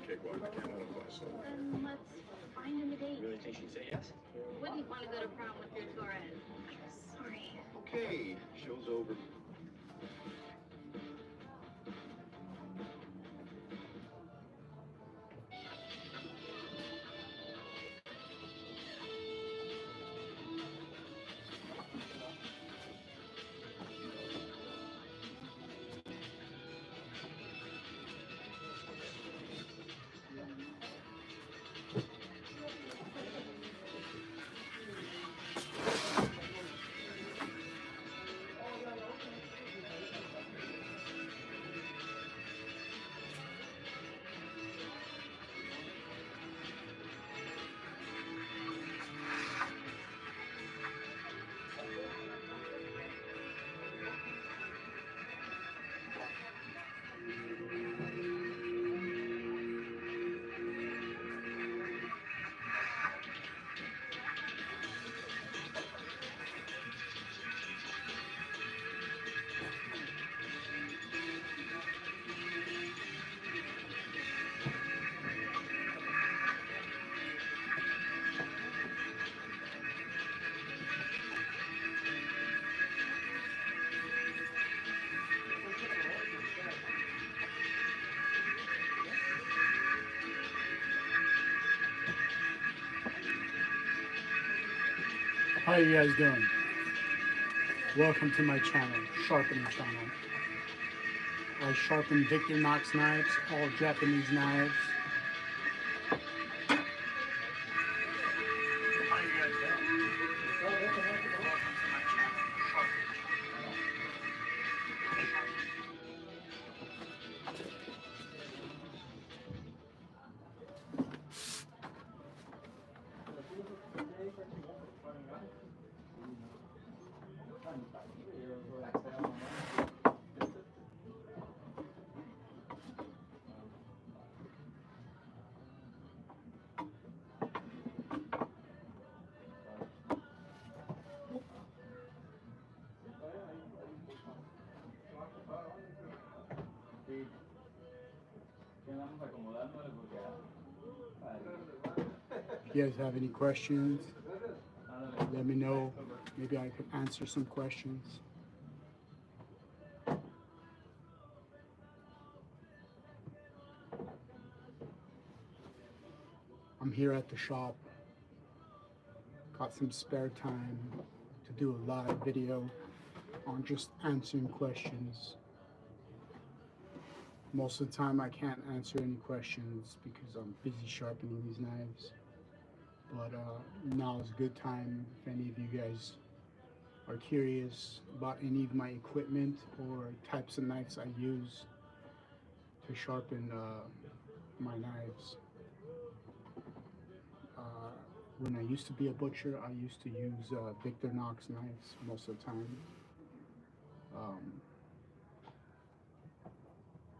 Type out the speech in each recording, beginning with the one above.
cakewalk. I can't let him fly solo. Then let's find him a date. You really think she'd say yes? Wouldn't want to go to prom with your Torres. Sorry. Okay, show's over. How are you guys doing? Welcome to my channel, Sharpening channel. I sharpen Victorinox knives, all Japanese knives. How are you guys doing? Welcome to my channel, Sharpening channel. If you guys have any questions, let me know. Maybe I could answer some questions. I'm here at the shop. Got some spare time to do a live video on just answering questions. Most of the time I can't answer any questions because I'm busy sharpening these knives. But now is a good time if any of you guys are curious about any of my equipment or types of knives I use to sharpen my knives. When I used to be a butcher, I used to use Victorinox knives most of the time.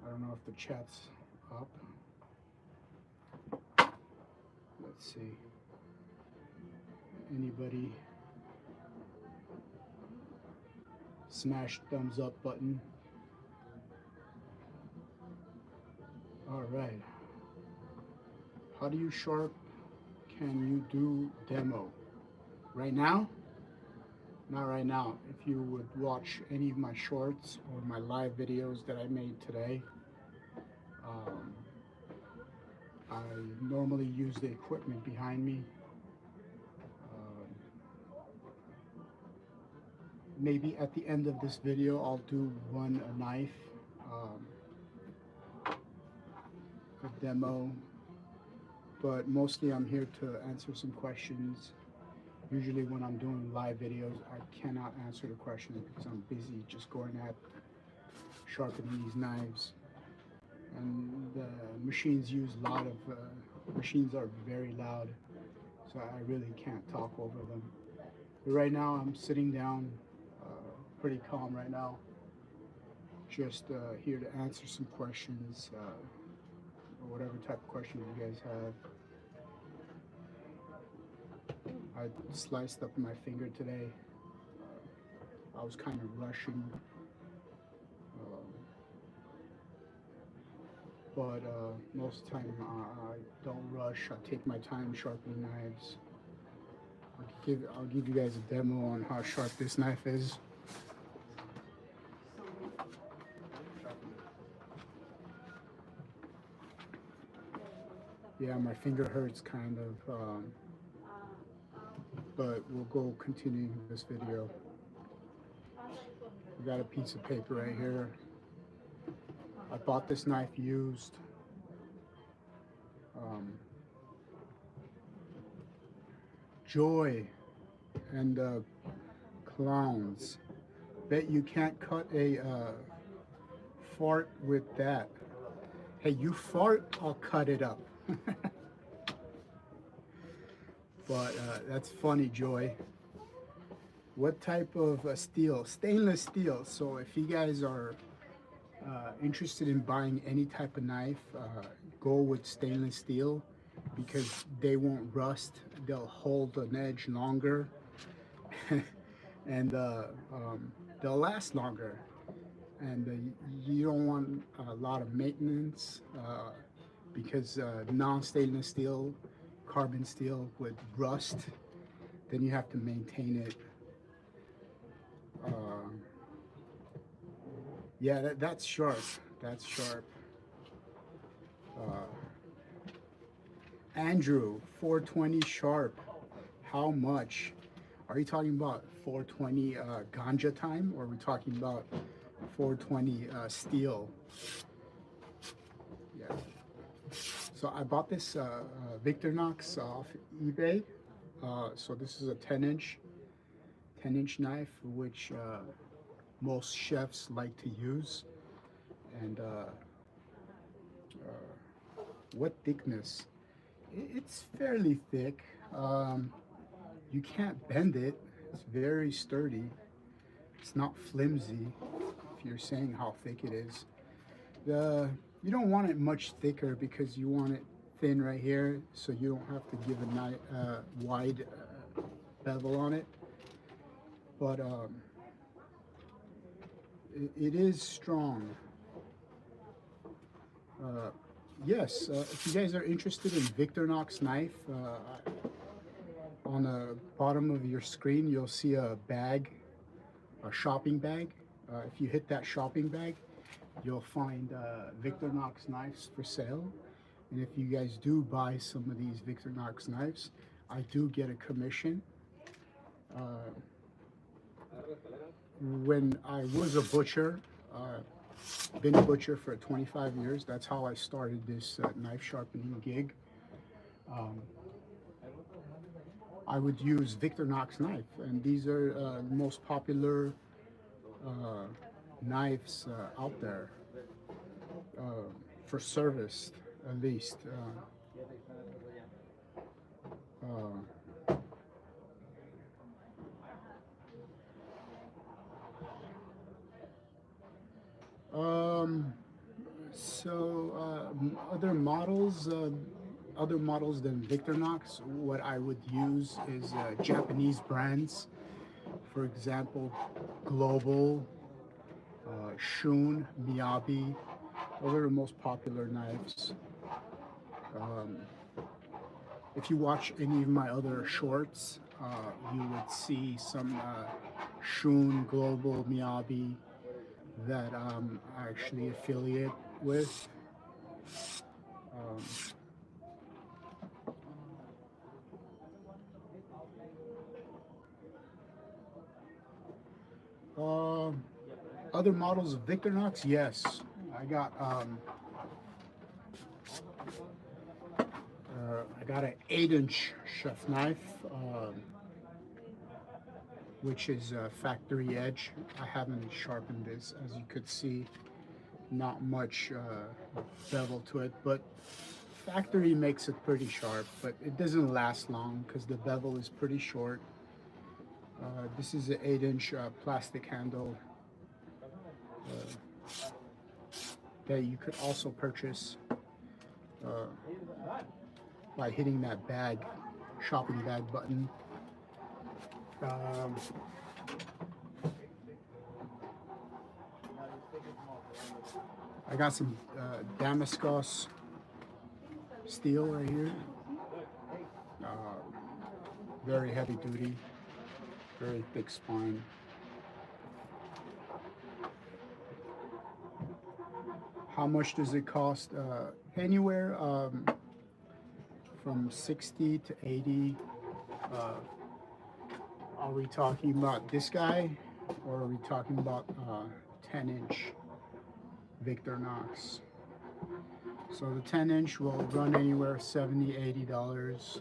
I don't know if the chat's up. Let's see. Anybody? Smash thumbs up button. All right. How do you sharp? Can you do demo? Right now? Not right now. If you would watch any of my shorts or my live videos that I made today, I normally use the equipment behind me. Maybe at the end of this video, I'll do a knife, a demo, but mostly I'm here to answer some questions. Usually when I'm doing live videos, I cannot answer the questions because I'm busy just going at sharpening these knives. And the machines use a lot of, machines are very loud, so I really can't talk over them. But right now I'm sitting down, pretty calm right now. Just here to answer some questions, or whatever type of questions you guys have. I sliced up my finger today. I was kind of rushing. but most of the time I don't rush. I take my time sharpening knives. I'll give you guys a demo on how sharp this knife is. Yeah, my finger hurts kind of, but we'll go continuing this video. We got a piece of paper right here. I bought this knife used. Joy and clowns. Bet you can't cut a fart with that. Hey, you fart, I'll cut it up. But that's funny, Joy. What type of steel? Stainless steel. So if you guys are interested in buying any type of knife, go with stainless steel because they won't rust. They'll hold an edge longer and they'll last longer. And you don't want a lot of maintenance because non-stainless steel, carbon steel would rust. Then you have to maintain it. Yeah, that's sharp. That's sharp. Andrew, 420 sharp. How much? Are you talking about 420 ganja time, or are we talking about 420 steel? Yeah. So I bought this Victorinox off eBay. So this is a 10-inch knife, which most chefs like to use. And what thickness? It's fairly thick. You can't bend it. It's very sturdy. It's not flimsy, if you're saying how thick it is. You don't want it much thicker because you want it thin right here, so you don't have to give a wide bevel on it. But it is strong. Yes, if you guys are interested in Victorinox knife, on the bottom of your screen you'll see a bag, a shopping bag. If you hit that shopping bag, you'll find Victorinox knives for sale. And if you guys do buy some of these Victorinox knives, I do get a commission. When I was a butcher, been a butcher for 25 years. That's how I started this knife sharpening gig. I would use Victorinox knife, and these are the most popular knives out there for service, at least. Other models than Victorinox, what I would use is Japanese brands. For example, Global, Shun, Miyabi. Those are the most popular knives. If you watch any of my other shorts, you would see some Shun, Global, Miyabi that I'm actually affiliate with. Other models of Victorinox, yes. I got an 8-inch chef knife, which is factory edge. I haven't sharpened this, as you could see. Not much bevel to it, but factory makes it pretty sharp, but it doesn't last long because the bevel is pretty short. This is an 8-inch plastic handle that you could also purchase by hitting that bag, shopping bag button. I got some Damascus steel right here. Uh, very heavy duty, very thick spine. How much does it cost? Anywhere from 60 to 80. Uh, are we talking about this guy, or are we talking about 10-inch Victorinox? So the 10-inch will run anywhere $70, $80.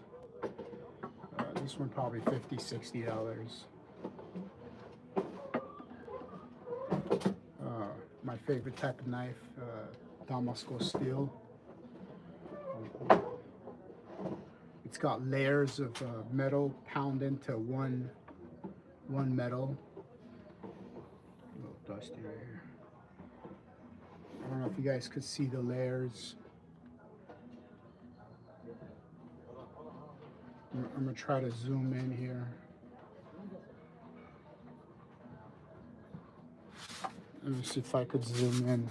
This one probably $50, $60. My favorite type of knife, Damascus steel. It's got layers of metal pounded into one metal. A little dusty right here. I don't know if you guys could see the layers. I'm gonna try to zoom in here. Let me see if I could zoom in.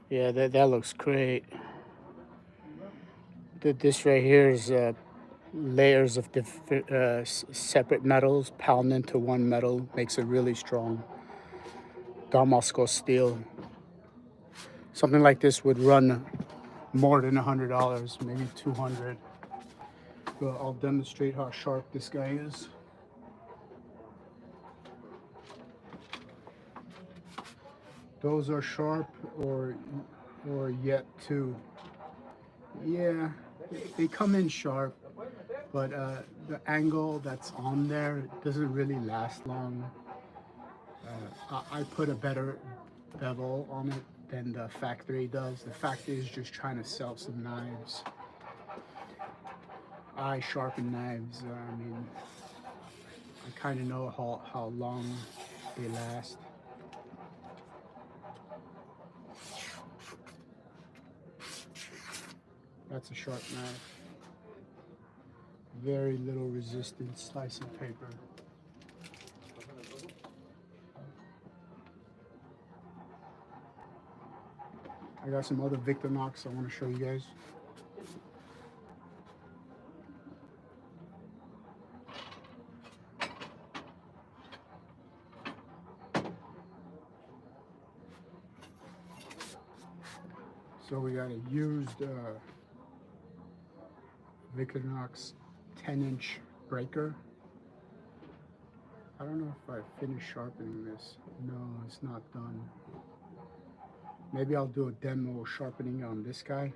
Yeah, that looks great. This right here is layers of separate metals pounded into one metal. Makes it really strong. Damascus steel. Something like this would run more than $100, maybe $200. But I'll demonstrate how sharp this guy is. Those are sharp or yet to. Yeah, they come in sharp, but the angle that's on there doesn't really last long. I put a better bevel on it than the factory does. The factory is just trying to sell some knives. I sharpen knives. I mean, I kind of know how long they last. That's a sharp knife. Very little resistance, slicing paper. I got some other Victorinox I want to show you guys. So we got a used Victorinox 10-inch breaker. I don't know if I finished sharpening this. No, it's not done. Maybe I'll do a demo sharpening on this guy.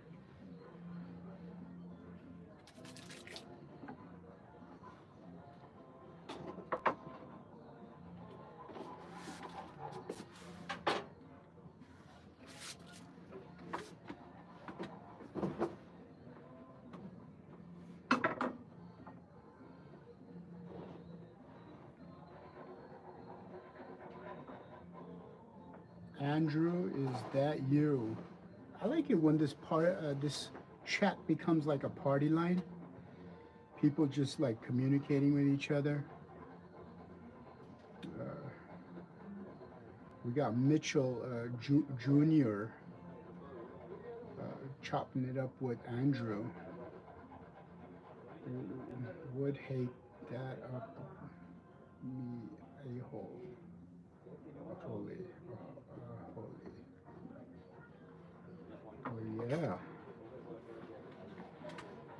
Andrew, is that you? I like it when this chat becomes like a party line. People just like communicating with each other. We got Mitchell Jr. Chopping it up with Andrew. Would hate that up me a-hole. Holy. Oh yeah.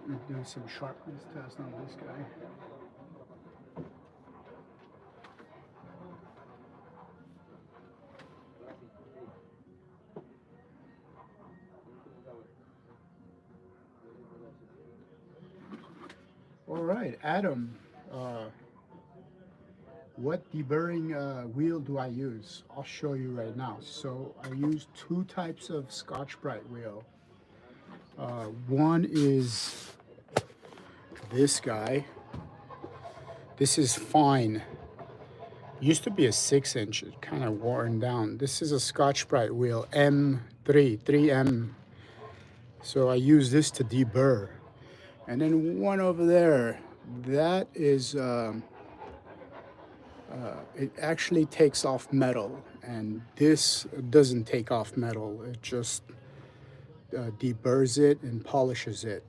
Let's do some sharpness test on this guy. All right, Adam. What deburring wheel do I use? I'll show you right now. So I use two types of Scotch-Brite wheel. One is this guy. This is fine. Used to be a 6-inch, kind of worn down. This is a Scotch-Brite wheel, M3, 3M. So I use this to deburr. And then one over there, that is It actually takes off metal, and this doesn't take off metal. It just deburrs it and polishes it.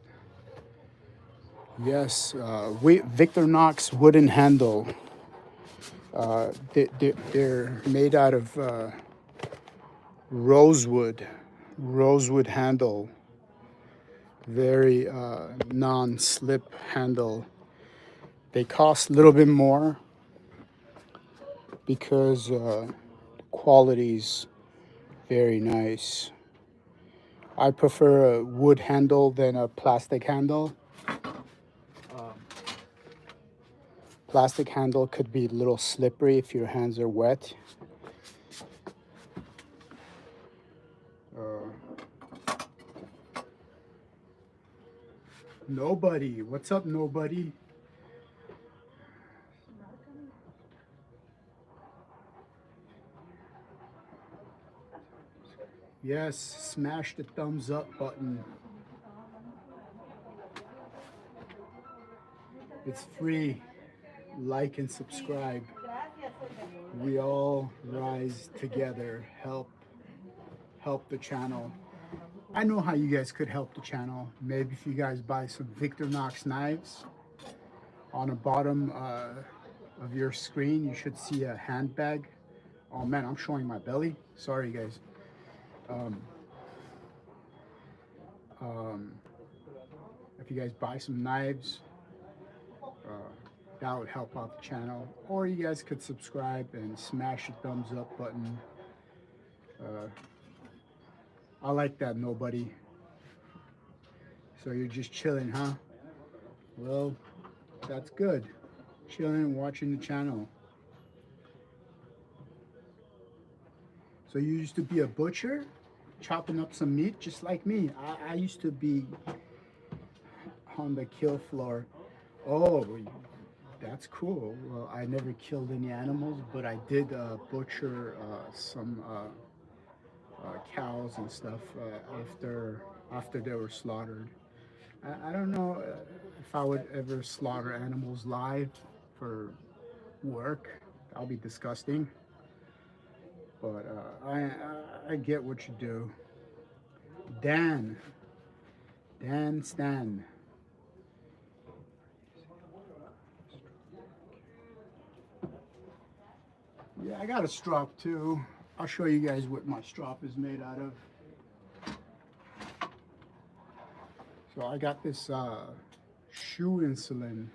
Yes, Victorinox wooden handle. They're made out of rosewood handle, very non-slip handle. They cost a little bit more because quality's very nice. I prefer a wood handle than a plastic handle. Plastic handle could be a little slippery if your hands are wet. Nobody. What's up, nobody? Yes, smash the thumbs up button. It's free. Like and subscribe. We all rise together. Help the channel. I know how you guys could help the channel. Maybe if you guys buy some Victorinox knives. On the bottom of your screen, you should see a handbag. Oh man, I'm showing my belly. Sorry, guys. If you guys buy some knives, that would help out the channel. Or you guys could subscribe and smash the thumbs up button. I like that, nobody. So you're just chilling, huh? Well, that's good. Chilling and watching the channel. So you used to be a butcher, chopping up some meat, just like me. I used to be on the kill floor. Oh, that's cool. Well, I never killed any animals, but I did butcher some cows and stuff after they were slaughtered. I don't know if I would ever slaughter animals live for work. That'll be disgusting. But I get what you do. Dan Stan. Yeah, I got a strop too. I'll show you guys what my strop is made out of. So I got this shoe insulin.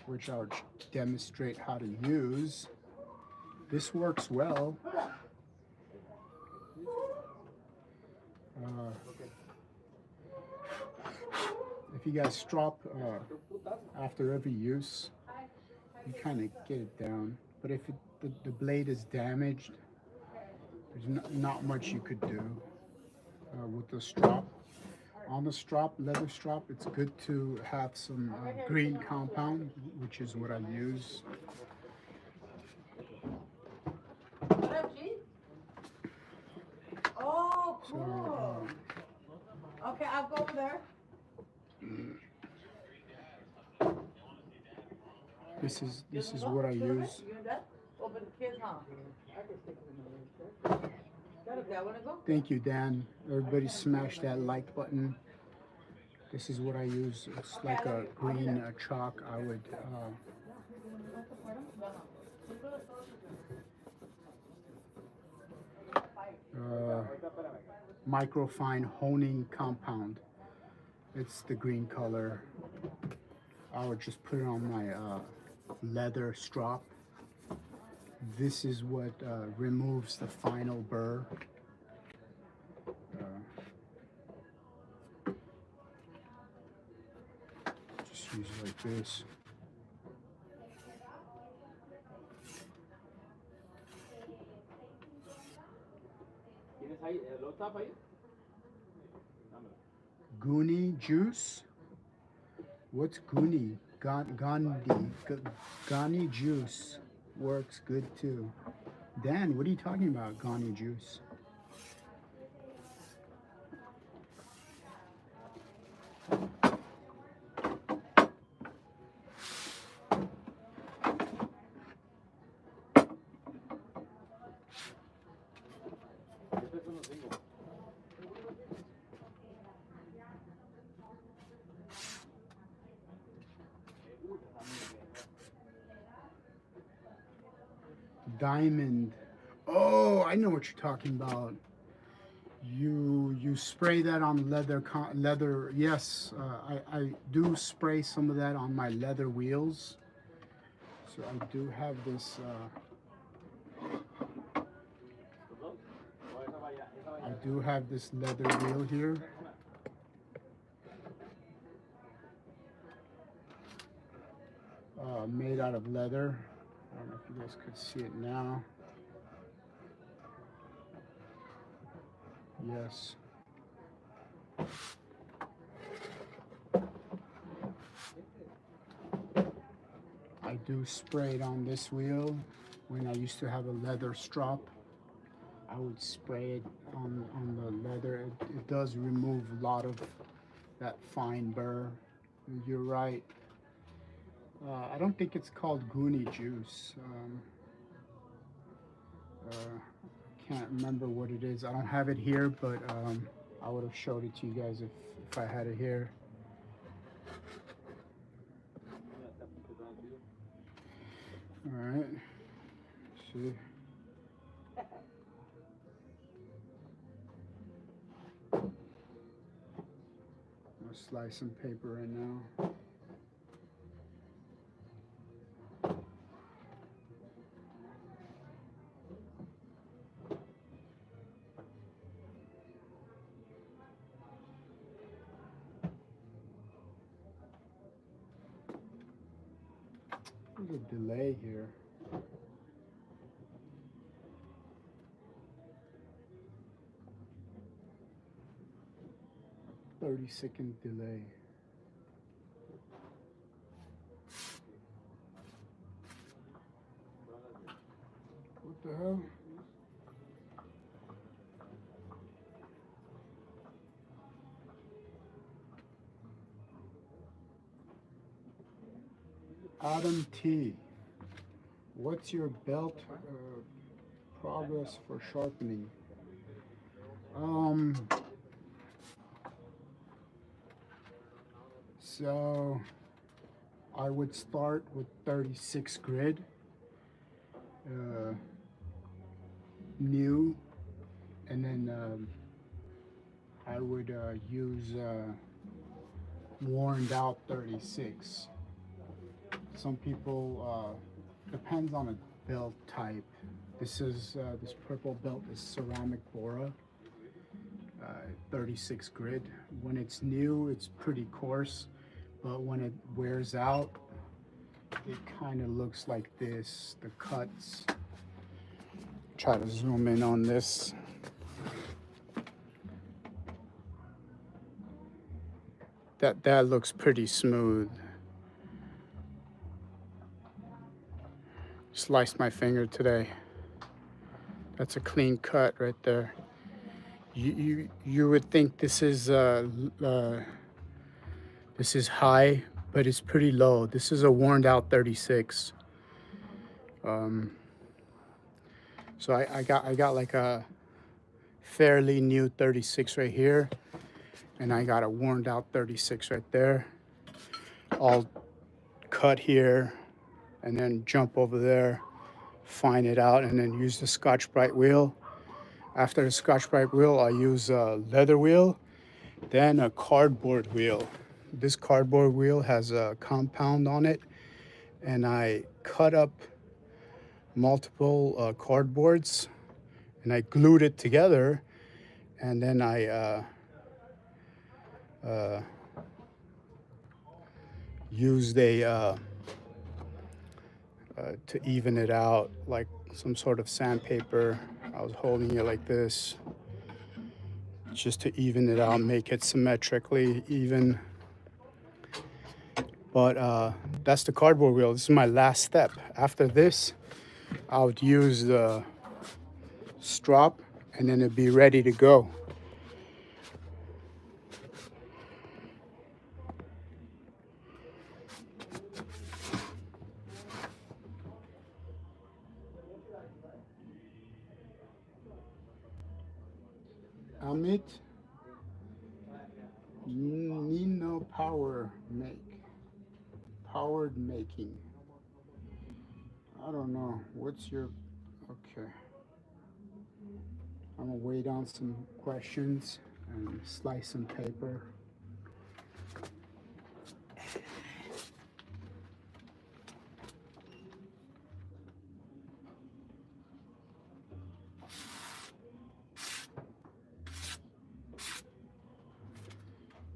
Which I'll demonstrate how to use. This works well. If you guys strop after every use, you kind of get it down. But if the blade is damaged, there's not much you could do with the strop. On the strop, leather strop, it's good to have some green compound, which is what I use. Oh, cool. Okay, I'll go over there. This is what I use. Open the kids, huh? Thank you, Dan. Everybody smash that like button. This is what I use. It's like a green chalk. I would microfine honing compound. It's the green color. I would just put it on my leather strop. This is what removes the final burr. Just use it like this. Goonie juice? What's goonie? Gani juice works good too. Dan, what are you talking about, Gani juice? Diamond. Oh, I know what you're talking about. You spray that on leather. Yes, I do spray some of that on my leather wheels. So I do have this. I do have this leather wheel here. Made out of leather. I don't know if you guys could see it now. Yes. I do spray it on this wheel. When I used to have a leather strop, I would spray it on the leather. It does remove a lot of that fine burr. You're right. I don't think it's called Goonie juice. Can't remember what it is. I don't have it here, but I would have showed it to you guys if I had it here. All right. See. I'll slice some paper right now. There's a delay here. A 30-second delay. What the hell? Adam T. What's your belt progress for sharpening? So I would start with 36 grit, new, and then I would use worn out 36. Some people, depends on a belt type. This purple belt is ceramic Bora, 36 grit. When it's new, it's pretty coarse, but when it wears out, it kind of looks like this, the cuts. Try to zoom in on this. That looks pretty smooth. Sliced my finger today. That's a clean cut right there. You would think this is high, but it's pretty low. This is a worn out 36. So I got like a fairly new 36 right here, and I got a worn out 36 right there. I'll cut here and then jump over there, find it out, and then use the Scotch-Brite wheel. After the Scotch-Brite wheel, I use a leather wheel, then a cardboard wheel. This cardboard wheel has a compound on it, and I cut up multiple cardboards, and I glued it together, and then I used a to even it out, like some sort of sandpaper. I was holding it like this just to even it out, make it symmetrically even. But that's the cardboard wheel. This is my last step. After this, I would use the strop, and then it'd be ready to go. Amit Nino Powered making. I don't know. What's your okay? I'm gonna wait on some questions and slice some paper.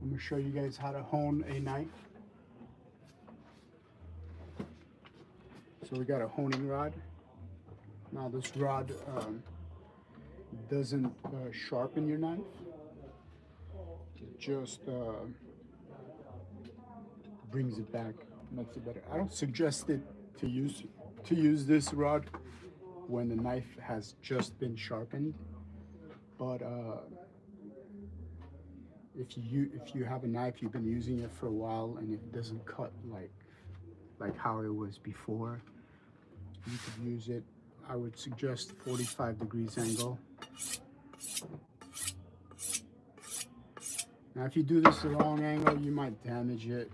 I'm gonna show you guys how to hone a knife. So we got a honing rod. Now this rod doesn't sharpen your knife. It just brings it back, makes it better. I don't suggest it to use this rod when the knife has just been sharpened. But if you have a knife, you've been using it for a while, and it doesn't cut like how it was before, you could use it. I would suggest 45 degrees angle. Now if you do this the wrong angle, you might damage it.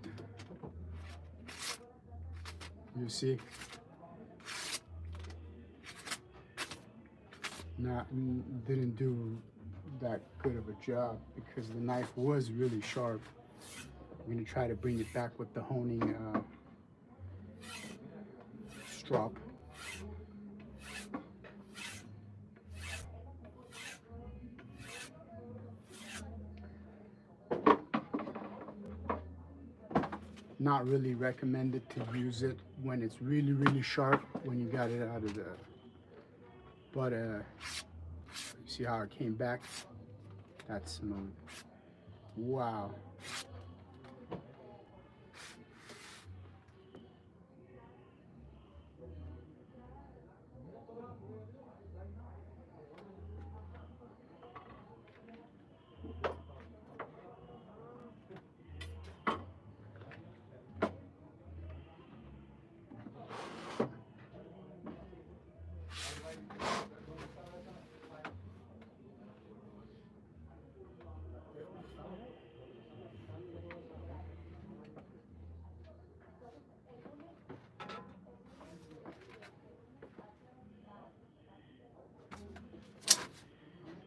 You see? Didn't do that good of a job because the knife was really sharp. I'm going to try to bring it back with the honing strop. Not really recommended to use it when it's really sharp, when you got it out of the, but you see how it came back? That's smooth. Wow.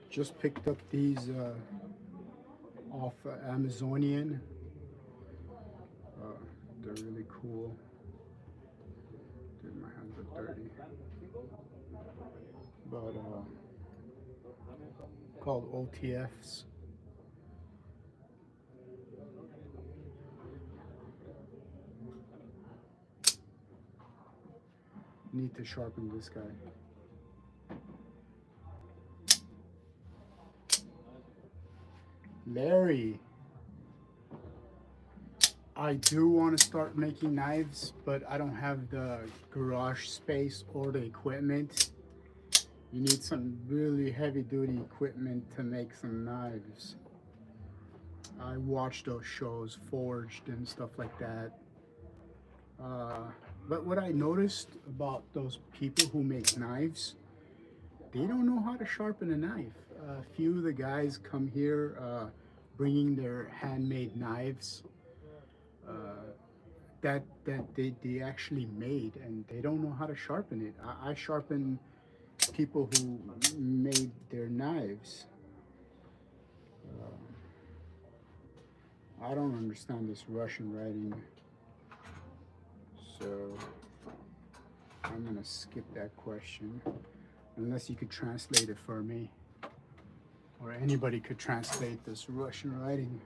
Just picked up these off Amazonian. They're really cool. Dude, my hands are dirty. But called OTFs. Need to sharpen this guy. Larry, I do want to start making knives, but I don't have the garage space or the equipment. You need some really heavy-duty equipment to make some knives. I watch those shows, Forged and stuff like that. But what I noticed about those people who make knives, they don't know how to sharpen a knife. A few of the guys come here bringing their handmade knives that they actually made, and they don't know how to sharpen it. I sharpen people who made their knives. I don't understand this Russian writing, so I'm gonna skip that question unless you could translate it for me, or anybody could translate this Russian writing.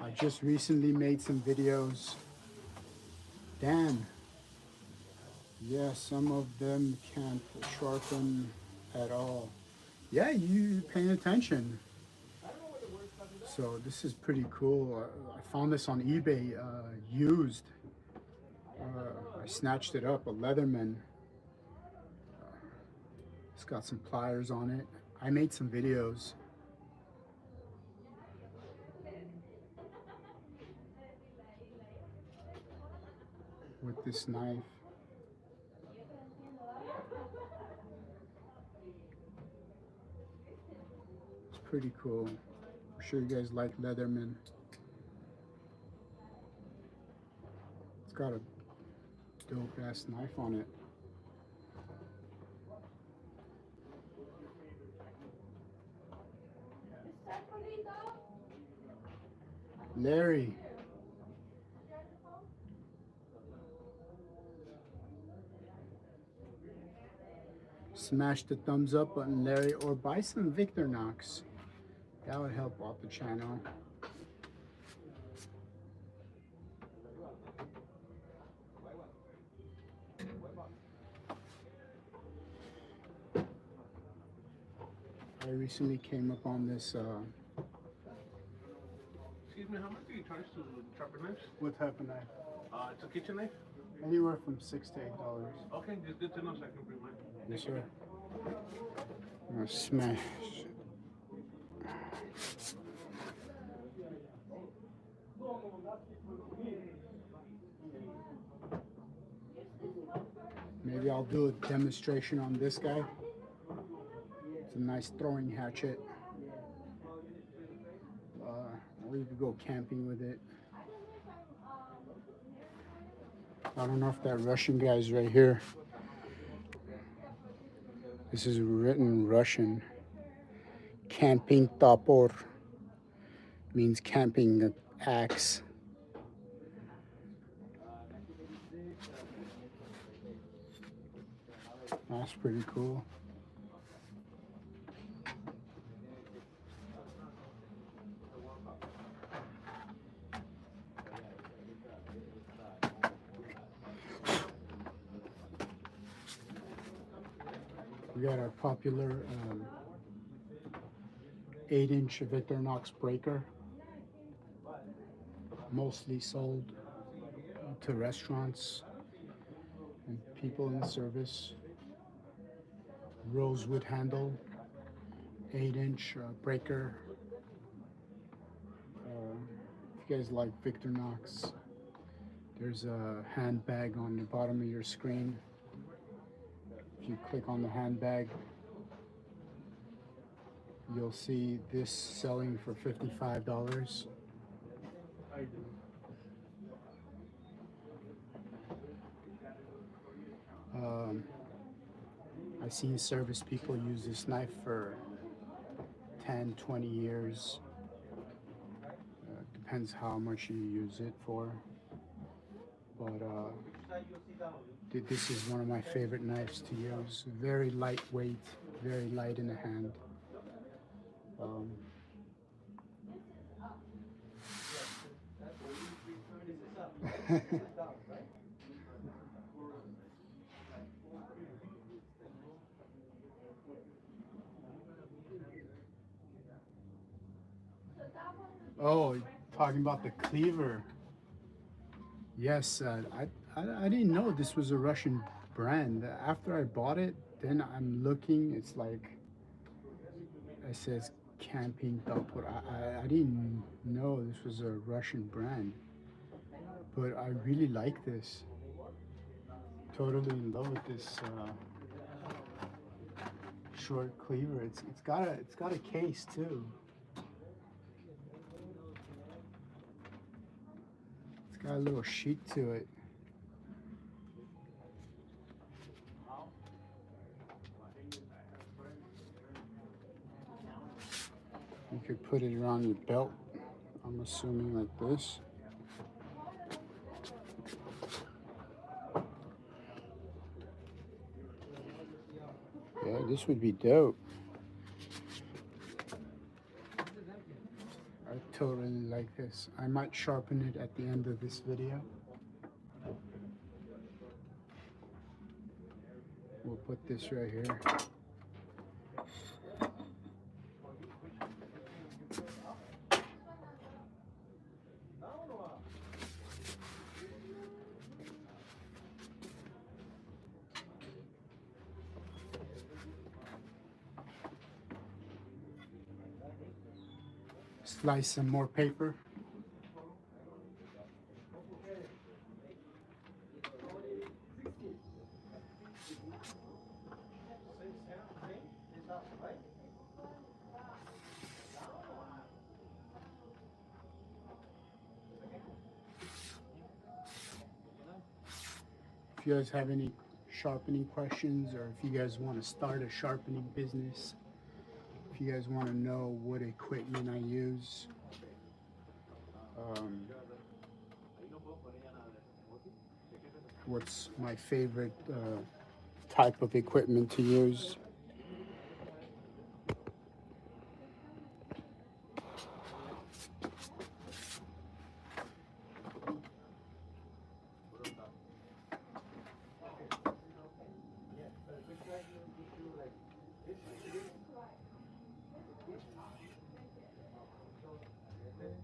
I just recently made some videos. Damn. Yeah, some of them can't sharpen at all. Yeah, you paying attention. So this is pretty cool. I found this on eBay, used. I snatched it up, a Leatherman. It's got some pliers on it. I made some videos. With this knife. pretty cool. I'm sure you guys like Leatherman. It's got a dope ass knife on it. Larry. Smash the thumbs up button, Larry, or buy some Victorinox. That would help out the channel. I recently came up on this. Excuse me, how much do you charge to sharpen knives? What type of knife? It's a kitchen knife. Anywhere from $6 to $8. Okay, just good to know so I can bring mine. Yes, sir. I'm gonna smash. Maybe I'll do a demonstration on this guy. It's a nice throwing hatchet. Or you could go camping with it. I don't know if that Russian guy is right here. This is written Russian. Camping topor means camping axe. That's pretty cool. We got our popular 8-inch Victorinox breaker, mostly sold to restaurants and people in service. Rosewood handle, 8-inch breaker. If you guys like Victorinox, there's a handbag on the bottom of your screen. If you click on the handbag, you'll see this selling for $55. I've seen service people use this knife for 10, 20 years. Depends how much you use it for. But this is one of my favorite knives to use. Very lightweight, very light in the hand. Oh, talking about the cleaver. Yes, I didn't know this was a Russian brand. After I bought it, then I'm looking. It's like it says camping topor. I didn't know this was a Russian brand, but I really like this. Totally in love with this short cleaver. It's got a case too. It's got a little sheet to it. You could put it around your belt, I'm assuming, like this. Yeah, this would be dope. I totally like this. I might sharpen it at the end of this video. We'll put this right here. Slice some more paper. If you guys have any sharpening questions, or if you guys want to start a sharpening business, if you guys want to know what equipment I use, what's my favorite type of equipment to use.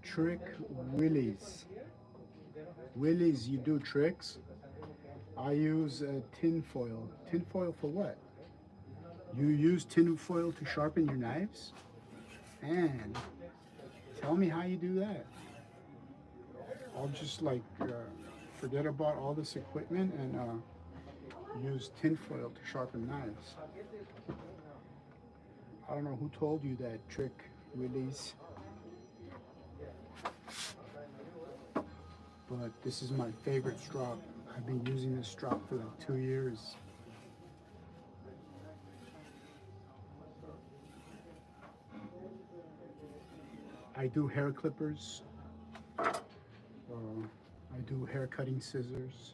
Trick Willies. Willies, you do tricks? I use tin foil. Tin foil for what? You use tin foil to sharpen your knives? And tell me how you do that. I'll just like forget about all this equipment and use tin foil to sharpen knives. I don't know who told you that, Trick Willies. But this is my favorite strop. I've been using this strop for like 2 years. I do hair clippers. I do hair cutting scissors.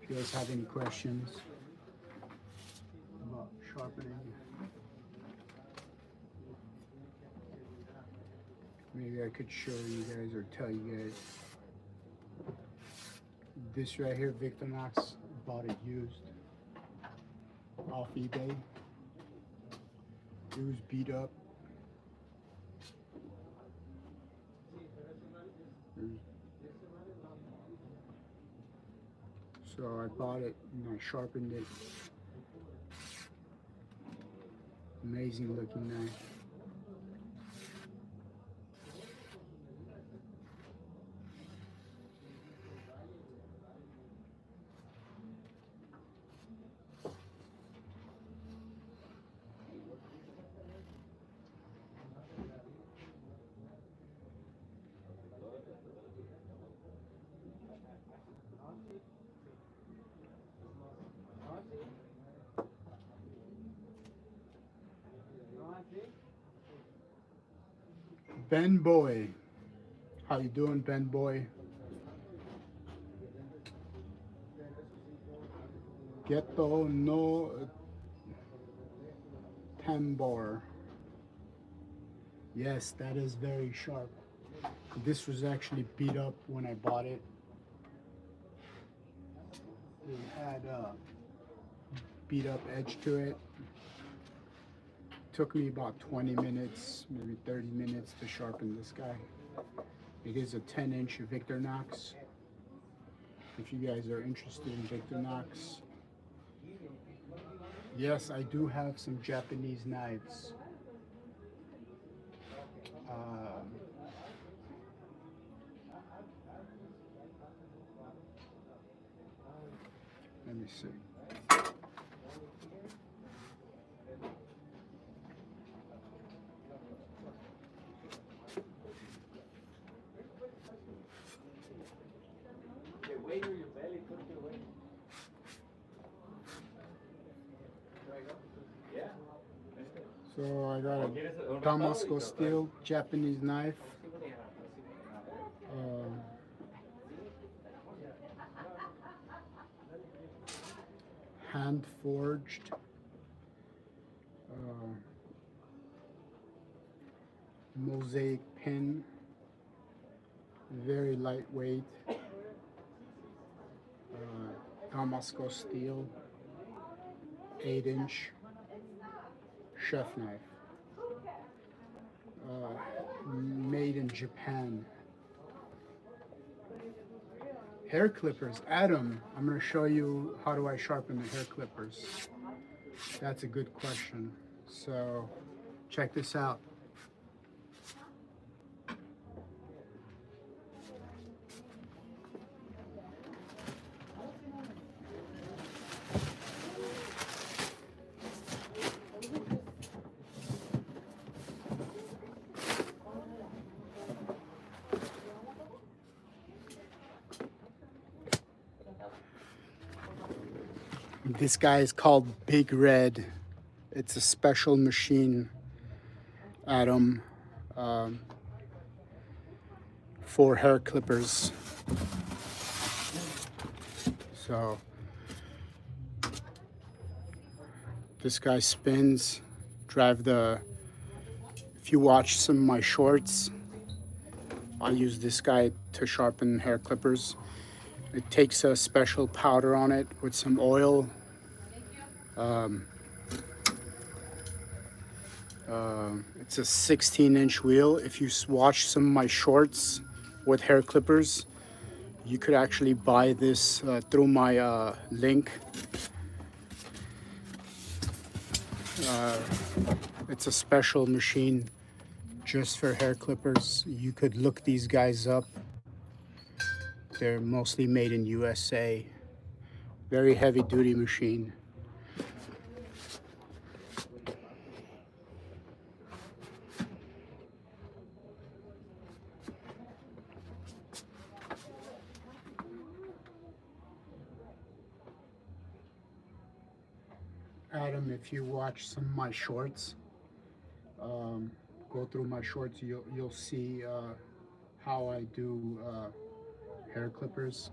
If you guys have any questions about sharpening, maybe I could show you guys or tell you guys. This right here, Victorinox, bought it used off eBay. It was beat up. So I bought it and I sharpened it. Amazing looking knife. Ben Boy, how you doing, Ben Boy? Ghetto no tambor. Yes, that is very sharp. This was actually beat up when I bought it. It had a beat up edge to it. Took me about 20 minutes, maybe 30 minutes to sharpen this guy. It is a 10-inch Victorinox. If you guys are interested in Victorinox. Yes, I do have some Japanese knives. Let me see. So I got a Damasco steel Japanese knife. Hand forged. Mosaic pin. Very lightweight. Damasco steel. 8-inch. Chef knife. Made in Japan. Hair clippers. Adam, I'm going to show you how do I sharpen the hair clippers. That's a good question. So check this out. This guy is called Big Red. It's a special machine, Adam, um, for hair clippers. So this guy spins, if you watch some of my shorts, I use this guy to sharpen hair clippers. It takes a special powder on it with some oil. It's a 16-inch wheel. If you watch some of my shorts with hair clippers, you could actually buy this through my link. It's a special machine just for hair clippers. You could look these guys up. They're mostly made in USA. Very heavy duty machine. Adam, if you watch some of my shorts, go through my shorts, you'll see how I do hair clippers.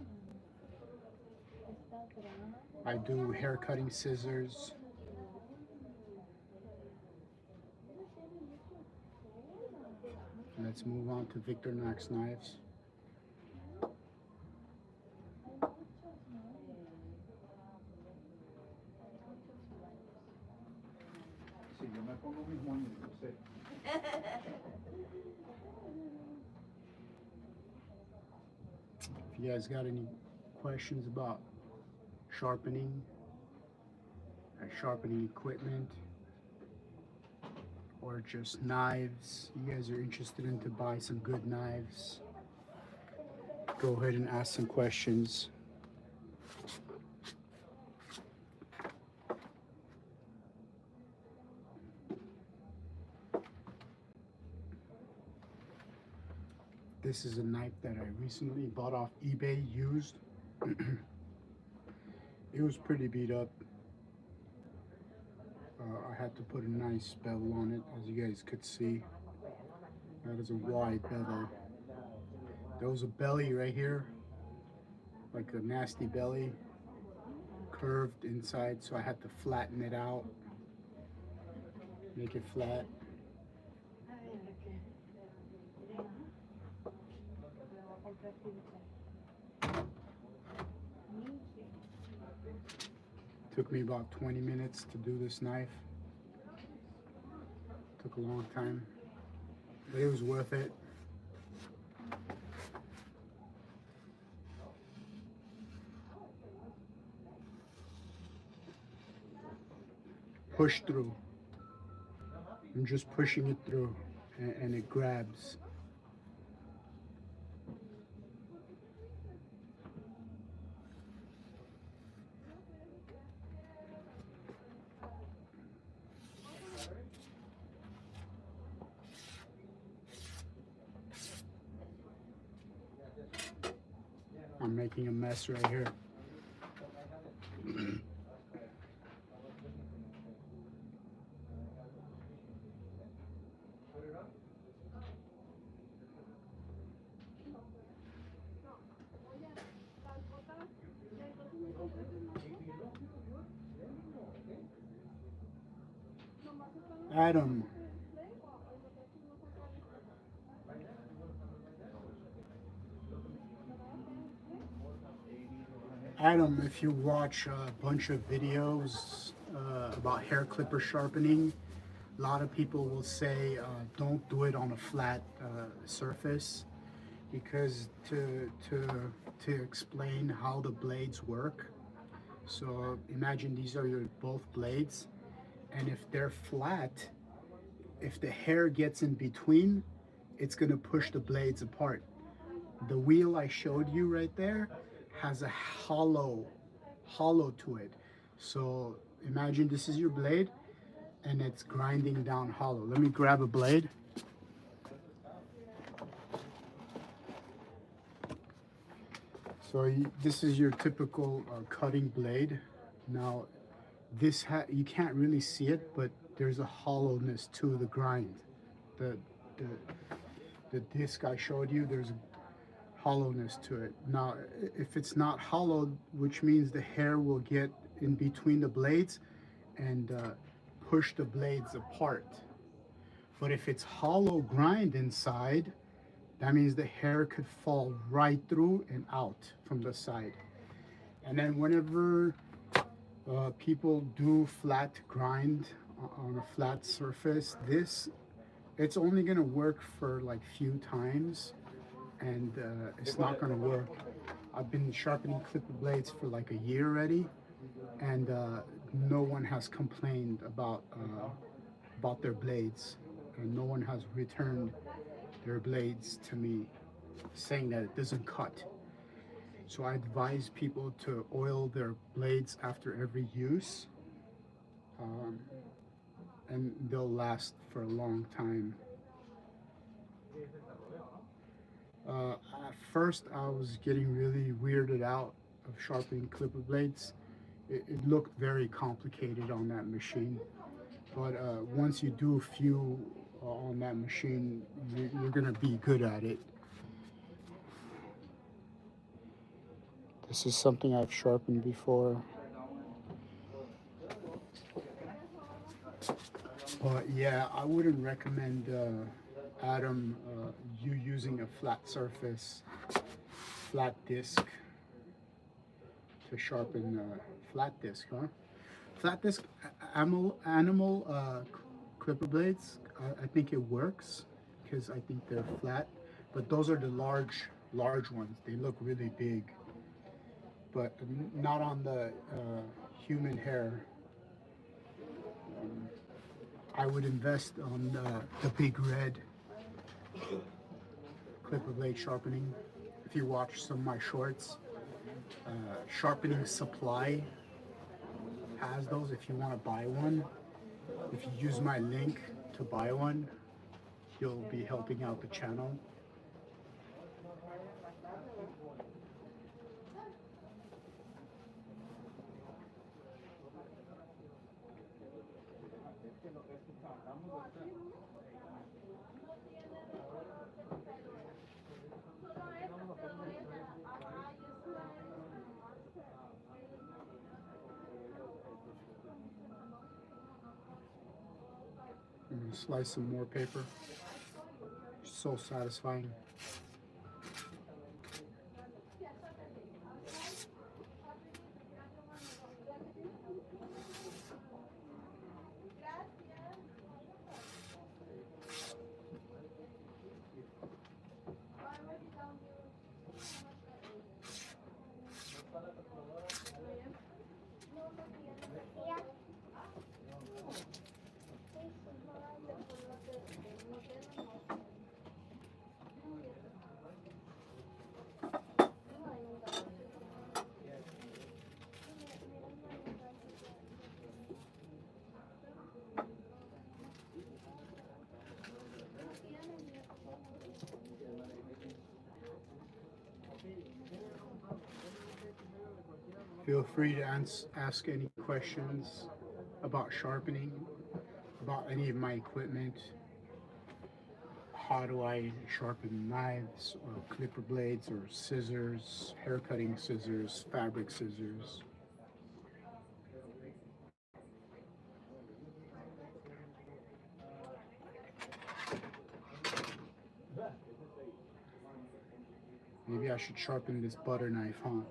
I do hair cutting scissors. Let's move on to Victorinox knives. If you guys got any questions about sharpening, sharpening equipment, or just knives, you guys are interested in to buy some good knives, go ahead and ask some questions. This is a knife that I recently bought off eBay used. It was pretty beat up. I had to put a nice bevel on it, as you guys could see. That is a wide bevel. There was a belly right here, like a nasty belly, curved inside, so I had to flatten it out, make it flat. Took me about 20 minutes to do this knife. Took a long time, but it was worth it. Push through. I'm just pushing it through, and it grabs. I'm making a mess right here. Adam. Adam, if you watch a bunch of videos about hair clipper sharpening, a lot of people will say don't do it on a flat surface, because to explain how the blades work. So imagine these are your both blades, and if they're flat, if the hair gets in between, it's gonna push the blades apart. The wheel I showed you right there has a hollow to it. So imagine this is your blade and it's grinding down hollow. Let me grab a blade. So this is your typical cutting blade. Now, you can't really see it, but there's a hollowness to the grind. The the the disc I showed you, there's a hollowness to it. Now, if it's not hollowed, which means the hair will get in between the blades and push the blades apart. But if it's hollow grind inside, that means the hair could fall right through and out from the side. And then whenever people do flat grind on a flat surface, it's only gonna work for like few times, and it's not gonna work. I've been sharpening clipper blades for like a year already, and no one has complained about their blades, and no one has returned their blades to me saying that it doesn't cut. So I advise people to oil their blades after every use, um, and they'll last for a long time. At first, I was getting really weirded out of sharpening clipper blades. It looked very complicated on that machine, but once you do a few on that machine, you're gonna be good at it. This is something I've sharpened before. But yeah, I wouldn't recommend Adam you using a flat surface, flat disc to sharpen flat disc, huh? Flat disc animal clipper blades. I think it works because I think they're flat, but those are the large ones. They look really big, but not on the human hair. Um, I would invest on the big red clipper blade sharpening. If you watch some of my shorts, Sharpening Supply has those. If you want to buy one, if you use my link to buy one, you'll be helping out the channel. I'm gonna slice some more paper. So satisfying. Feel free to ask any questions about sharpening, about any of my equipment. How do I sharpen knives or clipper blades or scissors, hair cutting scissors, fabric scissors. Maybe I should sharpen this butter knife, huh?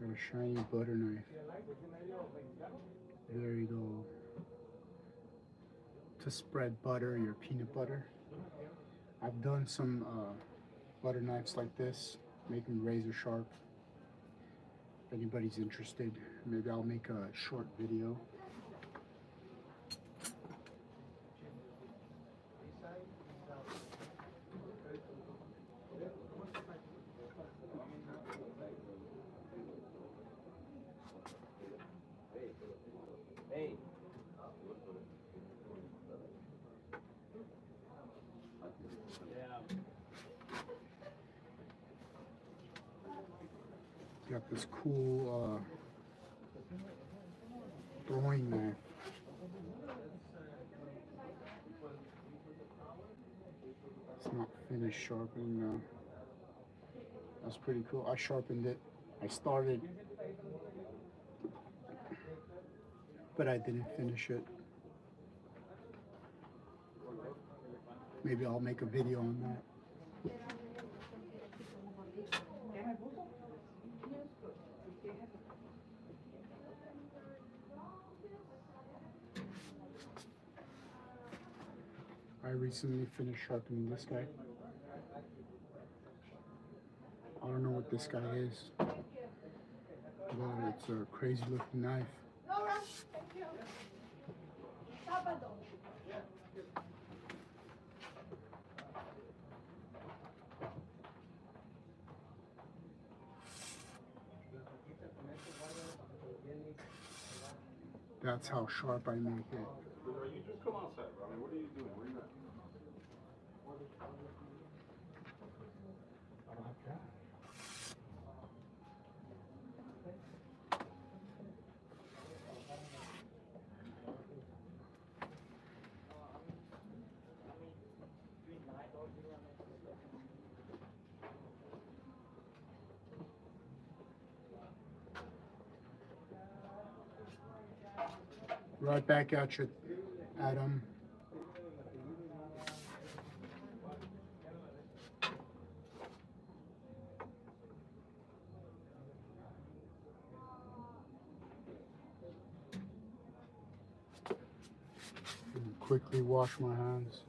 Got a shiny butter knife. There you go. To spread butter, your peanut butter. I've done some butter knives like this, make them razor sharp. If anybody's interested, maybe I'll make a short video. Got this cool throwing knife. It's not finished sharpening though. That's pretty cool. I sharpened it. I started, but I didn't finish it. Maybe I'll make a video on that. I recently finished sharpening this guy. I don't know what this guy is, but it's a crazy looking knife. No rush, thank you. Sábado. That's how sharp I make it. You just come outside, bro. I mean, what are you doing? Where are you at? Right back at you, Adam. Quickly wash my hands.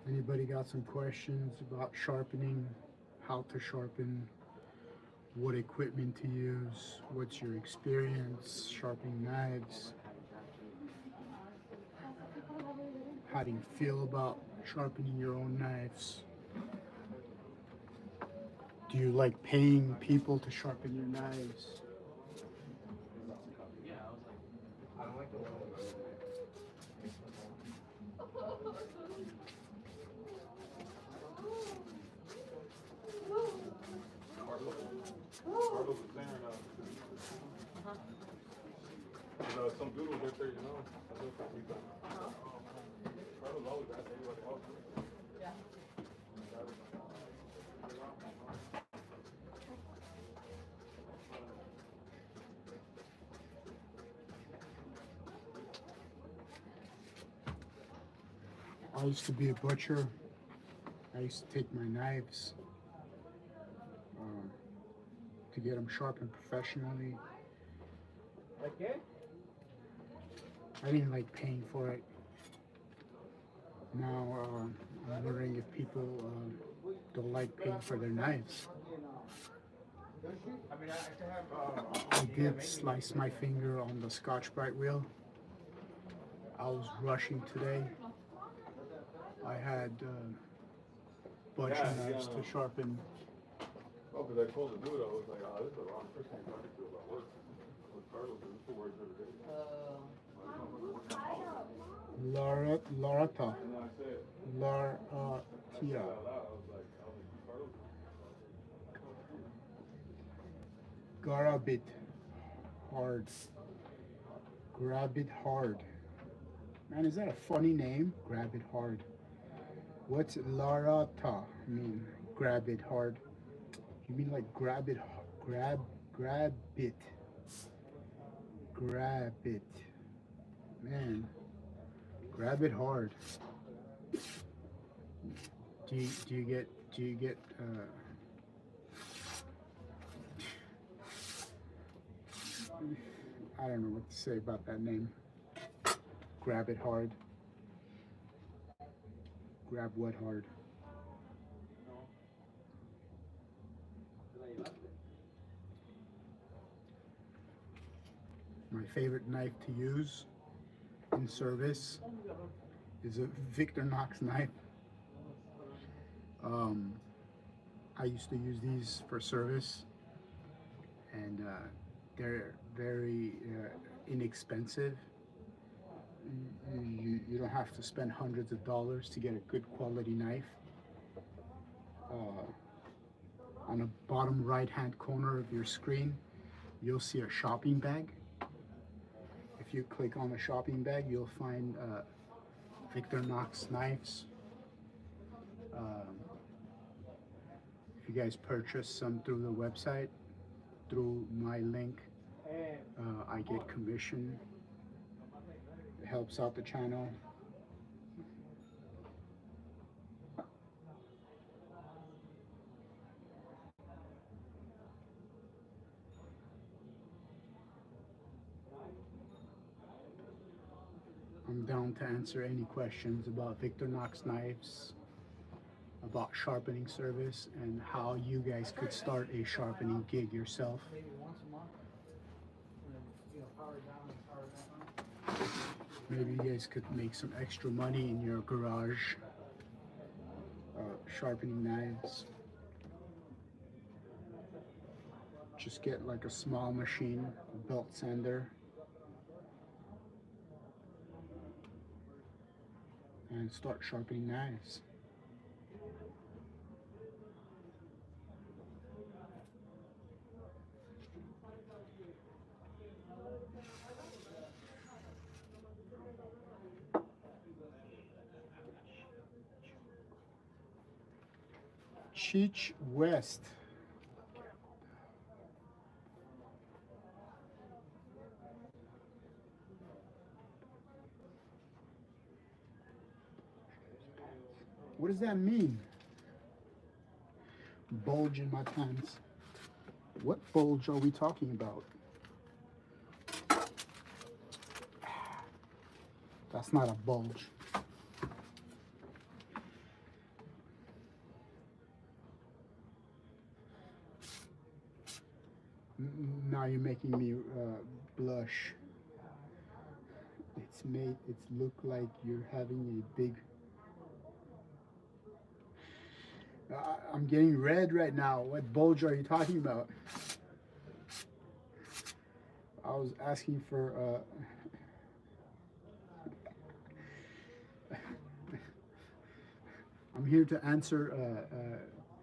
Anybody got some questions about sharpening, how to sharpen, what equipment to use, what's your experience sharpening knives, how do you feel about sharpening your own knives, do you like paying people to sharpen your knives? Carlos is there now. Some dude was right there, you know. I looked at me, Carlos always asked everybody else. I used to be a butcher. I used to take my knives to get them sharpened professionally. I didn't like paying for it. Now I'm wondering if people don't like paying for their knives. I did slice my finger on the Scotch-Brite wheel. I was rushing today. I had a bunch of knives to sharpen. Oh, because I told the dude, I was like, oh, this is the wrong person you're talking to about work. With Carlos, this is the words every day. Larata. And then I said, Laratia. out loud, I was like, Carlos. Grab it hard. Grab it hard. Man, is that a funny name? Grab it hard. What's Larata mean? Grab it hard. You mean like grab it, grab it, grab it, man, grab it hard. Do you get I don't know what to say about that name. Grab it hard. Grab what hard? My favorite knife to use in service is a Victorinox knife. I used to use these for service, and they're very inexpensive. You don't have to spend hundreds of dollars to get a good quality knife. On the bottom right hand corner of your screen, you'll see a shopping bag. If you click on the shopping bag, you'll find Victorinox knives. If you guys purchase some through the website, through my link, I get commission. It helps out the channel. I'm down to answer any questions about Victorinox knives, about sharpening service, and how you guys could start a sharpening gig yourself. Maybe once a month. And then, you know, power down and power back on. Maybe you guys could make some extra money in your garage sharpening knives. Just get like a small machine, a belt sander, and start sharpening knives. Cheech West. What does that mean? Bulge in my pants. What bulge are we talking about? That's not a bulge. Now you're making me blush. It's look like you're having a big... I'm getting red right now. What bulge are you talking about? I was asking for I'm here to answer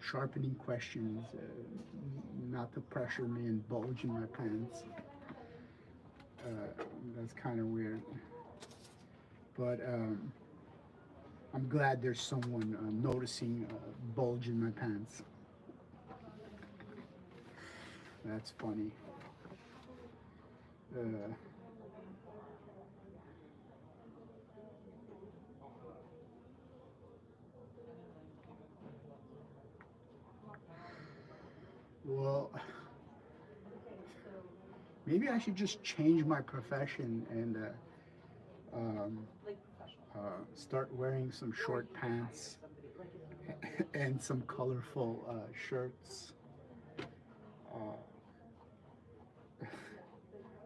sharpening questions, not to pressure me and bulge in my pants. That's kind of weird. But I'm glad there's someone noticing a bulge in my pants. That's funny. Well, maybe I should just change my profession and start wearing some short pants and some colorful shirts.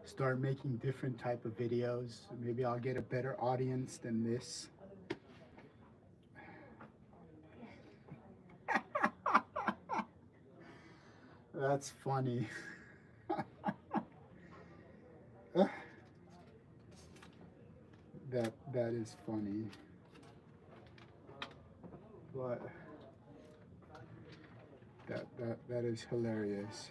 Start making different type of videos. Maybe I'll get a better audience than this. That's funny. That is funny. But that is hilarious.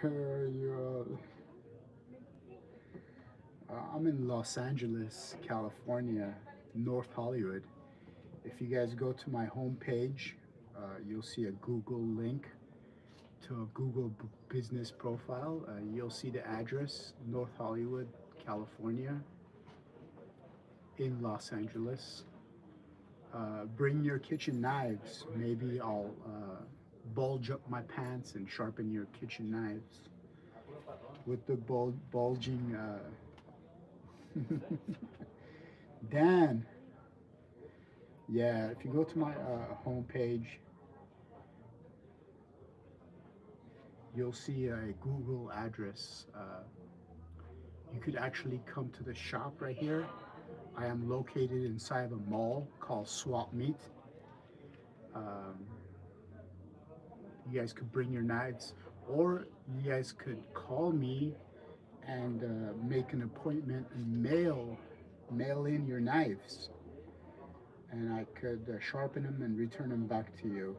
Where are you all? I'm in Los Angeles, California, North Hollywood. If you guys go to my homepage, you'll see a Google link to a Google business profile. You'll see the address, North Hollywood, California, in Los Angeles. Bring your kitchen knives. Maybe I'll bulge up my pants and sharpen your kitchen knives with the bulging. Dan. Yeah, if you go to my homepage, you'll see a Google address. You could actually come to the shop right here. I am located inside of a mall called Swap Meet. You guys could bring your knives, or you guys could call me and make an appointment and mail in your knives, and I could sharpen them and return them back to you.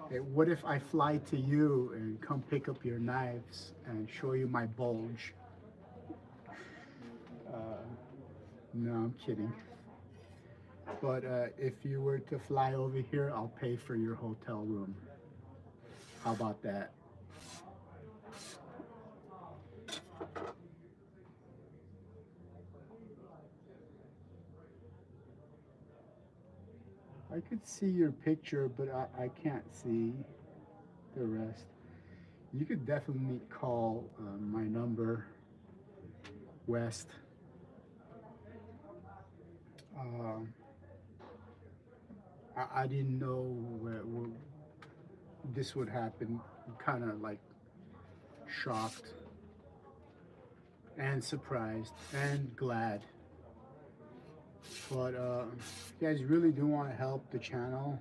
Hey, what if I fly to you and come pick up your knives and show you my bulge? No, I'm kidding. But if you were to fly over here, I'll pay for your hotel room. How about that? I could see your picture, but I can't see the rest. You could definitely call my number, West. I didn't know where this would happen. I'm kind of like shocked and surprised and glad. But if you guys really do want to help the channel,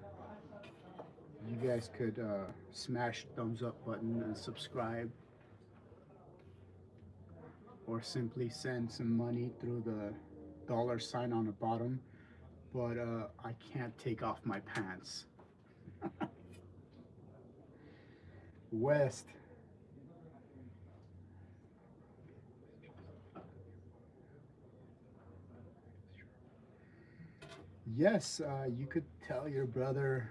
you guys could smash the thumbs up button and subscribe, or simply send some money through the $sign on the bottom. But I can't take off my pants. West. Yes, you could tell your brother,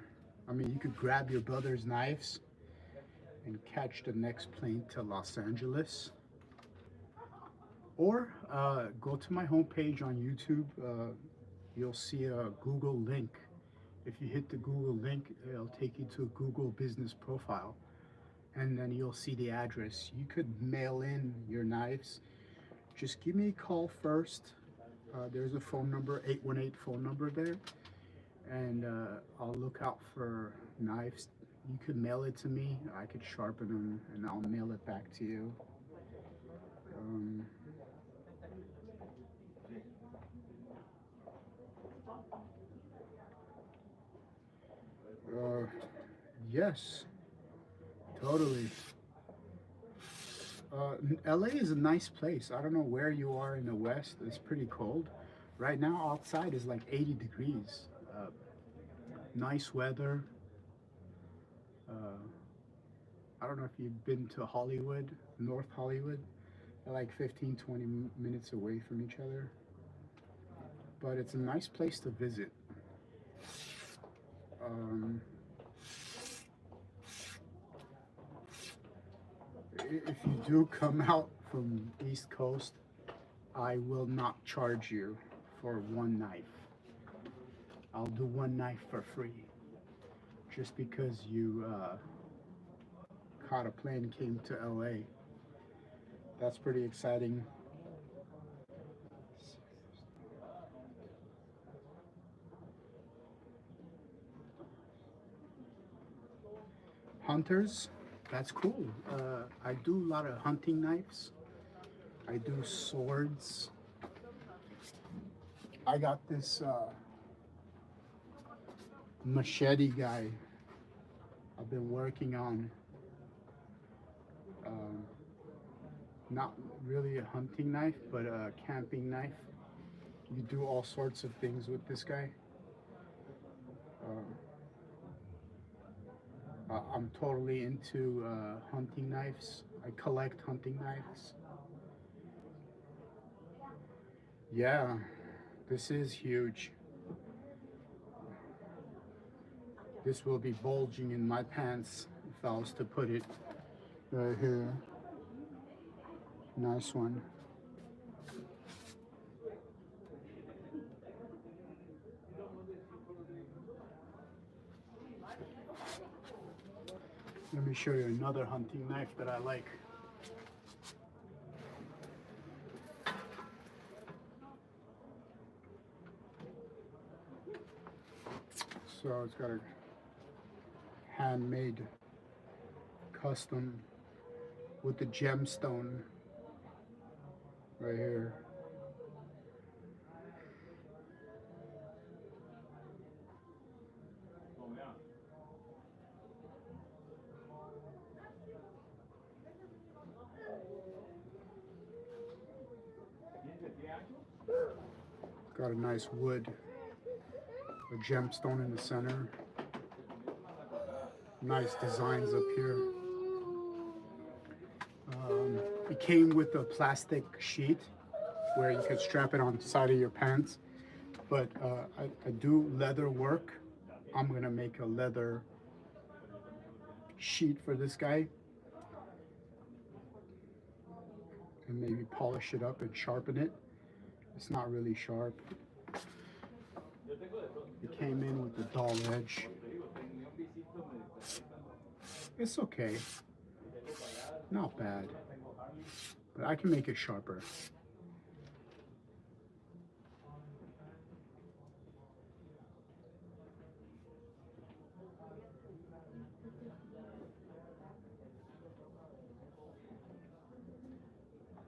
you could grab your brother's knives and catch the next plane to Los Angeles. Or go to my homepage on YouTube. You'll see a Google link. If you hit the Google link, it'll take you to a Google business profile. And then you'll see the address. You could mail in your knives. Just give me a call first. There's a phone number, 818 phone number there. And I'll look out for knives. You could mail it to me. I could sharpen them and I'll mail it back to you. Yes, totally. LA is a nice place. I don't know where you are in the West. It's pretty cold. Right now outside is like 80 degrees. Nice weather. I don't know if you've been to Hollywood, North Hollywood. They're like 15-20 minutes away from each other. But it's a nice place to visit. If you do come out from East Coast, I will not charge you for one knife. I'll do one knife for free. Just because you caught a plane, came to LA. That's pretty exciting. Hunters, that's cool. I do a lot of hunting knives. I do swords. I got this machete guy I've been working on. Not really a hunting knife, but a camping knife. You do all sorts of things with this guy. I'm totally into hunting knives. I collect hunting knives. Yeah, this is huge. This will be bulging in my pants if I was to put it right here. Nice one. Let me show you another hunting knife that I like. So it's got a handmade custom with the gemstone right here. Got a nice wood, a gemstone in the center. Nice designs up here. It came with a plastic sheet where you could strap it on the side of your pants. But I do leather work. I'm gonna make a leather sheet for this guy and maybe polish it up and sharpen it. It's not really sharp. It came in with the dull edge. It's okay. Not bad. But I can make it sharper.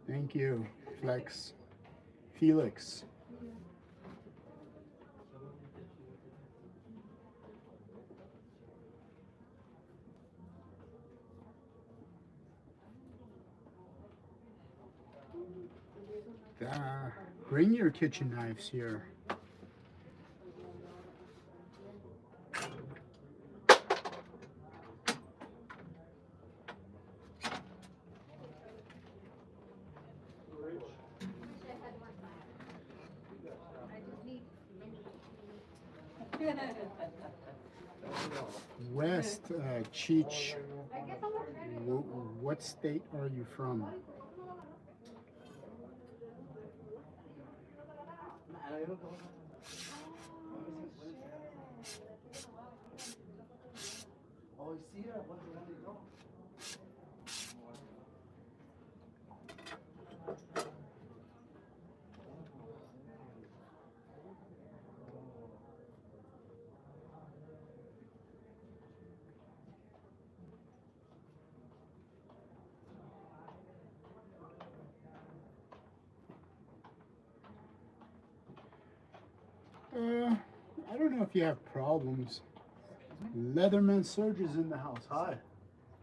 Thank you, Felix. Bring your kitchen knives here. West Cheech, what state are you from? I don't know if you have problems. Leatherman Surge is in the house. Hi.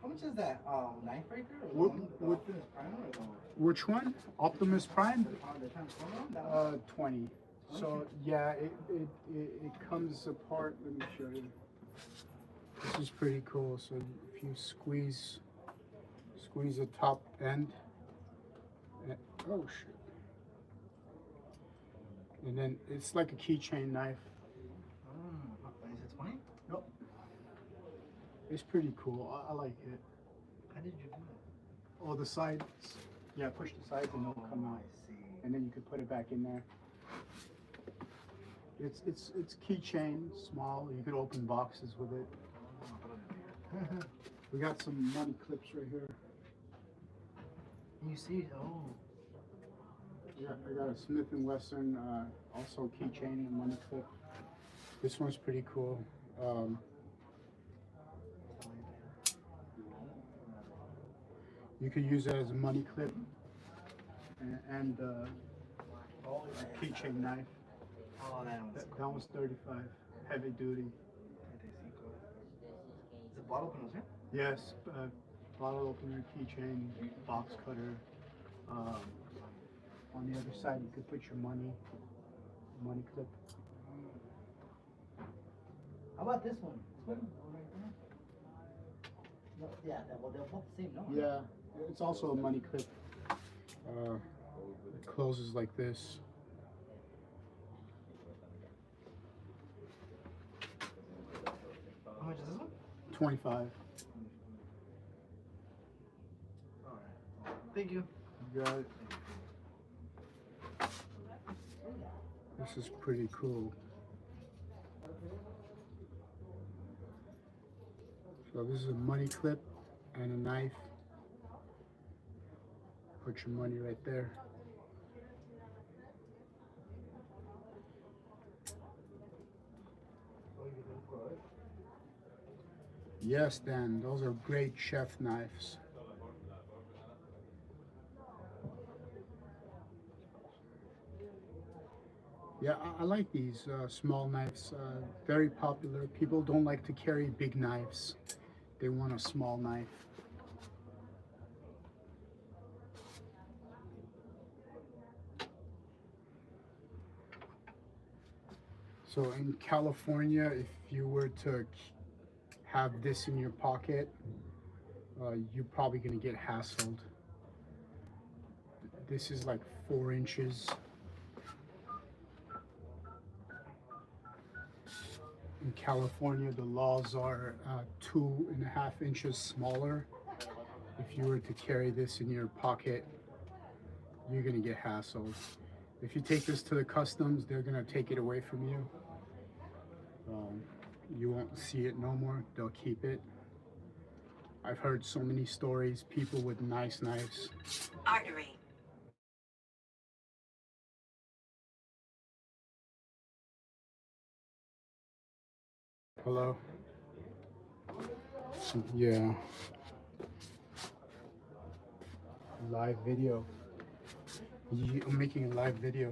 How much is that knife breaker? What- The what- Optimus Prime or the Which one? Optimus Prime? the Transformer one? That one? 20. So yeah, it comes apart. Let me show you. This is pretty cool. So if you squeeze the top end, oh shit. And then it's like a keychain knife. Is it 20? Nope. It's pretty cool. I like it. How did you do it? Oh, the sides. Yeah, push the sides and it'll come out. I see. And then you can put it back in there. It's keychain, small. You could open boxes with it. We got some money clips right here. You see, oh. Yeah, I got a Smith & Wesson, also keychain and money clip. This one's pretty cool. You could use it as a money clip and a keychain knife. Oh, that one's That one's 35, heavy duty. Is it bottle openers, right? Yes, bottle opener, keychain, box cutter. On the other side, you could put your money clip. How about this one? This one right there. Yeah, they're both the same, no? Yeah, it's also a money clip. It closes like this. How much is this one? 25. Alright. Thank you. You got it. This is pretty cool. So this is a money clip and a knife. Put your money right there. Yes, Dan, those are great chef knives. Yeah, I like these small knives. Very popular. People don't like to carry big knives. They want a small knife. So in California, if you were to have this in your pocket, you're probably gonna get hassled. This is like 4 inches. In California, the laws are 2.5 inches smaller. If you were to carry this in your pocket, you're gonna get hassled. If you take this to the customs, they're gonna take it away from you. You won't see it no more. They'll keep it. I've heard so many stories, people with nice knives. Artery. Hello? Yeah. Live video. I'm making a live video.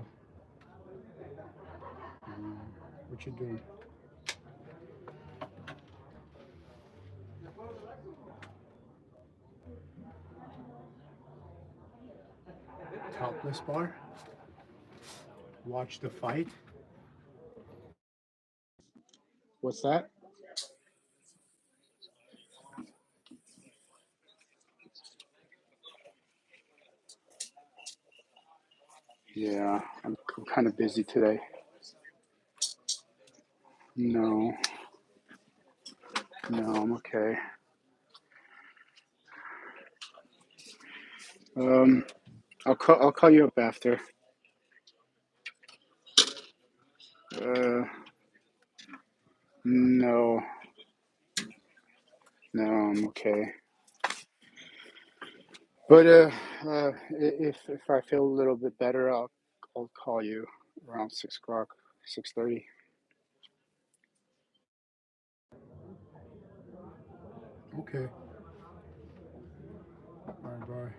What you doing? Topless bar? Watch the fight? What's that? Yeah, I'm kind of busy today. No, I'm okay. I'll call you up after. Uh, no, I'm okay. But if I feel a little bit better, I'll call you around 6 o'clock, 6:30. Okay. Bye bye.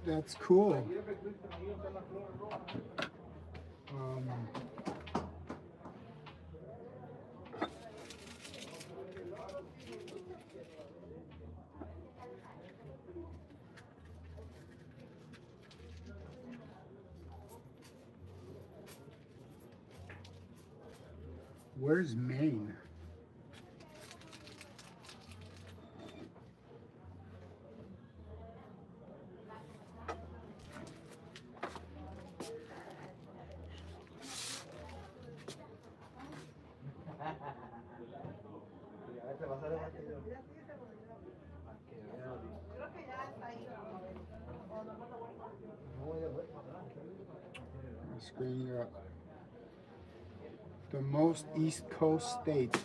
That's cool. Where's Maine? Screen up. The most East Coast state.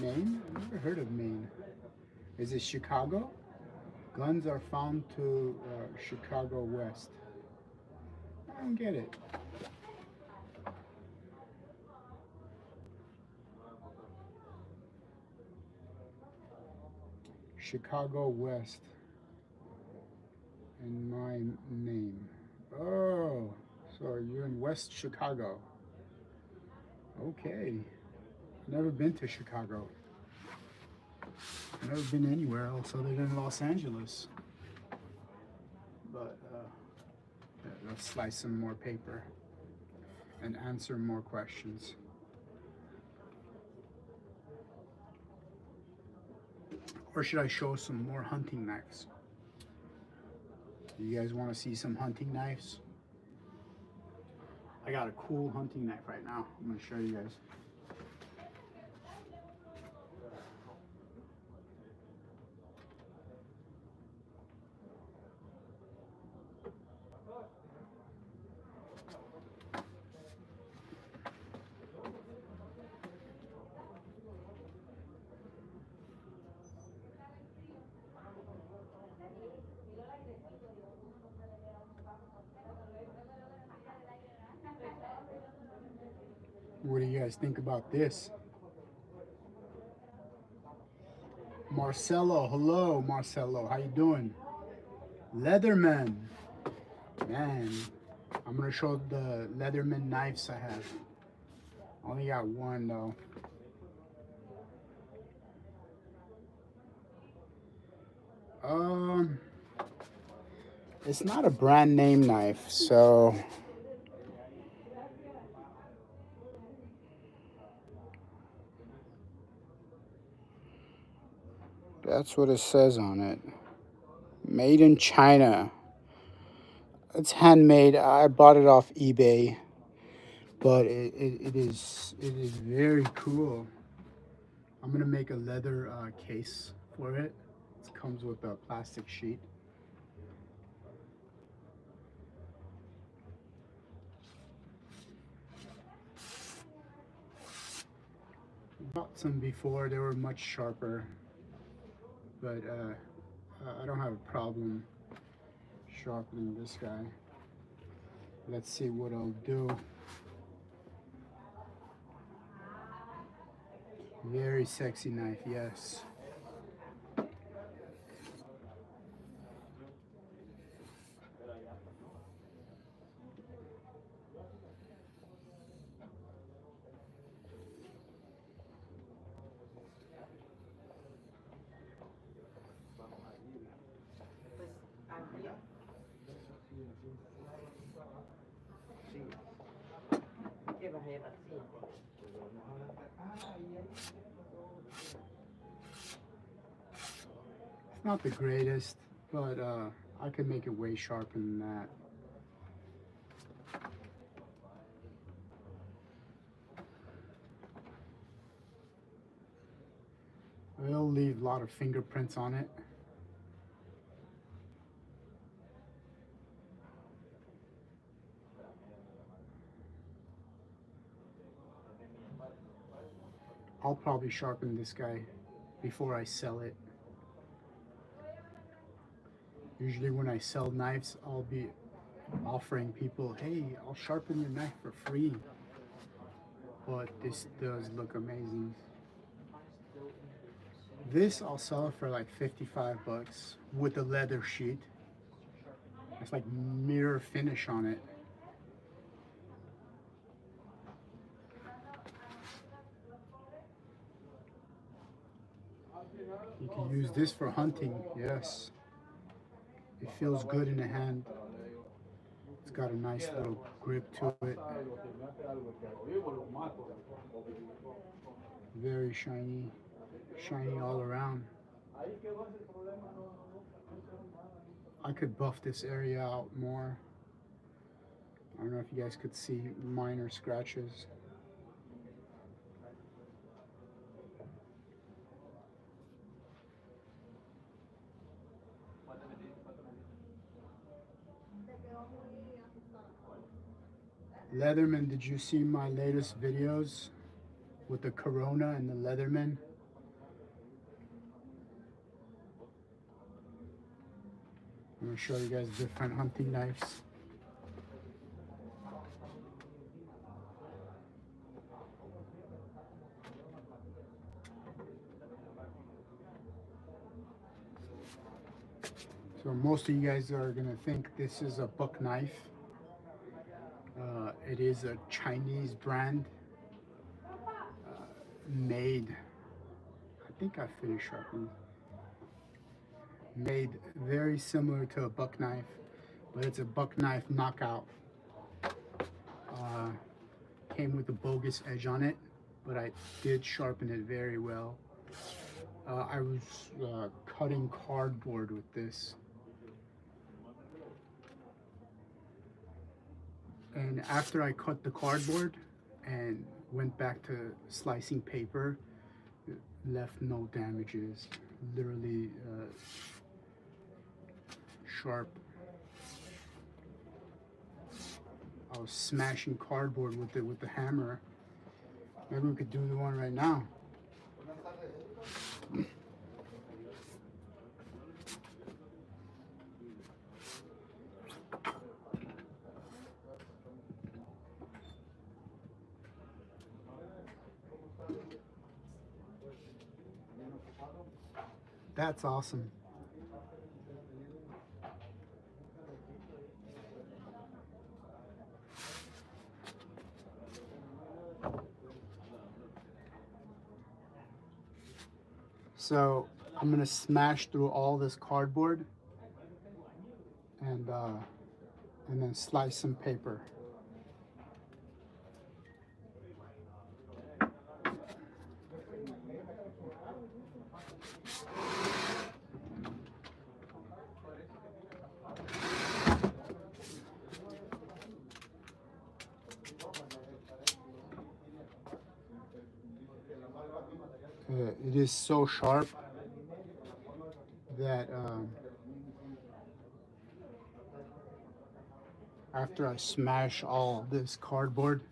Maine? I've never heard of Maine. Is it Chicago? Guns are found to Chicago West. I don't get it. Chicago West. and my name. Oh, so you're in West Chicago. Okay. Never been to Chicago. Never been anywhere else other than Los Angeles. But yeah, let's slice some more paper and answer more questions. Or should I show some more hunting knives? Do you guys want to see some hunting knives? I got a cool hunting knife right now. I'm going to show you guys. What do you guys think about this? Marcelo, hello Marcelo, how you doing? Leatherman, man, I'm gonna show the Leatherman knives I have. Only got one though. It's not a brand name knife, so that's what it says on it. Made in China. It's handmade. I bought it off eBay, but it is very cool. I'm gonna make a leather case for it. It comes with a plastic sheet. Bought some before. They were much sharper, but I don't have a problem sharpening this guy. Let's see what I'll do. Very sexy knife, yes. It's not the greatest, but I can make it way sharper than that. It'll leave a lot of fingerprints on it. I'll probably sharpen this guy before I sell it. Usually when I sell knives, I'll be offering people, hey, I'll sharpen your knife for free. But this does look amazing. This I'll sell it for like 55 bucks with a leather sheet. It's like mirror finish on it. You can use this for hunting, yes. It feels good in the hand. It's got a nice little grip to it. Very shiny, shiny all around. I could buff this area out more. I don't know if you guys could see minor scratches. Leatherman, did you see my latest videos with the Corona and the Leatherman? I'm going to show you guys different hunting knives. So most of you guys are gonna think this is a buck knife. It is a Chinese brand made. I think I finished sharpening. Made very similar to a buck knife, but it's a buck knife knockout. Came with a bogus edge on it, but I did sharpen it very well. I was cutting cardboard with this. And after I cut the cardboard and went back to slicing paper, it left no damages. Literally sharp. I was smashing cardboard with the hammer. Maybe we could do the one right now. That's awesome. So I'm gonna smash through all this cardboard and then slice some paper. It is so sharp that after I smash all this cardboard,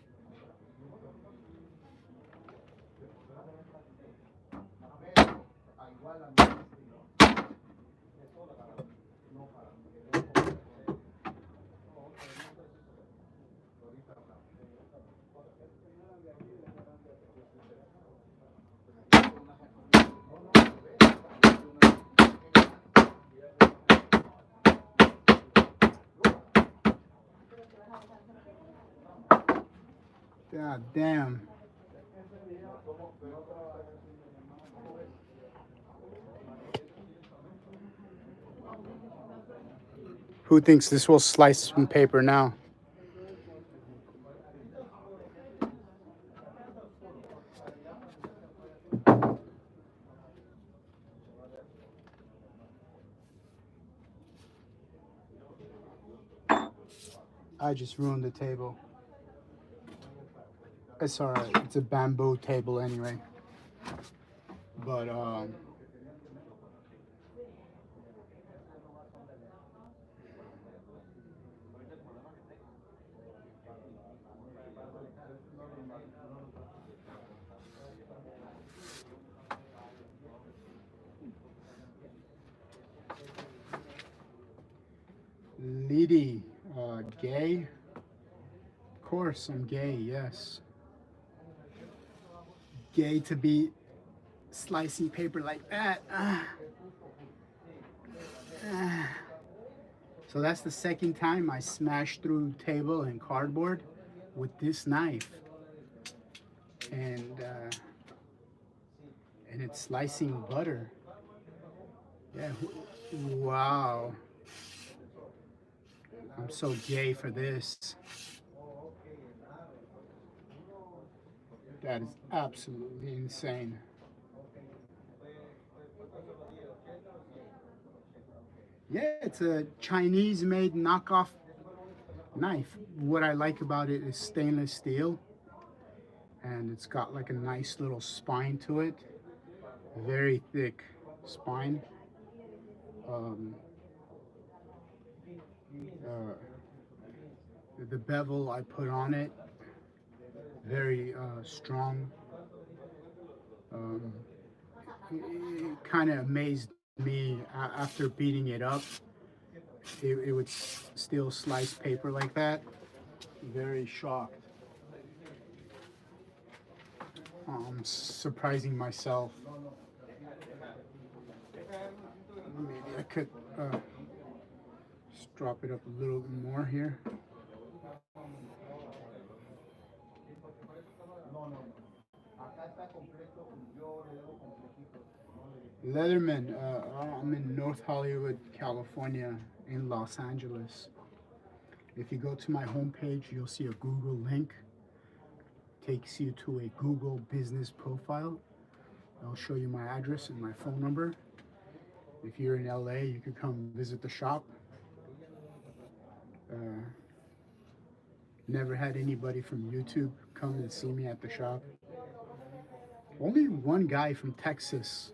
god damn. Who thinks this will slice some paper now? I just ruined the table. It's alright, it's a bamboo table anyway. But Lady, gay? Of course, I'm gay, yes. Gay to be slicing paper like that. So that's the second time I smashed through table and cardboard with this knife. And it's slicing butter. Yeah, wow. I'm so gay for this. That is absolutely insane. Yeah, it's a Chinese-made knockoff knife. What I like about it is stainless steel, and it's got like a nice little spine to it. Very thick spine. The bevel I put on it, very strong. It kind of amazed me after beating it up. It would still slice paper like that. Very shocked. I'm surprising myself. Maybe I could drop it up a little bit more here. Leatherman, I'm in North Hollywood, California, in Los Angeles. If you go to my homepage, you'll see a Google link. Takes you to a Google business profile. I'll show you my address and my phone number. If you're in LA, you could come visit the shop. Never had anybody from YouTube come and see me at the shop. Only one guy from Texas.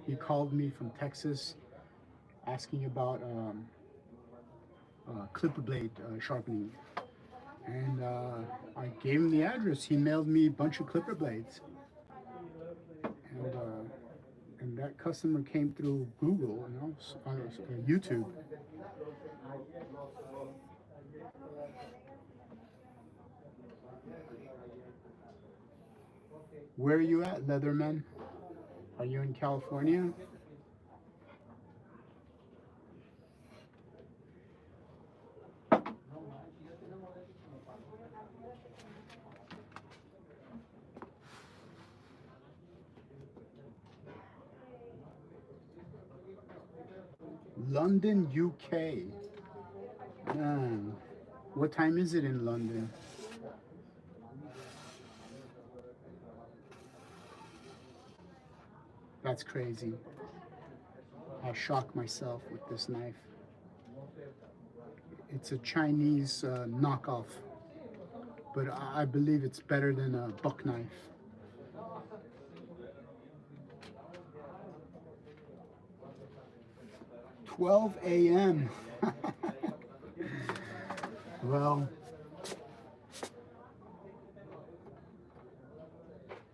He called me from Texas asking about clipper blade sharpening. And I gave him the address. He mailed me a bunch of clipper blades. And that customer came through Google, you know, YouTube. Where are you at, Leatherman? Are you in California? London, UK. Man, what time is it in London? That's crazy. I shock myself with this knife. It's a Chinese knockoff, but I believe it's better than a buck knife. $12 a.m. Well,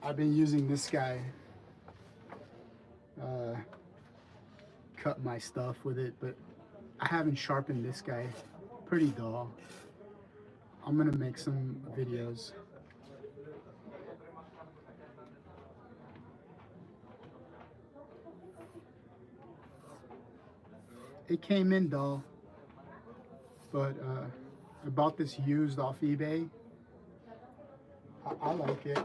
I've been using this guy. Cut my stuff with it, but I haven't sharpened this guy. Pretty dull. I'm gonna make some videos. It came in dull, but I bought this used off eBay. I like it.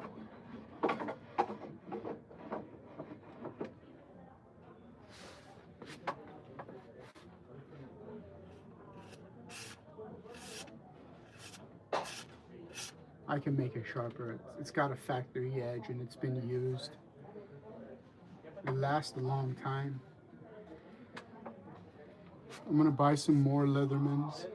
I can make it sharper. It's got a factory edge and it's been used. It lasts a long time. I'm gonna buy some more Leathermans.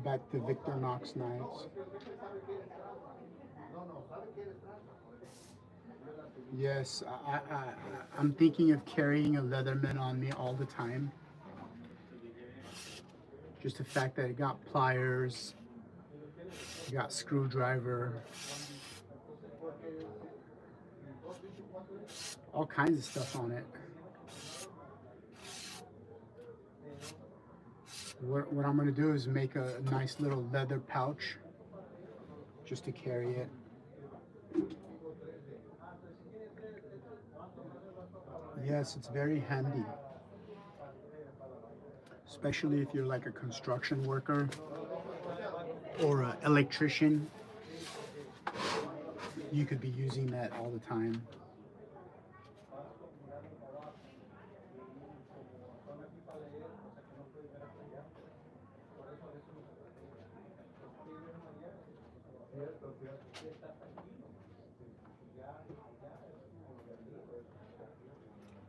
Back to Victorinox knives. Yes, I'm thinking of carrying a Leatherman on me all the time. Just the fact that it got pliers, it got screwdriver, all kinds of stuff on it. What I'm going to do is make a nice little leather pouch just to carry it. Yes, it's very handy, especially if you're like a construction worker or an electrician. You could be using that all the time.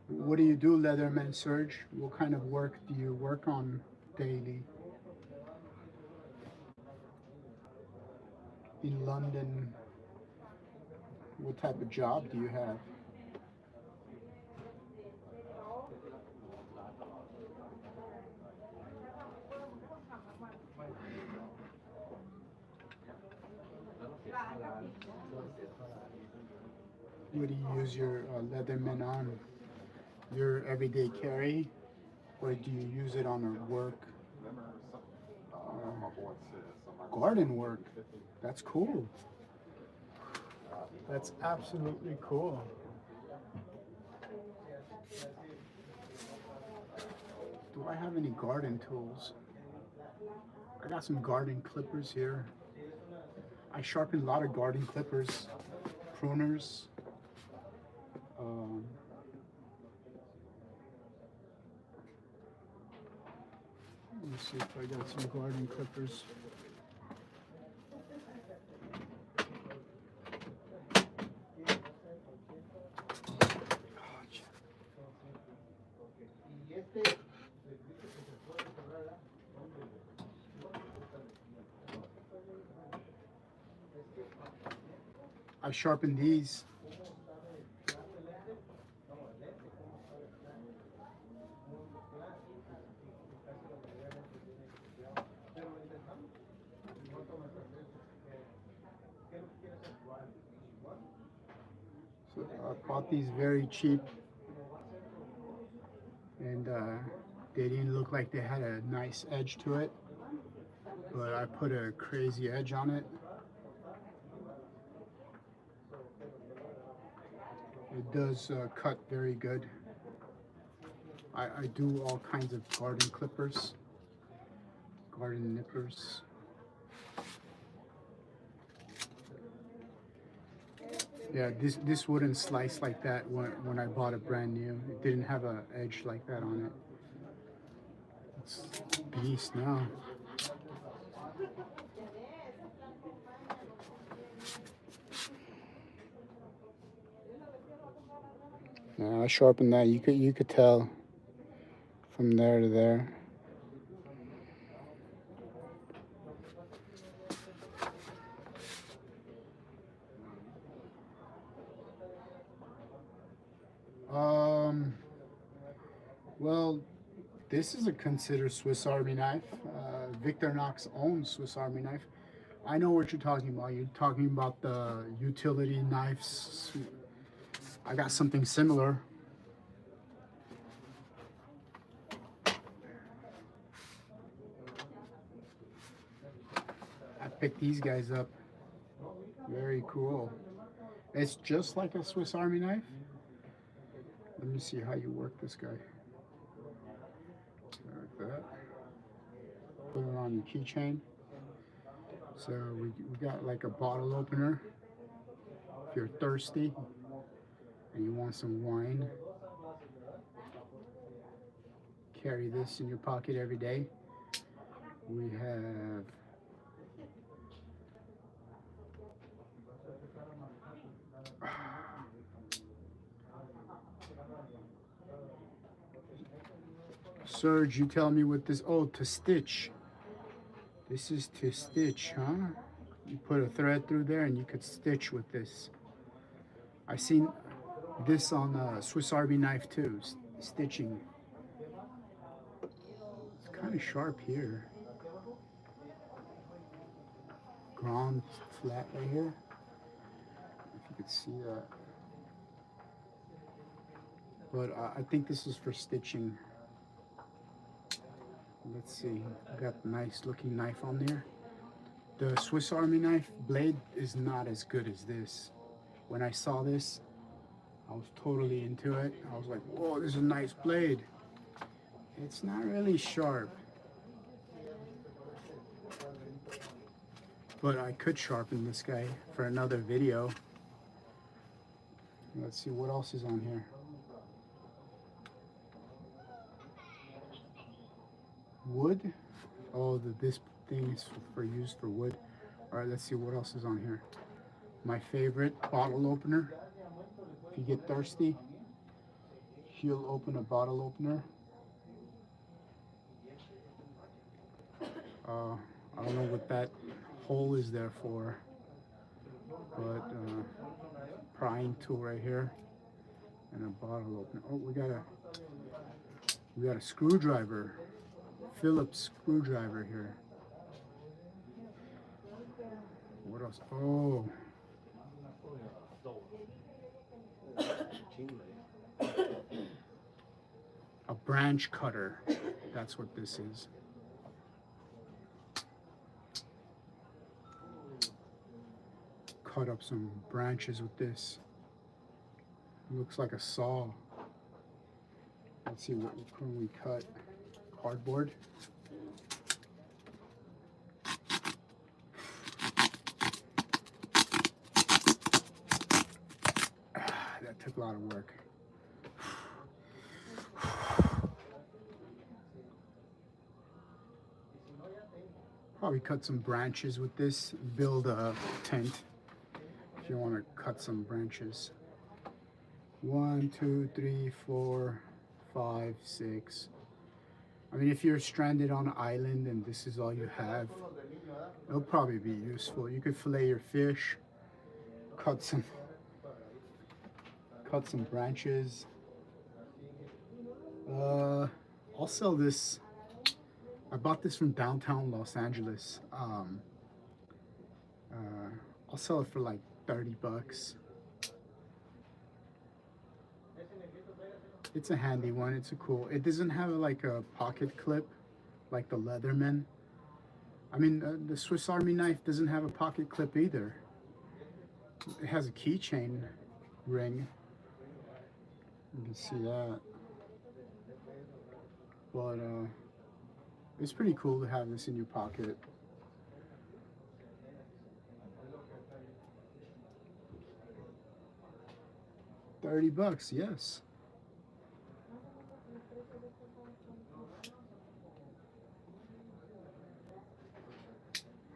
What do you do, Leatherman Serge? What kind of work do you work on daily? In London, what type of job do you have? What do you use your Leatherman on? Your everyday carry? Or do you use it on a work? Garden work? That's cool. That's absolutely cool. Do I have any garden tools? I got some garden clippers here. I sharpen a lot of garden clippers, pruners. Um, let me see if I got some garden clippers. I sharpen these. So I bought these very cheap, and they didn't look like they had a nice edge to it, but I put a crazy edge on it. It does cut very good. I do all kinds of garden clippers, garden nippers. Yeah, this wouldn't slice like that when I bought it brand new. It didn't have an edge like that on it. It's beast now. Yeah, I sharpened that. You could tell from there to there. Well, this is a considered Swiss Army knife. Victorinox owns Swiss Army knife. I know what you're talking about. You're talking about the utility knives. I got something similar. I picked these guys up. Very cool. It's just like a Swiss Army knife. Let me see how you work this guy. Like that. Put it on your keychain. So we got like a bottle opener. If you're thirsty and you want some wine, carry this in your pocket every day. We have Serge, you tell me what this, oh, to stitch. This is to stitch, huh? You put a thread through there and you could stitch with this. I seen this on Swiss Army knife too, stitching. It's kind of sharp here. Ground flat right here. If you could see that. But I think this is for stitching. Let's see, got a nice looking knife on there. The Swiss Army knife blade is not as good as this. When I saw this, I was totally into it. I was like, whoa, this is a nice blade. It's not really sharp. But I could sharpen this guy for another video. Let's see what else is on here. Wood. Oh, this thing is used for wood. All right, let's see what else is on here. My favorite bottle opener. If you get thirsty, he'll open a bottle opener. I don't know what that hole is there for, but prying tool right here and a bottle opener. Oh, we got a screwdriver. Phillips screwdriver here. What else? Oh. A branch cutter. That's what this is. cut up some branches with this. Looks like a saw. Let's see, what can we cut? Cardboard. That took a lot of work. Probably cut some branches with this, build a tent if you want to cut some branches. 1, 2, 3, 4, 5, 6. I mean, if you're stranded on an island and this is all you have, it'll probably be useful. You could fillet your fish, cut some branches. I'll sell this. I bought this from downtown Los Angeles. I'll sell it for like 30 bucks. It's a handy one. It's a cool. It doesn't have like a pocket clip like the Leatherman. I mean, the Swiss Army knife doesn't have a pocket clip either. It has a keychain ring. You can see that. But it's pretty cool to have this in your pocket. $30, yes.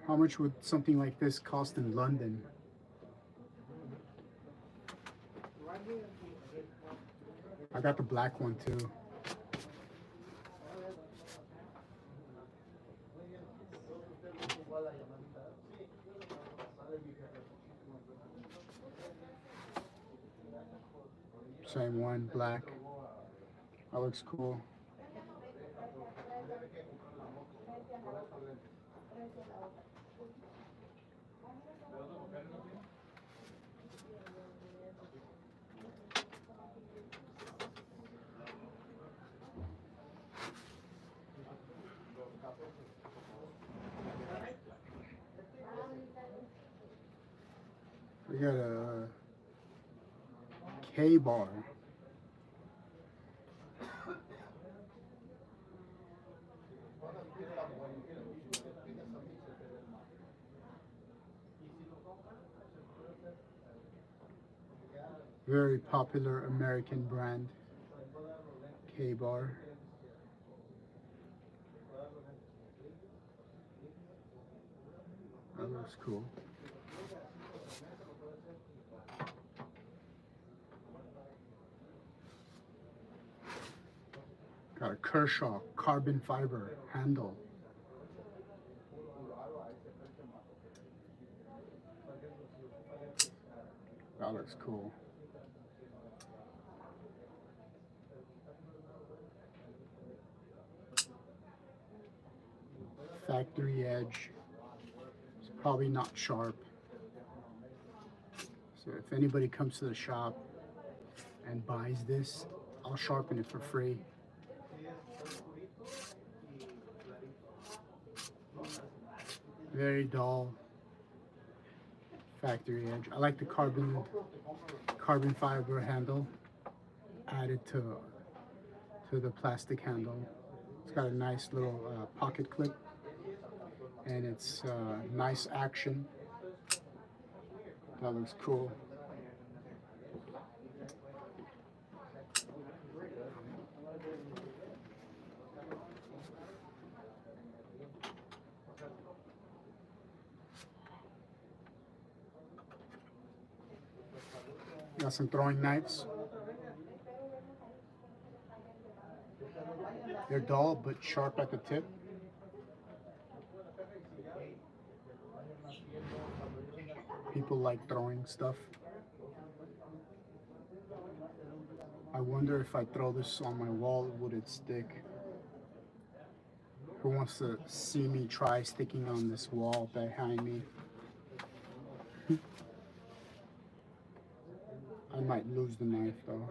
How much would something like this cost in London? I got the black one too. Same one, black. That looks cool. We got a K-bar. Very popular American brand, K-bar. That looks cool. Got a Kershaw carbon fiber handle. That looks cool. Factory edge. It's probably not sharp. So if anybody comes to the shop and buys this, I'll sharpen it for free. Very dull factory edge. I like the carbon fiber handle added to the plastic handle. It's got a nice little pocket clip, and it's nice action. That looks cool. Got some throwing knives. They're dull but sharp at the tip. People like throwing stuff. I wonder if I throw this on my wall, would it stick? Who wants to see me try sticking on this wall behind me? I might lose the knife though.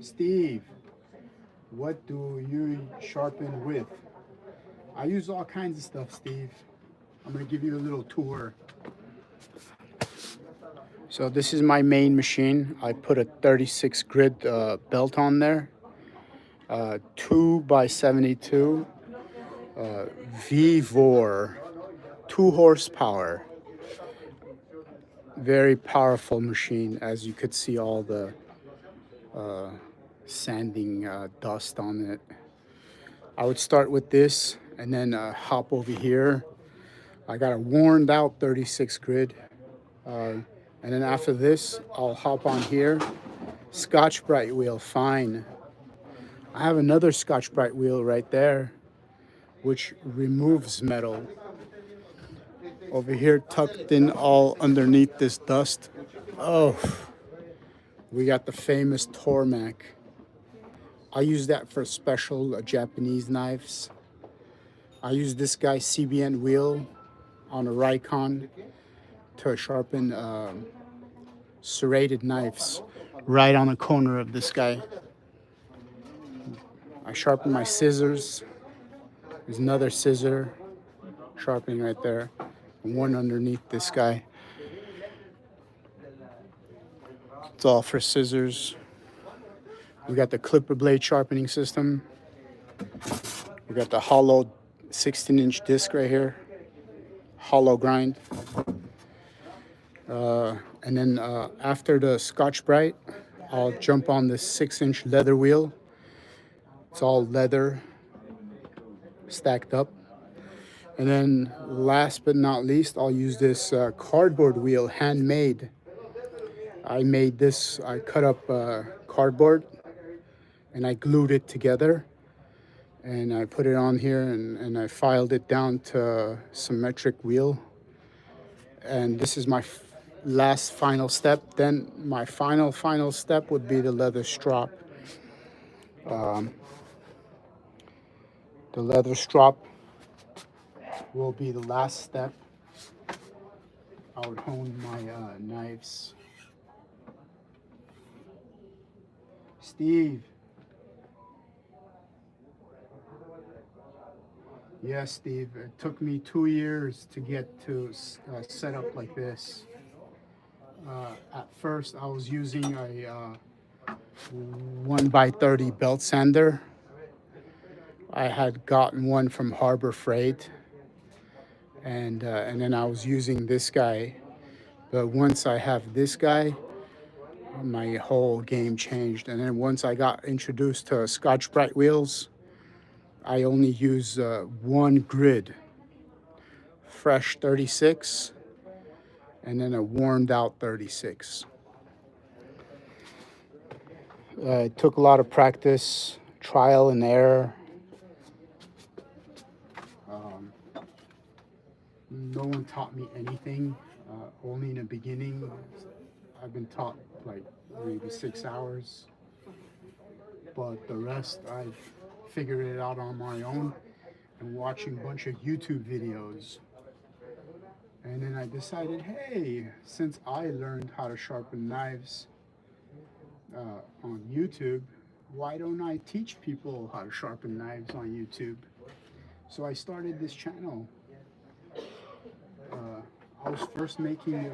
Steve, what do you sharpen with? I use all kinds of stuff, Steve. I'm gonna give you a little tour. So this is my main machine. I put a 36 grit belt on there, 2x72 V-Vor, 2 horsepower. Very powerful machine, as you could see all the sanding dust on it. I would start with this and then hop over here. I got a worn out 36 grit. And then after this, I'll hop on here. Scotch Brite wheel, fine. I have another Scotch Brite wheel right there, which removes metal. Over here, tucked in all underneath this dust. Oh, we got the famous Tormac. I use that for special Japanese knives. I use this guy's CBN wheel on a Rikon to sharpen serrated knives right on the corner of this guy. I sharpen my scissors. There's another scissor sharpening right there, and one underneath this guy. It's all for scissors. We got the clipper blade sharpening system. We got the hollow 16-inch disc right here, hollow grind. And then after the Scotch Brite, I'll jump on this 6-inch leather wheel. It's all leather stacked up. And then last but not least, I'll use this cardboard wheel, handmade. I made this, I cut up cardboard and I glued it together. And I put it on here and I filed it down to symmetric wheel. And this is my last final step. Then my final step would be the leather strap. The leather strap will be the last step. I would hone my knives. Steve. Yes, Steve. It took me 2 years to get to set up like this. At first, I was using a 1x30 belt sander. I had gotten one from Harbor Freight, and then I was using this guy. But once I have this guy, my whole game changed. And then once I got introduced to Scotch Brite wheels, I only use one grid, fresh 36, and then a worn out 36. It took a lot of practice, trial and error. No one taught me anything, only in the beginning. I've been taught like maybe 6 hours, but the rest I've figured it out on my own and watching a bunch of YouTube videos. And then I decided, hey, since I learned how to sharpen knives on YouTube, why don't I teach people how to sharpen knives on YouTube? So I started this channel. I was first making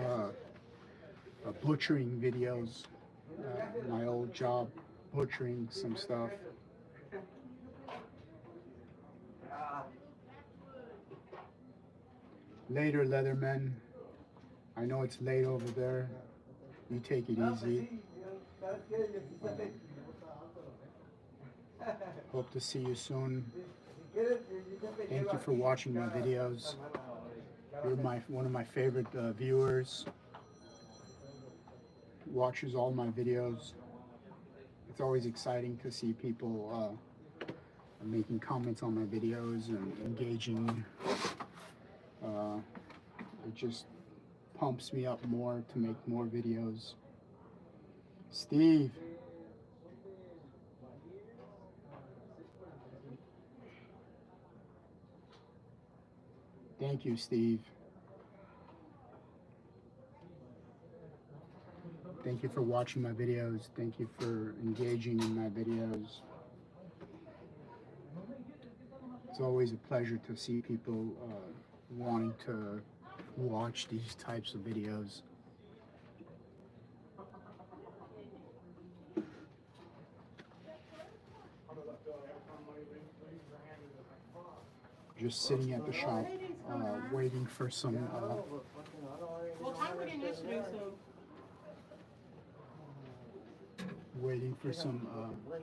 butchering videos, my old job, butchering some stuff. Later, Leatherman. I know it's late over there. You take it easy. Hope to see you soon. Thank you for watching my videos. You're one of my favorite viewers. Watches all my videos. It's always exciting to see people making comments on my videos and engaging. It just pumps me up more to make more videos. Steve. Thank you, Steve. Thank you for watching my videos. Thank you for engaging in my videos. It's always a pleasure to see people wanting to watch these types of videos. Just sitting at the shop, waiting for some. Well, time we didn't yesterday, so. Waiting for some.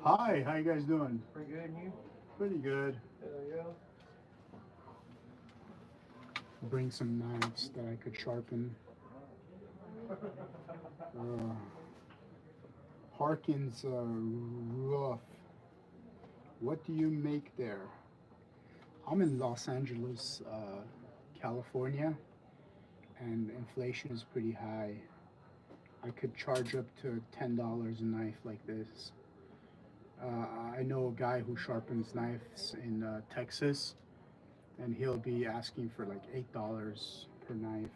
Hi, how you guys doing? Pretty good, and you? Pretty good. Yeah. Bring some knives that I could sharpen. Harkins rough. What do you make there? I'm in Los Angeles, California, and inflation is pretty high. I could charge up to $10 a knife like this. I know a guy who sharpens knives in Texas, and he'll be asking for like $8 per knife.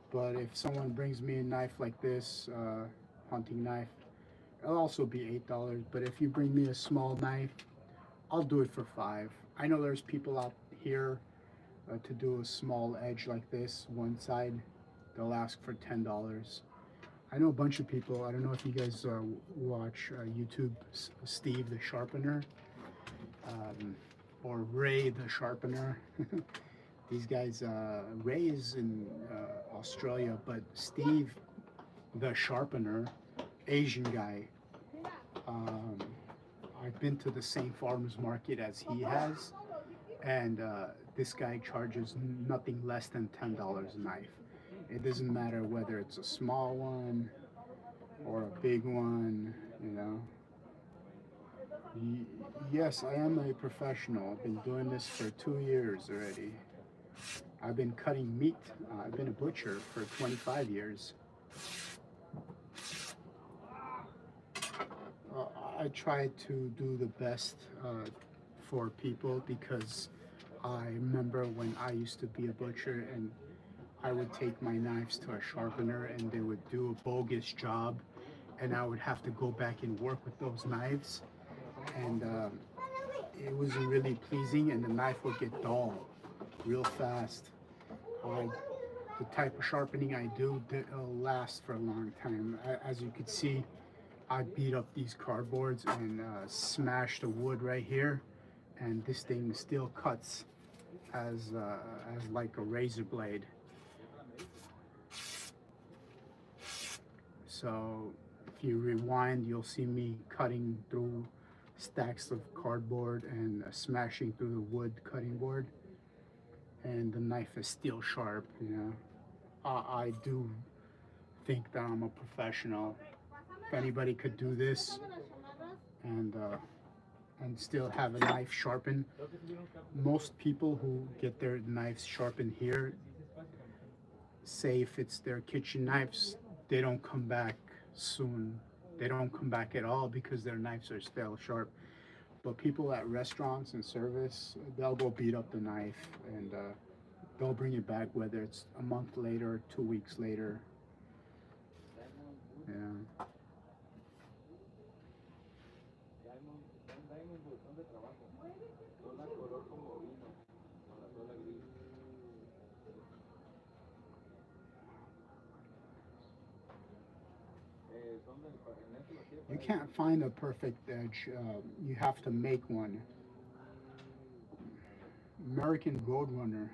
But if someone brings me a knife like this, hunting knife, it'll also be $8. But if you bring me a small knife, I'll do it for $5. I know there's people out here to do a small edge like this, one side, they'll ask for $10. I know a bunch of people, I don't know if you guys watch YouTube, Steve the Sharpener, or Ray the Sharpener. These guys, Ray is in Australia, but Steve the Sharpener, Asian guy, I've been to the same farmer's market as he has, and this guy charges nothing less than $10 a knife. It doesn't matter whether it's a small one or a big one, you know. Yes, I am a professional. I've been doing this for 2 years already. I've been cutting meat. I've been a butcher for 25 years. I try to do the best for people because I remember when I used to be a butcher and I would take my knives to a sharpener and they would do a bogus job and I would have to go back and work with those knives, and it wasn't really pleasing and the knife would get dull real fast. The type of sharpening I do lasts for a long time. As you can see, I beat up these cardboards and smashed the wood right here, and this thing still cuts as like a razor blade. So if you rewind, you'll see me cutting through stacks of cardboard and smashing through the wood cutting board, and the knife is still sharp, you know. I do think that I'm a professional. If anybody could do this and still have a knife sharpened, most people who get their knives sharpened here say if it's their kitchen knives, they don't come back soon. They don't come back at all because their knives are still sharp. But people at restaurants and service, they'll go beat up the knife and they'll bring it back whether it's a month later or 2 weeks later. Yeah. You can't find a perfect edge. You have to make one. American Roadrunner.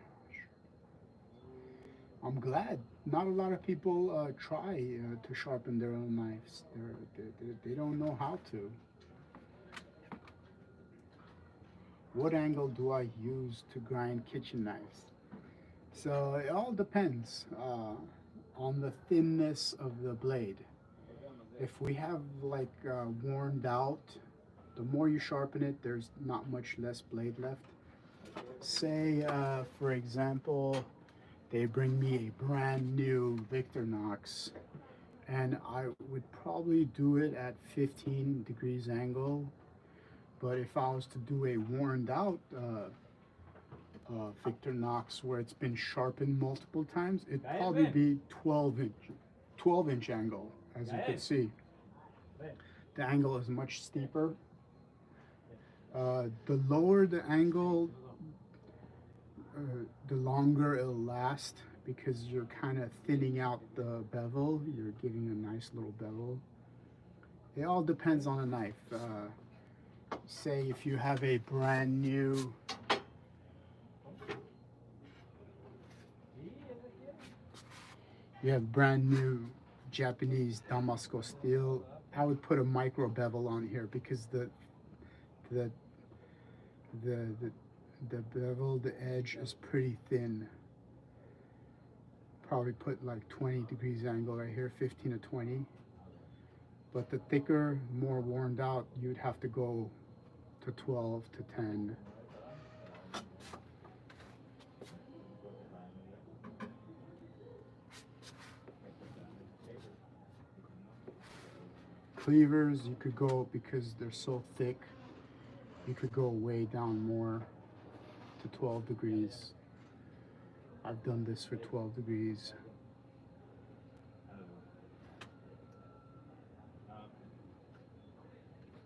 I'm glad not a lot of people try to sharpen their own knives. They don't know how to. What angle do I use to grind kitchen knives? So it all depends on the thinness of the blade. If we have like worn out, the more you sharpen it, there's not much less blade left. Say, for example, they bring me a brand new Victorinox, and I would probably do it at 15 degrees angle. But if I was to do a worn out Victorinox where it's been sharpened multiple times, it'd probably be 12 inch angle. as you can see. The angle is much steeper. The lower the angle, the longer it'll last, because you're kind of thinning out the bevel. You're giving a nice little bevel. It all depends on the knife. Say if you have a brand new Japanese Damasco steel, I would put a micro bevel on here, because the bevel, the edge is pretty thin. Probably put like 20 degrees angle right here, 15 to 20. But the thicker, more worn out, you'd have to go to 12 to 10. Cleavers, you could go, because they're so thick, you could go way down more to 12 degrees. I've done this for 12 degrees.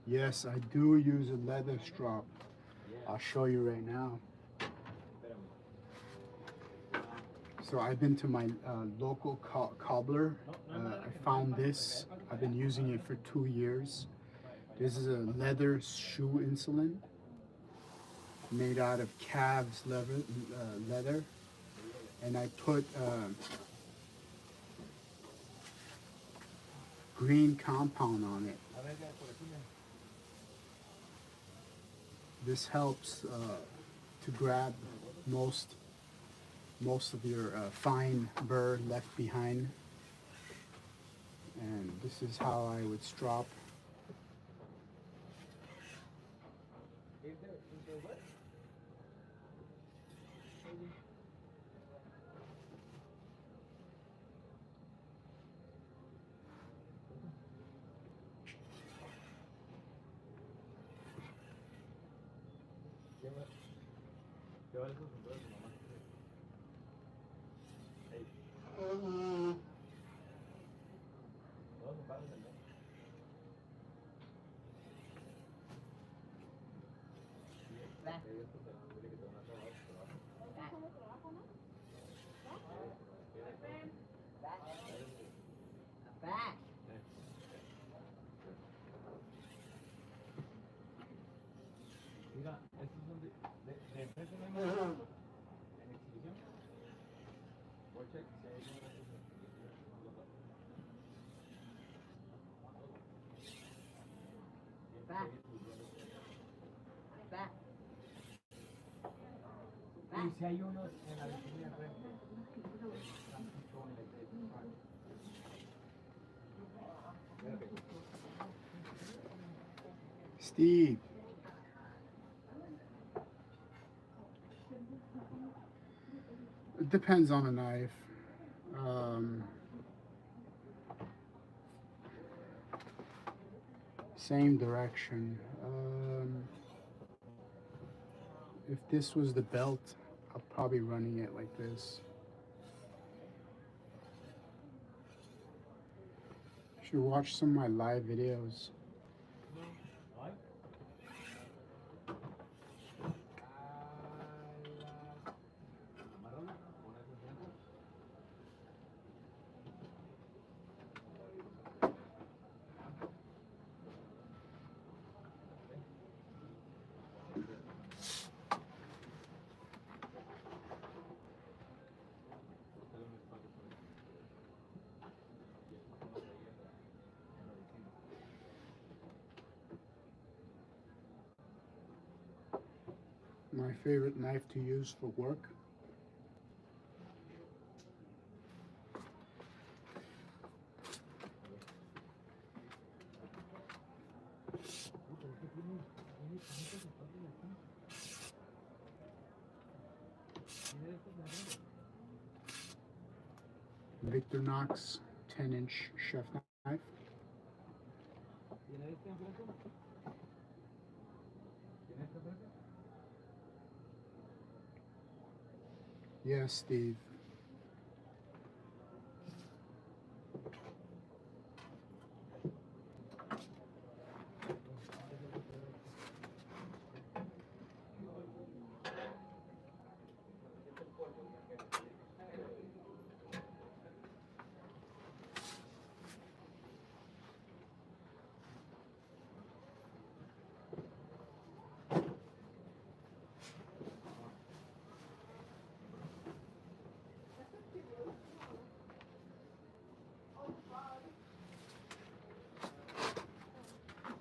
Yes, I do use a leather strap. I'll show you right now. So I've been to my local cobbler. I found this. I've been using it for 2 years. This is a leather shoe insulin made out of calves leather. And I put green compound on it. This helps to grab most of your fine burr left behind. And this is how I would strop. Y si hay unos en la vecina enfrente. Steve. It depends on the knife. Same direction. If this was the belt, I'll probably running it like this. You should watch some of my live videos. My favorite knife to use for work. Victorinox 10-inch chef knife. Yes, Steve.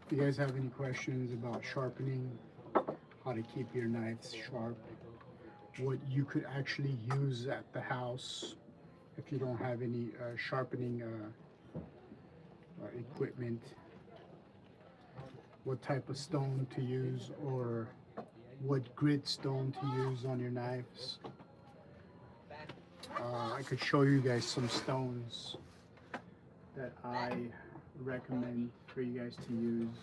If you guys have any questions about sharpening, how to keep your knives sharp, what you could actually use at the house if you don't have any sharpening equipment, what type of stone to use, or what grit stone to use on your knives. I could show you guys some stones that I recommend for you guys to use.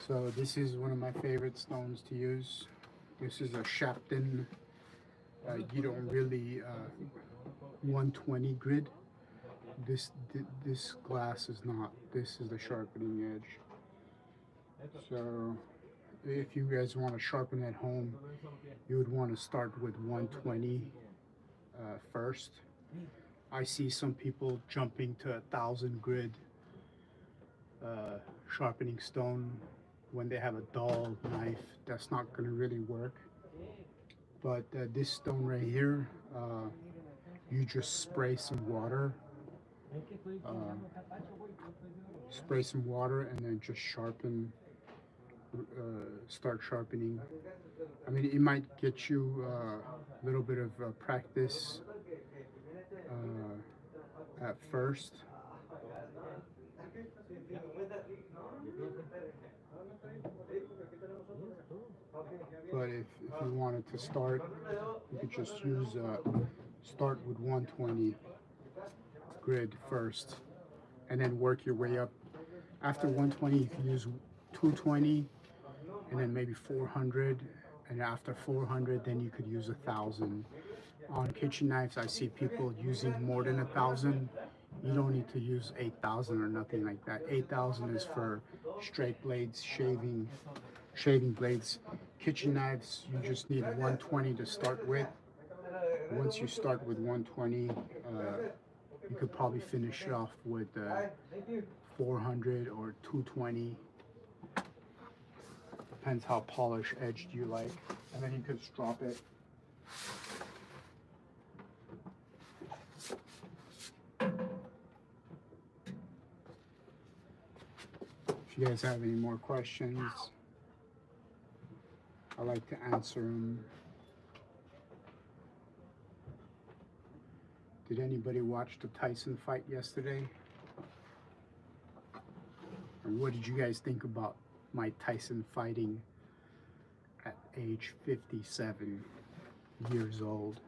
So this is one of my favorite stones to use. This is a sharpening. You don't really 120 grit. This glass is not. This is the sharpening edge. So if you guys want to sharpen at home, you would want to start with 120 first. I see some people jumping to 1,000 grit sharpening stone when they have a dull knife. That's not going to really work. But this stone right here, you just spray some water, and then just sharpen. Start sharpening. I mean, it might get you a little bit of practice at first. But if you wanted to start, you could just use start with 120 grit first, and then work your way up. After 120, you can use 220, and then maybe 400, and after 400, then you could use 1,000. On kitchen knives, I see people using more than 1,000. You don't need to use 8,000 or nothing like that. 8,000 is for straight blades, shaving blades. Kitchen knives, you just need 120 to start with. Once you start with 120, you could probably finish it off with 400 or 220. Depends how polished edged you like. And then you could just drop it. If you guys have any more questions, I like to answer them. Did anybody watch the Tyson fight yesterday? And what did you guys think about Mike Tyson fighting at age 57 years old?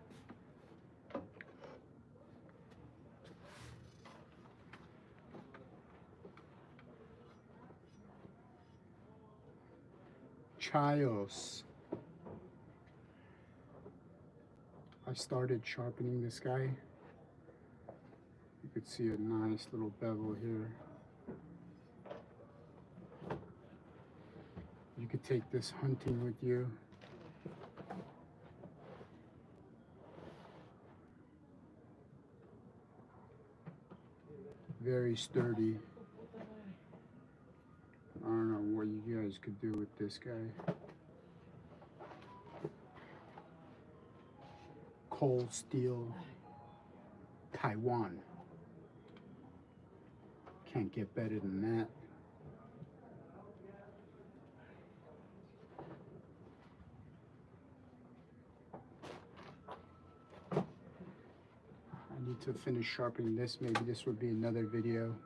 Chios. I started sharpening this guy. You could see a nice little bevel here. You could take this hunting with you. Very sturdy. I don't know what you guys could do with this guy. Cold steel, Taiwan. Can't get better than that. I need to finish sharpening this. Maybe this would be another video.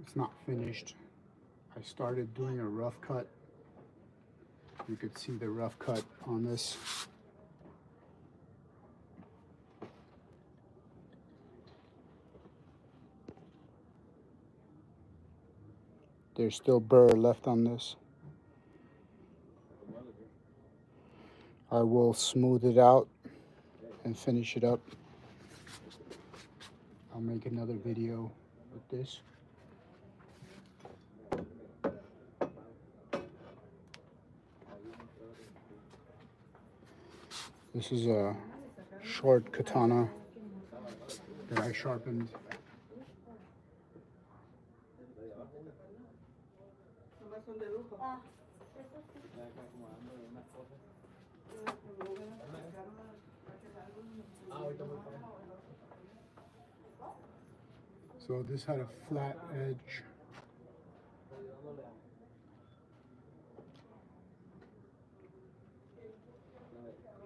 It's not finished. I started doing a rough cut. You could see the rough cut on this. There's still burr left on this. I will smooth it out and finish it up. I'll make another video with this. This is a short katana that I sharpened. son de lujo. Ah, eso sí. Ya acá acomodando unas cosas. Ahorita voy para allá. So this had a flat edge. Ayudándole a-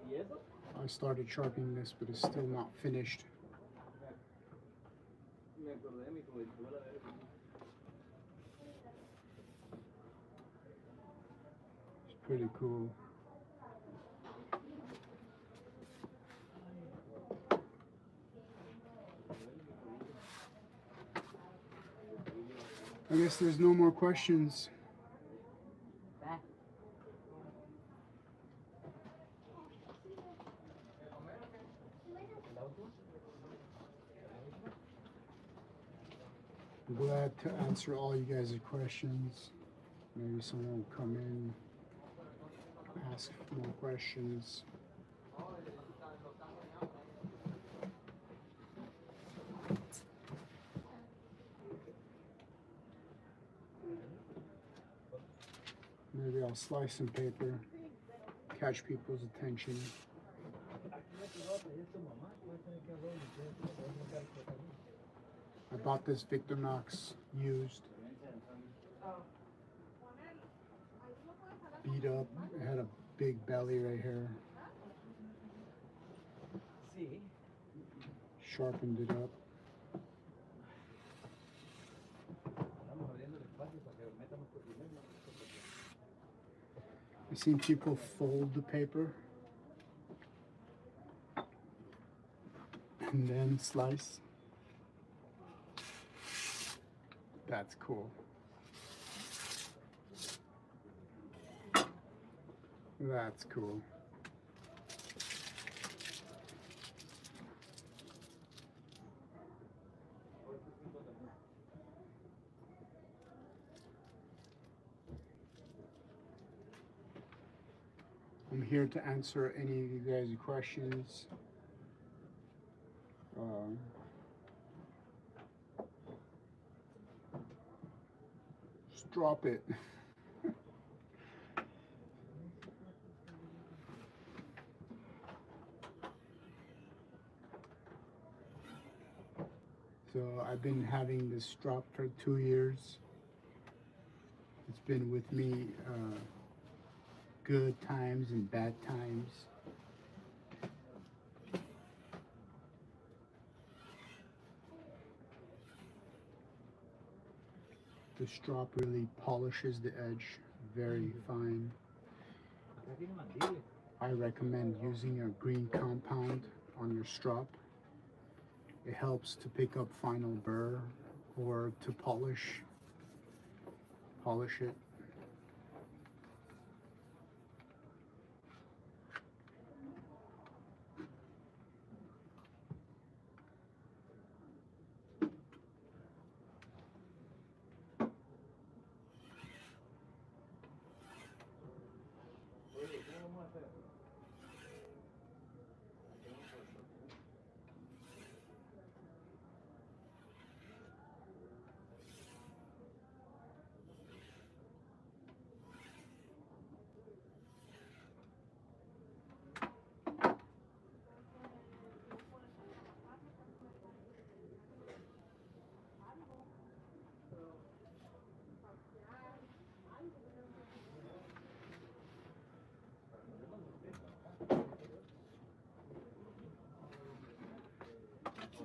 ¿Y eso? I started sharpening this, but it's still not finished. Me acordé de mi juventud a la vez. It's pretty cool. I guess there's no more questions. I'm glad to answer all you guys' questions. Maybe someone will come in, ask more questions. Maybe I'll slice some paper, catch people's attention. I bought this Victorinox used, beat up. It had a big belly right here. Sí. Sharpened it up. Estamos abriendo el espacio para que metan los cotilleros. I've seen people fold the paper and then slice. That's cool. That's cool. I'm here to answer any of you guys' questions. Just drop it. So I've been having this strop for 2 years. It's been with me good times and bad times. The strop really polishes the edge very fine. Acá tiene mandible. I recommend using a green compound on your strop. It helps to pick up final burr or to polish it. Oye, ¿cómo vamos a hacer?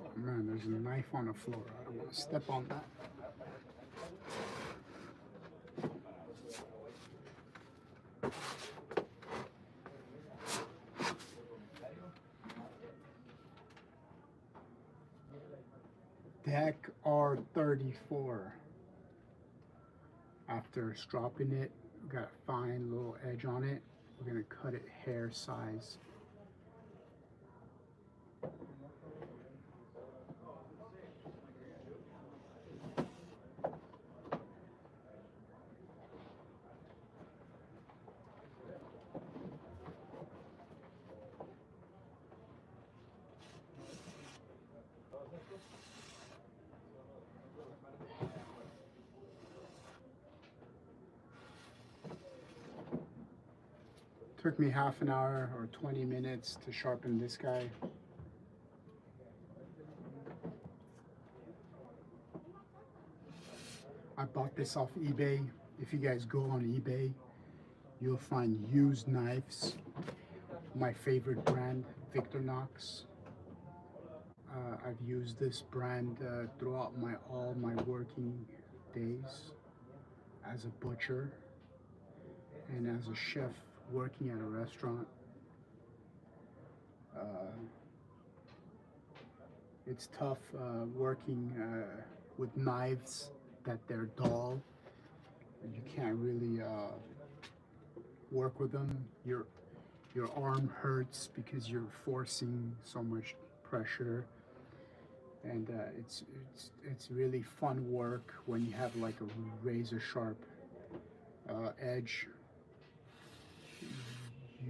Oh man, there's a knife on the floor. I don't want to step on that. Deck R34. After stropping it, we got a fine little edge on it. We're gonna cut it hair size. Took me half an hour or 20 minutes to sharpen this guy. I bought this off eBay. If you guys go on eBay, you'll find used knives. My favorite brand, Victorinox. I've used this brand throughout all my working days as a butcher and as a chef working at a restaurant. It's tough working with knives that they're dull and you can't really work with them. Your arm hurts because you're forcing so much pressure, and it's really fun work when you have like a razor sharp edge.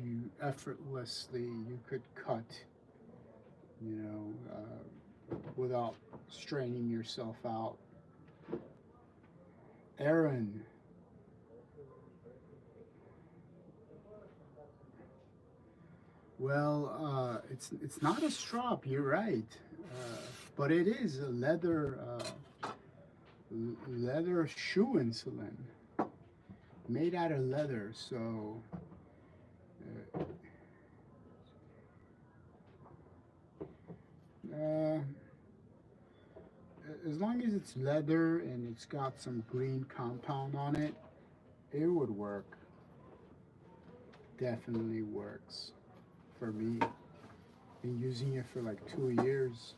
You effortlessly you could cut, you know, without straining yourself out. Aaron. Well, it's not a strop. You're right, but it is a leather shoe insulin made out of leather. So as long as it's leather and it's got some green compound on it, it would work. Definitely works for me. Been using it for like 2 years.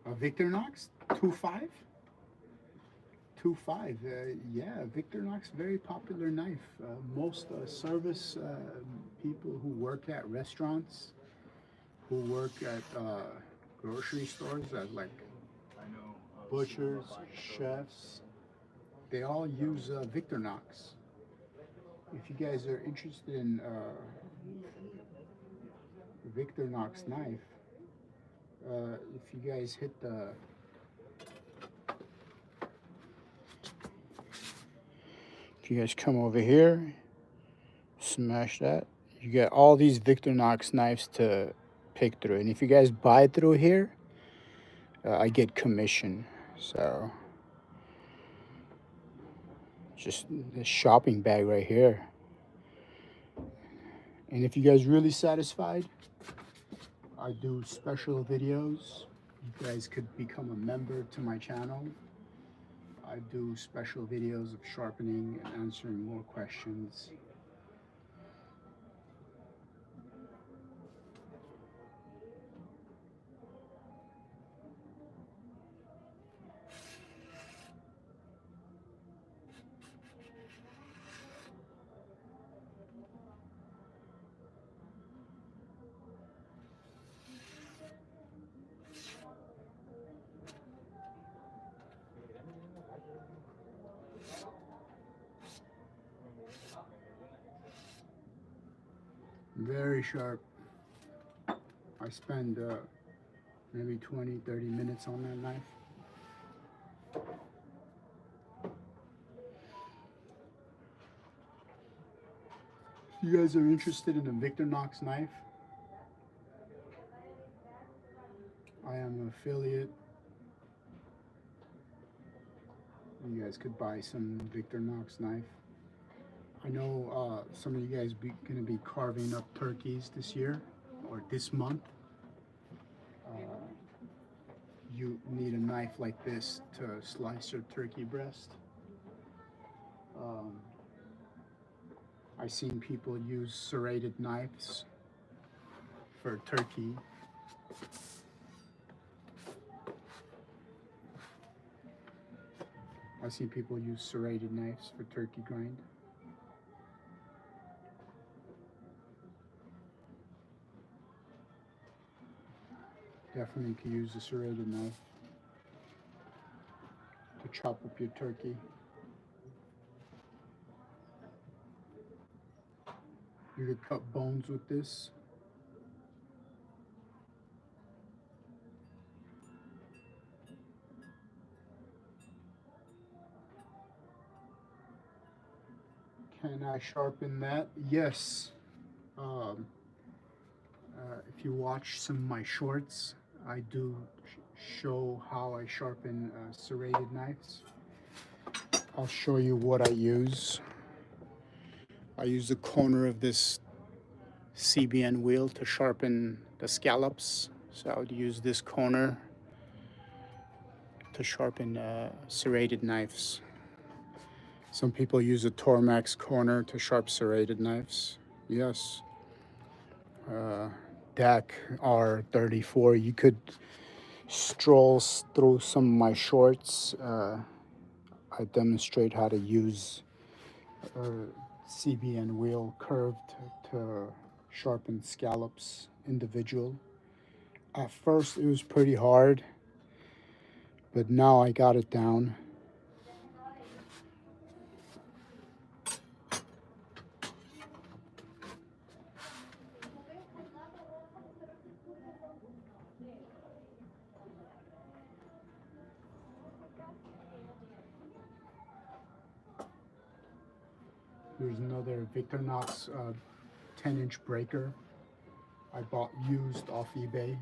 Victorinox 2.5? 2.5. Yeah, Victorinox, very popular knife. Most service people who work at restaurants, who work at grocery stores, as like butchers, chefs, they all use Victorinox. If you guys are interested in Victorinox knife, if you guys hit the if you guys come over here, smash that, you get all these Victorinox knives to pick through, and if you guys buy through here, I get commission. So just the shopping bag right here. And if you guys really satisfied, I do special videos. You guys could become a member to my channel. I do special videos of sharpening and answering more questions. Very sharp. I spend maybe 20-30 minutes on that knife. If you guys are interested in a Victorinox knife, I am an affiliate. You guys could buy some Victorinox knife. I know some of you guys gonna be carving up turkeys this year or this month. You need a knife like this to slice your turkey breast. I've seen people use serrated knives for turkey. I've seen people use serrated knives for turkey grind. Definitely could use a serrated knife to chop up your turkey. You could cut bones with this. Can I sharpen that? Yes. If you watch some of my shorts, I do show how I sharpen serrated knives. I'll show you what I use. I use the corner of this CBN wheel to sharpen the scallops. So I would use this corner to sharpen serrated knives. Some people use a Tormax corner to sharp serrated knives. Yes. DAC R34. You could stroll through some of my shorts. I demonstrate how to use a CBN wheel curved to sharpen scallops individual. At first it was pretty hard, but now I got it down. Here's another Victorinox 10-inch breaker I bought used off eBay.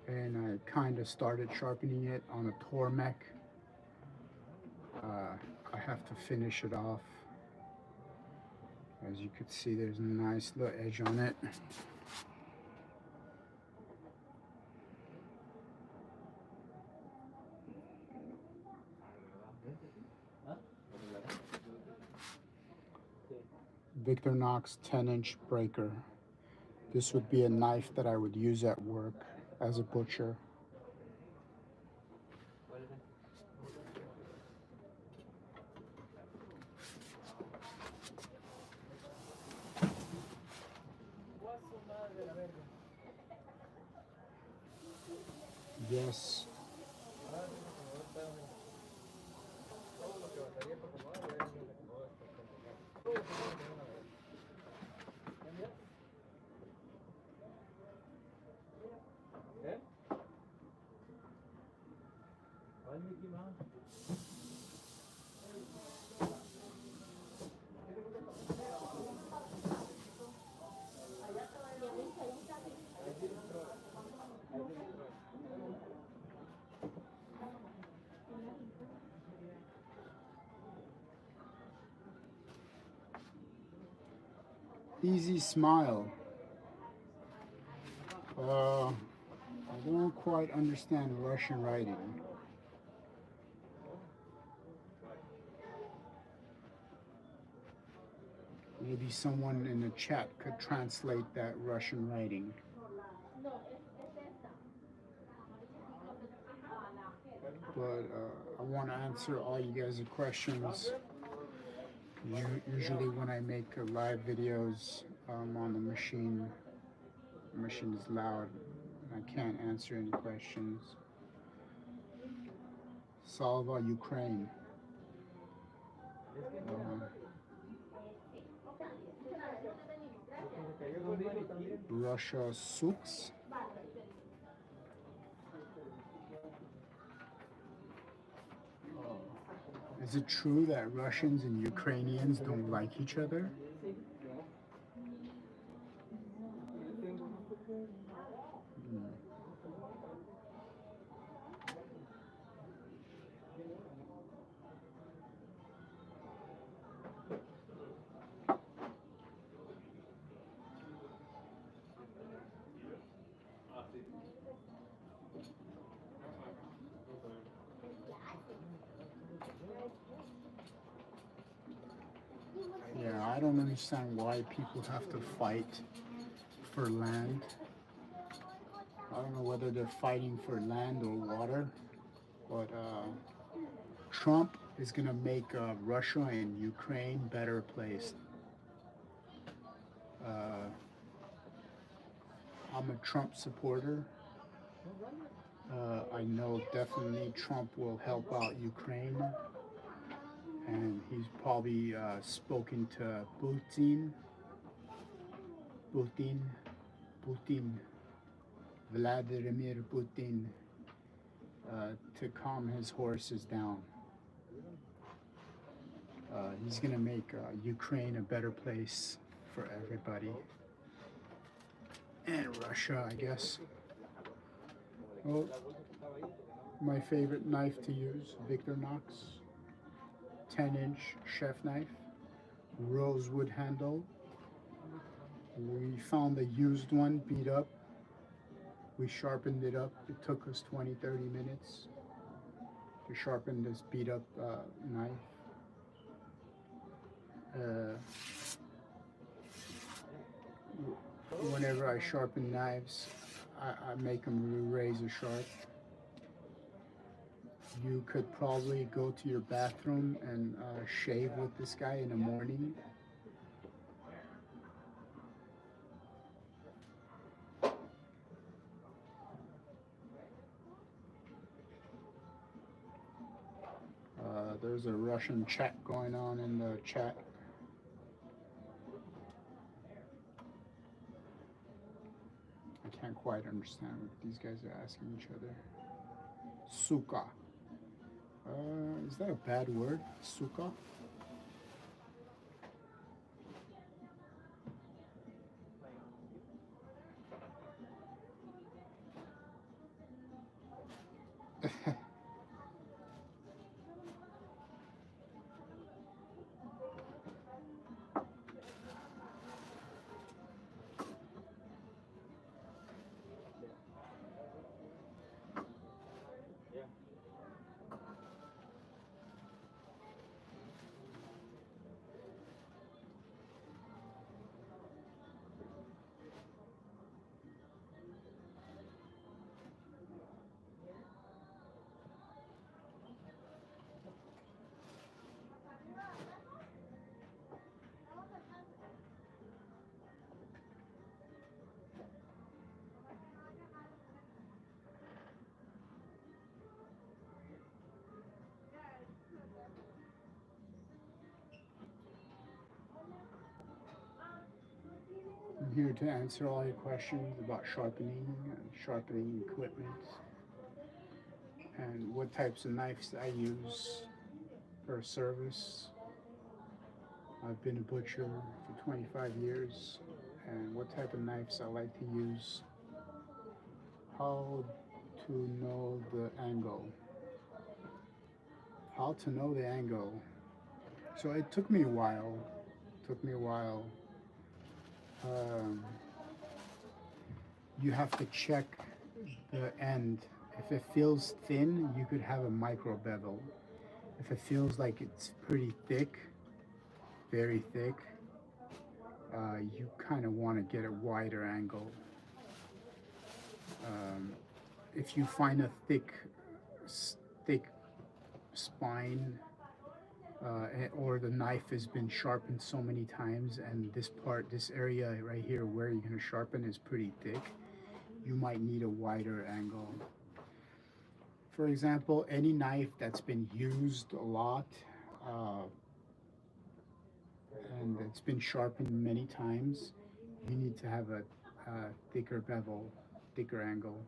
And I kind of started sharpening it on a Tormek. I have to finish it off. As you can see, there's a nice little edge on it. Victorinox 10-inch breaker. This would be a knife that I would use at work as a butcher. Yes. Easy smile. I don't quite understand Russian writing. Maybe someone in the chat could translate that Russian writing. But I want to answer all you guys' questions. Usually when I make live videos on the machine is loud. I can't answer any questions. Salva, Ukraine. Russia sucks. Is it true that Russians and Ukrainians don't like each other? Yeah, I don't understand why people have to fight for land. I don't know whether they're fighting for land or water, but Trump is going to make Russia and Ukraine better placed. I'm a Trump supporter. I know definitely Trump will help out Ukraine, and he's probably spoken to Putin, Vladimir Putin, to calm his horses down. He's gonna make Ukraine a better place for everybody. And Russia, I guess. Well, my favorite knife to use, Victorinox, 10-inch chef knife, rosewood handle. We found a used one, beat up. We sharpened it up. It took us 20-30 minutes to sharpen this beat up knife. Whenever I sharpen knives, I make them razor sharp. You could probably go to your bathroom and shave with this guy in the morning. There's a Russian chat going on in the chat. I can't quite understand what these guys are asking each other. Suka. Is that a bad word? Suka? I'm here to answer all your questions about sharpening and sharpening equipment and what types of knives I use for service. I've been a butcher for 25 years, and what type of knives I like to use. How to know the angle. How to know the angle. So it took me a while. You have to check the end. If it feels thin, you could have a micro bevel. If it feels like it's pretty thick, very thick, you kind of want to get a wider angle. If you find a thick spine, or the knife has been sharpened so many times and this area right here where you're going to sharpen is pretty thick, you might need a wider angle. For example, any knife that's been used a lot and it's been sharpened many times, you need to have a thicker bevel, thicker angle.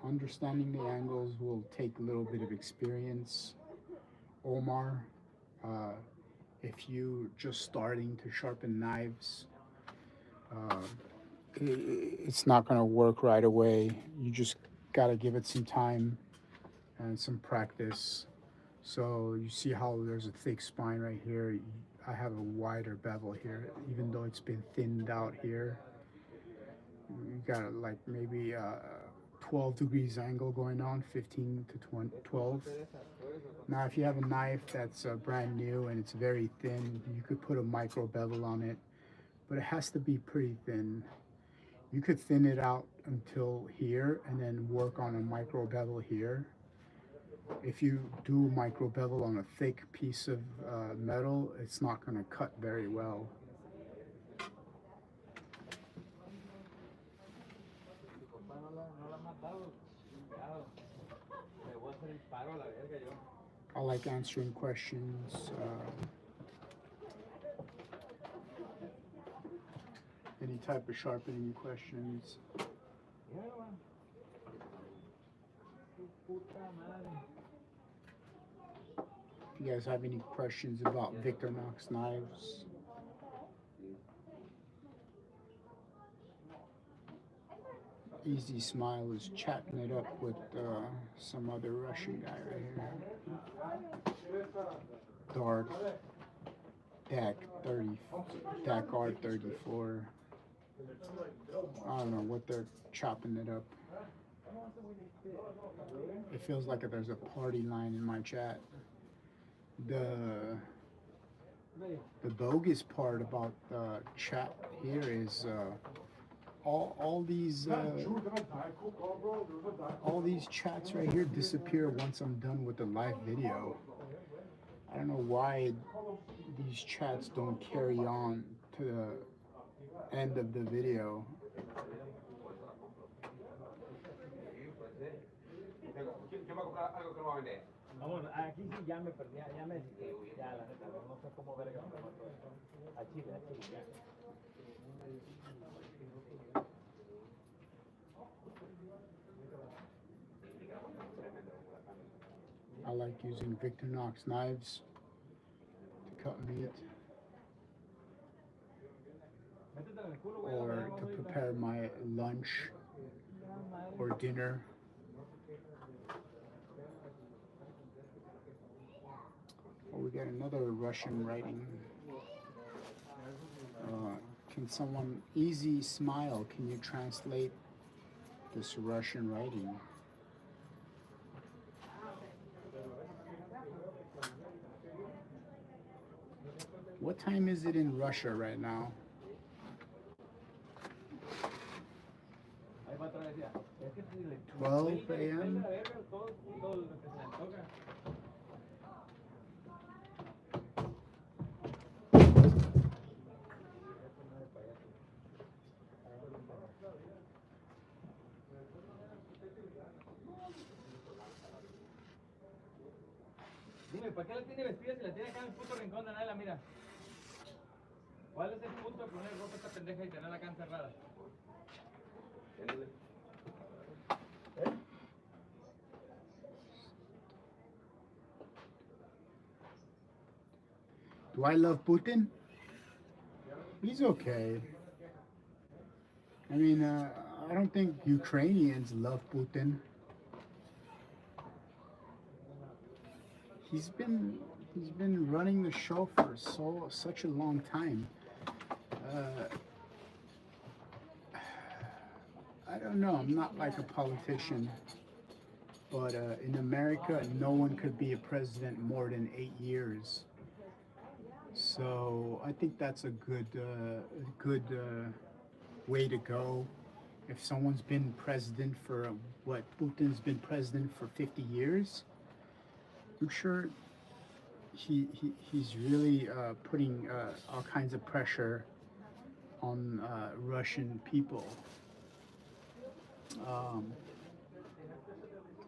Understanding the angles will take a little bit of experience. Omar, if you're just starting to sharpen knives, it's not going to work right away. You just got to give it some time and some practice. So you see how there's a thick spine right here. I have a wider bevel here, even though it's been thinned out here. You got like maybe 12 degrees angle going on, 15 to 12. Now if you have a knife that's brand new and it's very thin, you could put a micro bevel on it, but it has to be pretty thin. You could thin it out until here and then work on a micro bevel here. If you do micro bevel on a thick piece of metal, it's not going to cut very well. I like answering questions. Any type of sharpening questions. If you guys have any questions about Victorinox knives. Easy Smile is chatting it up with some other Russian guy right here. Dark Dak R34. I don't know what they're chopping it up. It feels like there's a party line in my chat. The bogus part about the chat here is all these chats right here disappear once I'm done with the live video. I don't know why these chats don't carry on to the end of the video. Vamos, aquí sí ya me perdí, ya me ya la neta, no sé cómo verga me mató esto. A Chile, ya. I like using Victorinox knives to cut meat or to prepare my lunch or dinner. Oh, we got another Russian writing. Can someone, Easy Smile, can you translate this Russian writing? What time is it in Russia right now? Es 12 a.m. Dime, ¿para qué la tiene vestida si la tiene acá en el puto rincón de nadie la mira? ¿Cuál es el punto de poner ropa a esta pendeja y tenerla acá encerrada? Do I love Putin? He's okay. I mean, I don't think Ukrainians love Putin. He's been running the show for such a long time. I don't know. I'm not like a politician, but in America, no one could be a president more than 8 years. So I think that's a good way to go. If someone's been president for Putin's been president for 50 years, I'm sure he's really putting all kinds of pressure on Russian people.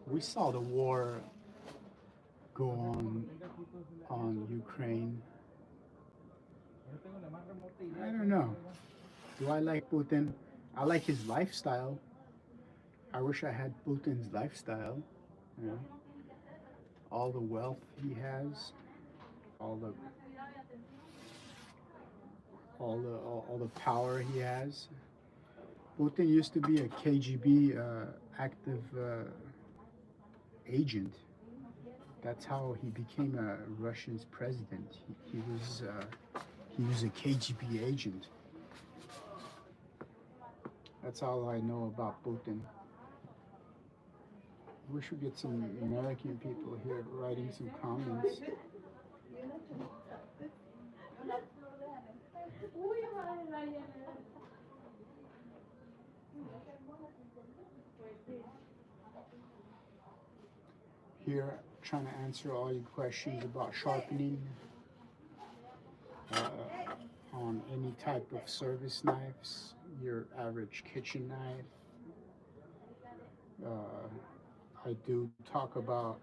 We saw the war go on Ukraine. I don't know. Do I like Putin? I like his lifestyle. I wish I had Putin's lifestyle. You know, all the wealth he has, all the power he has. Putin used to be a KGB active agent. That's how he became a Russian's president. He was a KGB agent. That's all I know about Putin. I wish we get some American people here writing some comments. Here, trying to answer all your questions about sharpening on any type of service knives, your average kitchen knife. I do talk about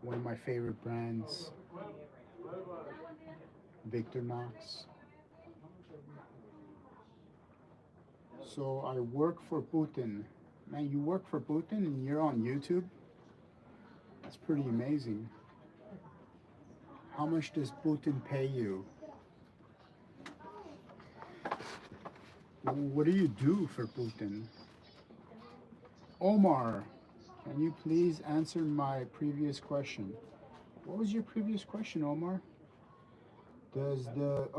one of my favorite brands, Victorinox. So I work for Putin. Man, you work for Putin and you're on YouTube? That's pretty amazing. How much does Putin pay you? What do you do for Putin? Omar, can you please answer my previous question? What was your previous question, Omar? Does the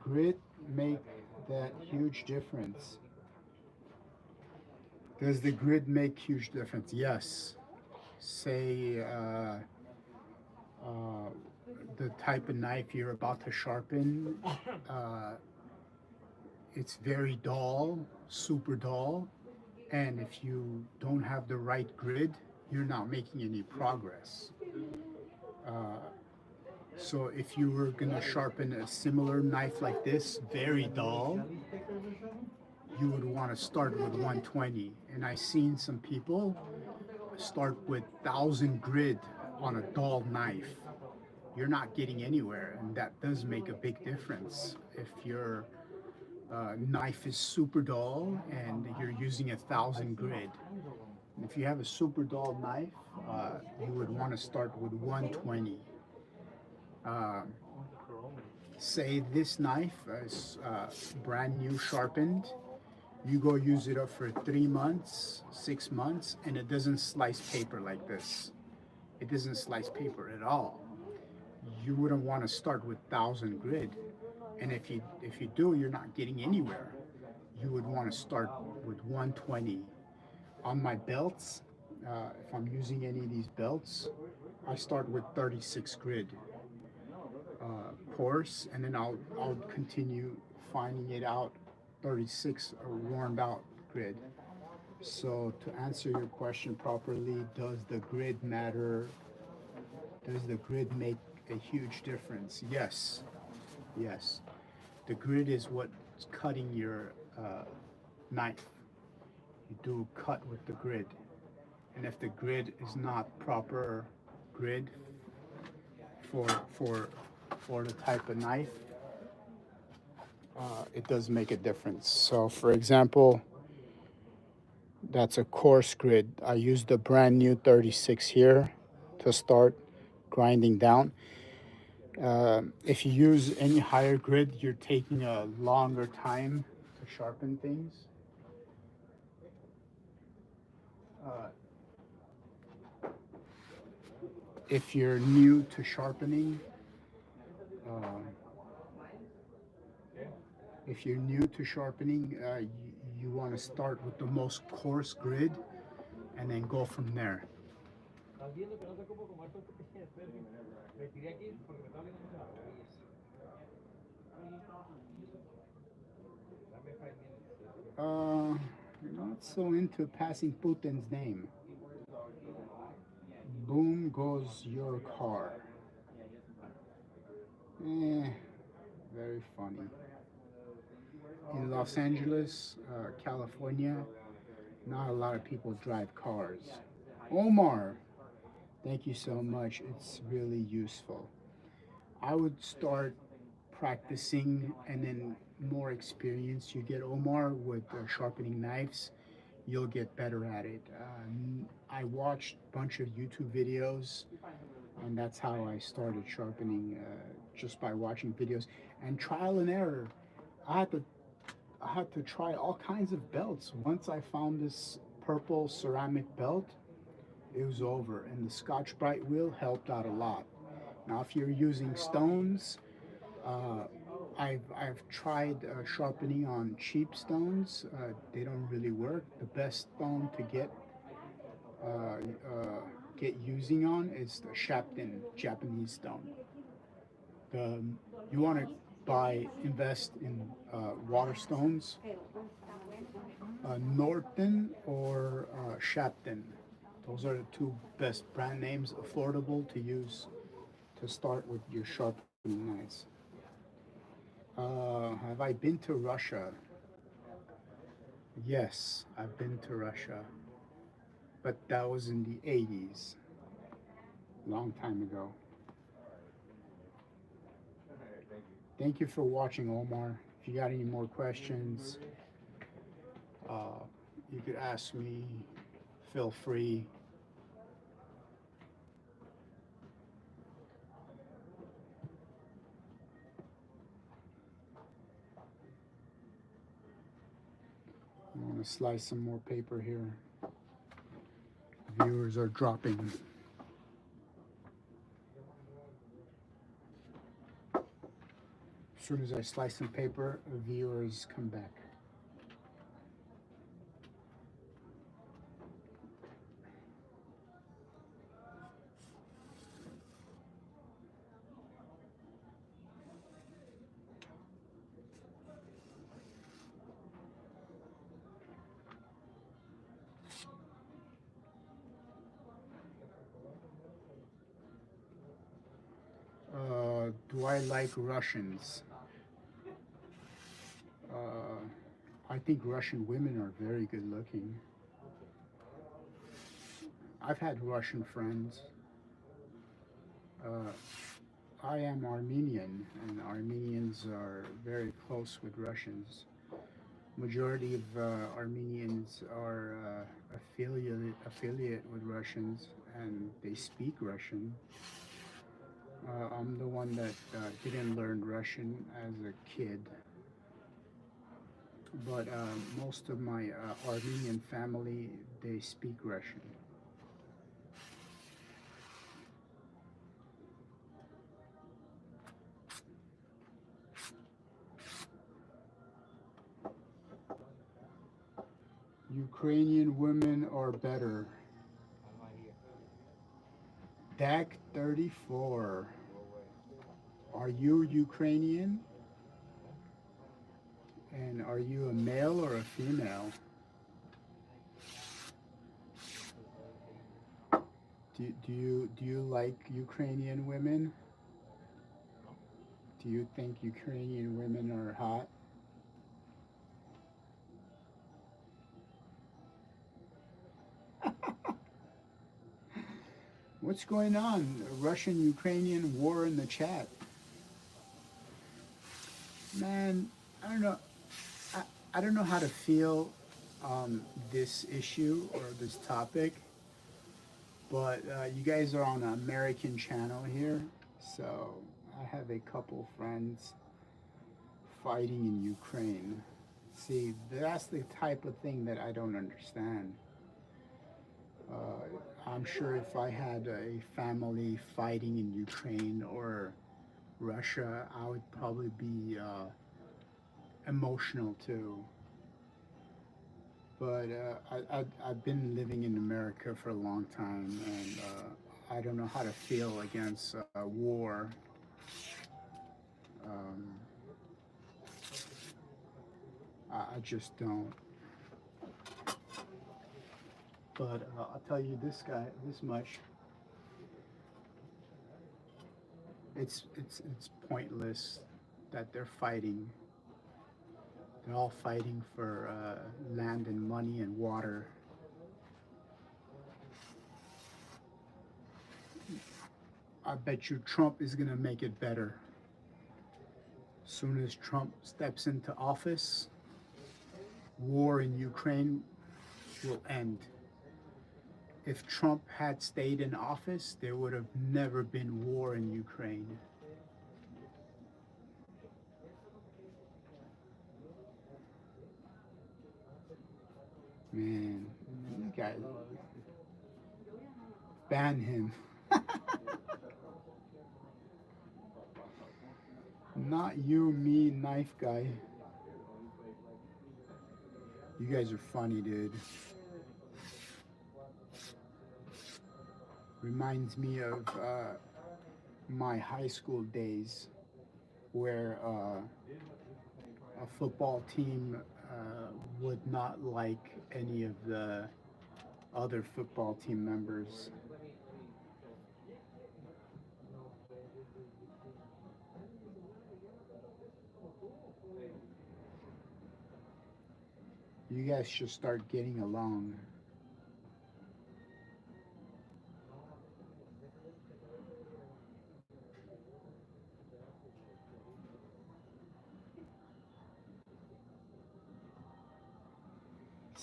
grit make that huge difference? Does the grid make huge difference? Yes. Say the type of knife you're about to sharpen, it's very dull, super dull, and if you don't have the right grid, you're not making any progress. Uh, so if you were gonna sharpen a similar knife like this, very dull, you would want to start with 120. And I've seen some people start with 1,000 grid on a dull knife. You're not getting anywhere, and that does make a big difference. If your knife is super dull and you're using 1,000 grid, if you have a super dull knife, you would want to start with 120. Say this knife is brand new sharpened, you go use it up for 3 months, 6 months, and it doesn't slice paper like this. It doesn't slice paper at all. You wouldn't want to start with 1,000 grid, and if you do, you're not getting anywhere. You would want to start with 120. On my belts, if I'm using any of these belts, I start with 36 grid course, and then I'll continue finding it out 36 worn out grid. So to answer your question properly, does the grid matter? Does the grid make a huge difference? Yes. Yes. The grid is what's cutting your knife. You do cut with the grid. And if the grid is not proper grid for the type of knife, it does make a difference. So for example, that's a coarse grid. I used the brand new 36 here to start grinding down. If you use any higher grid, you're taking a longer time to sharpen things. If you're new to sharpening, you want to start with the most coarse grid and then go from there. Not so into passing Putin's name. Boom goes your car. Very funny. In Los Angeles, California, not a lot of people drive cars. Omar, thank you so much. It's really useful. I would start practicing, and then more experience you get, Omar, with sharpening knives, you'll get better at it. I watched a bunch of YouTube videos, and that's how I started sharpening, just by watching videos and trial and error. I had to try all kinds of belts. Once I found this purple ceramic belt, it was over, and the Scotch Brite wheel helped out a lot. Now, if you're using stones, I've tried sharpening on cheap stones. They don't really work. The best stone to get using on is the Shapton Japanese stone. You want to invest in water stones, Norton or Shapton. Those are the two best brand names, affordable to use to start with your sharpening knives. Have I been to Russia? Yes, I've been to Russia, but that was in the 80s, long time ago. Thank you for watching, Omar. If you got any more questions, You could ask me, feel free. I'm gonna slice some more paper here. Viewers are dropping. As soon as I slice some paper, viewers come back. Do I like Russians? I think Russian women are very good looking. I've had Russian friends. I am Armenian, and Armenians are very close with Russians. Majority of Armenians are affiliate with Russians, and they speak Russian. I'm the one that didn't learn Russian as a kid, but most of my Armenian family, they speak Russian. Ukrainian women are better. DAC 34. Are you Ukrainian? And are you a male or a female? Do you like Ukrainian women? Do you think Ukrainian women are hot? What's going on? Russian-Ukrainian war in the chat. Man, I don't know. I don't know how to feel on this issue or this topic, but you guys are on an American channel here, so I have a couple friends fighting in Ukraine. See, that's the type of thing that I don't understand. I'm sure if I had a family fighting in Ukraine or Russia, I would probably be emotional too. But I've been living in America for a long time, and I don't know how to feel against war. Um, I just don't. But I'll tell you this much. It's pointless that they're fighting. They're all fighting for land and money and water. I bet you Trump is gonna make it better. Soon as Trump steps into office, war in Ukraine will end. If Trump had stayed in office, there would have never been war in Ukraine. Man, this guy, ban him. Not you, me, knife guy. You guys are funny, dude. Reminds me of my high school days where a football team would not like any of the other football team members. You guys should start getting along.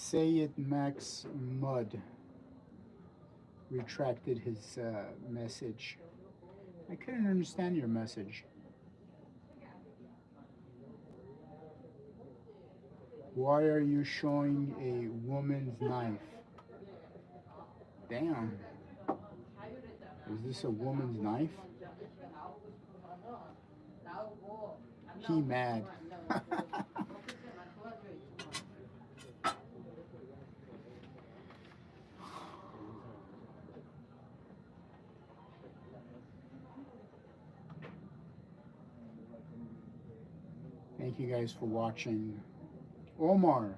Say It Max Mud retracted his message. I couldn't understand your message. Why are you showing a woman's knife? Damn. Is this a woman's knife? He mad. Thank you guys for watching. Omar,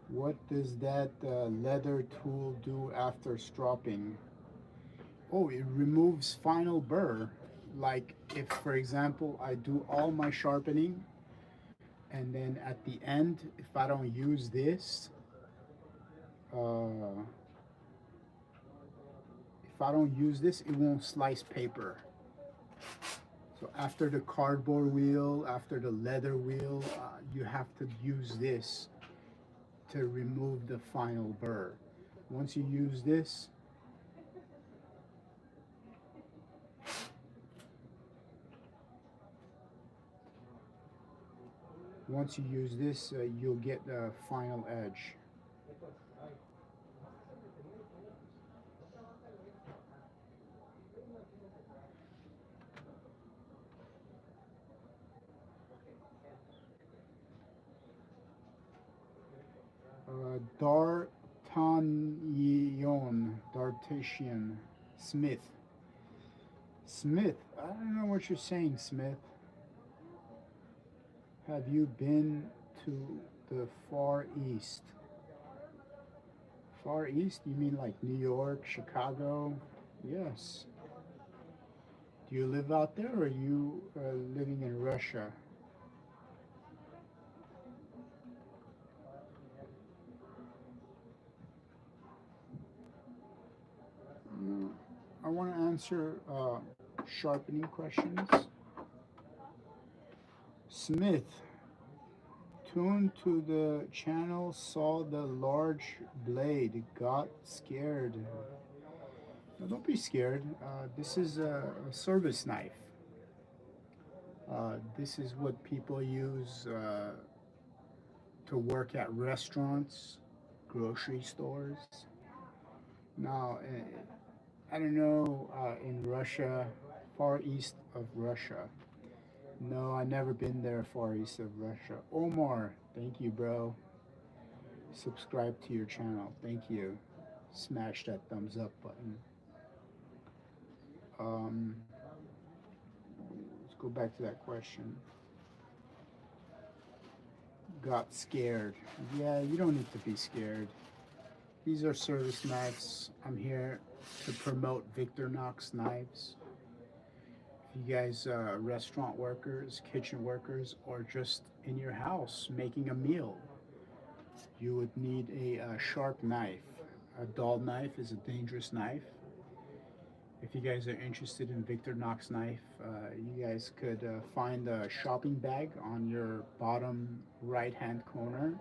what does that leather tool do after stropping? Oh, it removes final burr. Like if, for example, I do all my sharpening and then at the end, if I don't use this, it won't slice paper. So after the cardboard wheel, after the leather wheel, you have to use this to remove the final burr. Once you use this, you'll get the final edge. Dartatian Smith. Smith, I don't know what you're saying, Smith. Have you been to the Far East? Far East? You mean like New York, Chicago? Yes. Do you live out there, or are you living in Russia? I want to answer sharpening questions. Smith, tuned to the channel, saw the large blade, got scared. No, don't be scared. This is a service knife. This is what people use to work at restaurants, grocery stores. Now, I don't know, in Russia, far east of Russia. No, I never been there far east of Russia. Omar, thank you, bro. Subscribe to your channel. Thank you. Smash that thumbs up button. Let's go back to that question. Got scared. Yeah, you don't need to be scared. These are service knives. I'm here to promote Victorinox knives. If you guys are restaurant workers, kitchen workers, or just in your house making a meal, you would need a sharp knife. A dull knife is a dangerous knife. If you guys are interested in Victorinox knife, you guys could find a shopping bag on your bottom right-hand corner.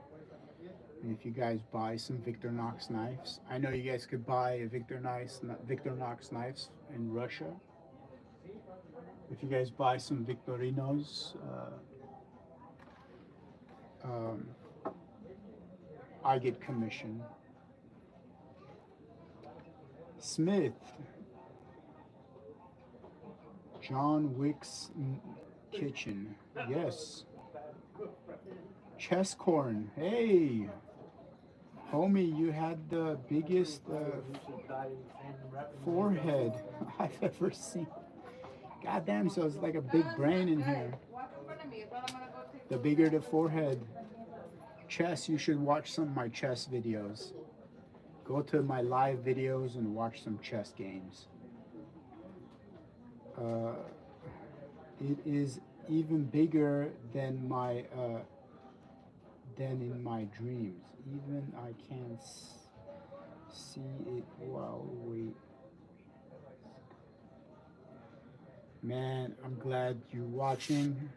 And if you guys buy some Victorinox knives, I know you guys could buy Victorinox knives in Russia. If you guys buy some Victorinos, I get commission. Smith, John Wick's kitchen. Yes. Chest corn. Hey, homie, you had the biggest forehead I've ever seen. Goddamn, so it's like a big brain in here. The bigger the forehead. Chess, you should watch some of my chess videos. Go to my live videos and watch some chess games. It is even bigger than in my dreams. Even I can't see it while we. Man, I'm glad you're watching.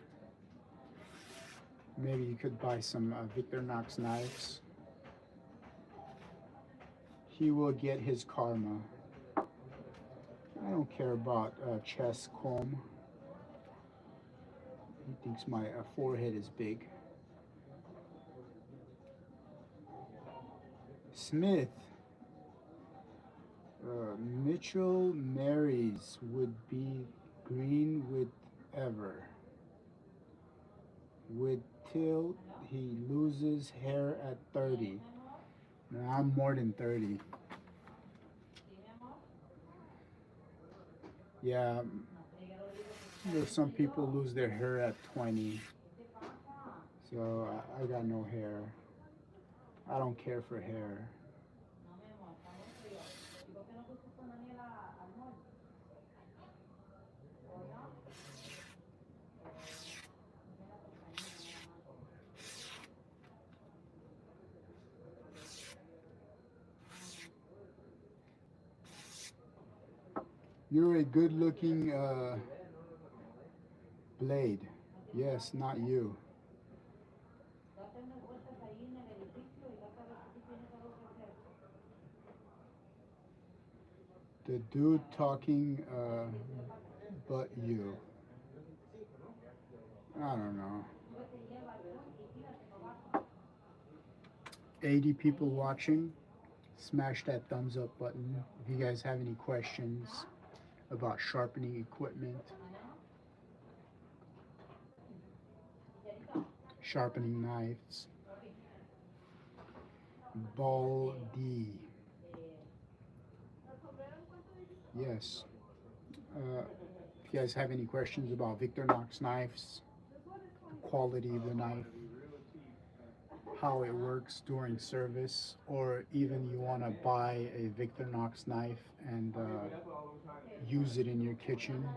Maybe you could buy some Victorinox knives. he will get his karma. I don't care about chest comb. He thinks my forehead is big. Smith. Mitchell marries would be green with ever. Would till he loses hair at 30. No, I'm more than 30. Yeah, some people lose their hair at 20. So I got no hair. I don't care for hair. You're a good looking blade. Yes, not you. The dude talking, but you. I don't know. 80 people watching. Smash that thumbs up button if you guys have any questions about sharpening equipment, sharpening knives. Ball D. Yes. If you guys have any questions about Victorinox knives, the quality of the knife, how it works during service, or even you want to buy a Victorinox knife and use it in your kitchen,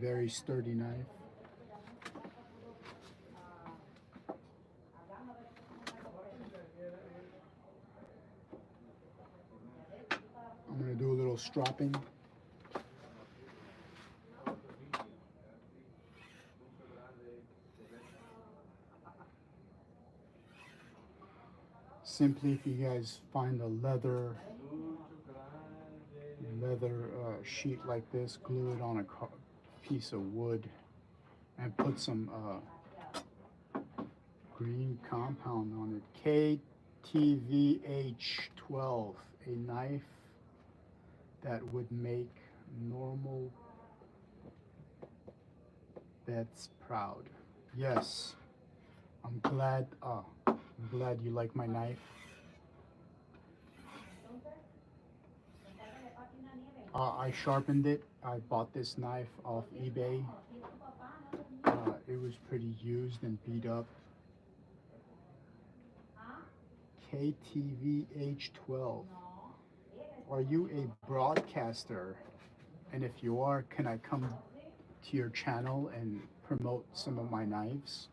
very sturdy knife. I'm going to do a little stropping. Simply, if you guys find a leather sheet like this, glue it on a piece of wood and put some green compound on it. KTVH12, a knife that would make normal vets proud. Yes, I'm glad you like my knife. I sharpened it. I bought this knife off eBay. It was pretty used and beat up. KTVH12. Are you a broadcaster? And if you are, can I come to your channel and promote some of my knives?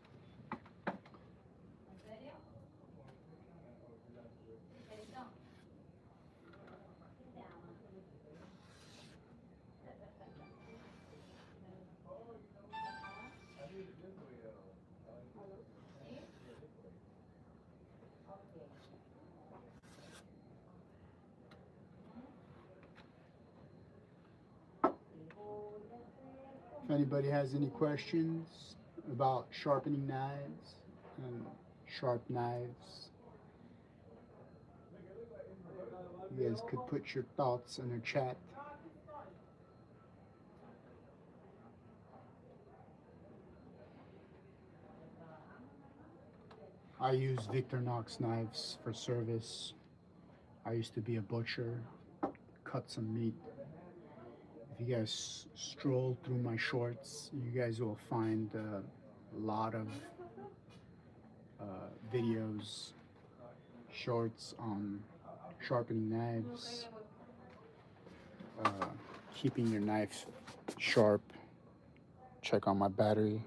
If anybody has any questions about sharpening knives and sharp knives, you guys could put your thoughts in the chat. I use Victorinox knives for service. I used to be a butcher, cut some meat. If you guys stroll through my shorts, you guys will find a lot of videos, shorts on sharpening knives, keeping your knife sharp. Check on my battery.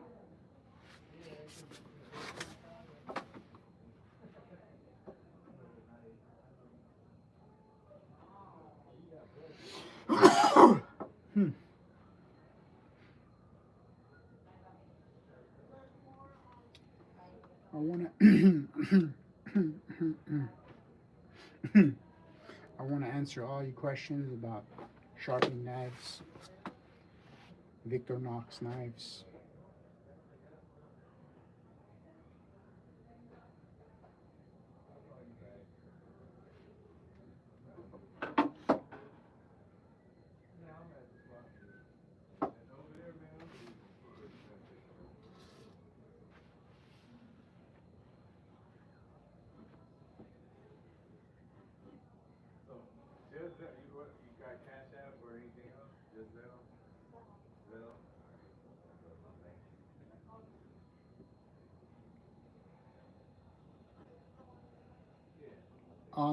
I wanna answer all your questions about sharpening knives, Victorinox knives.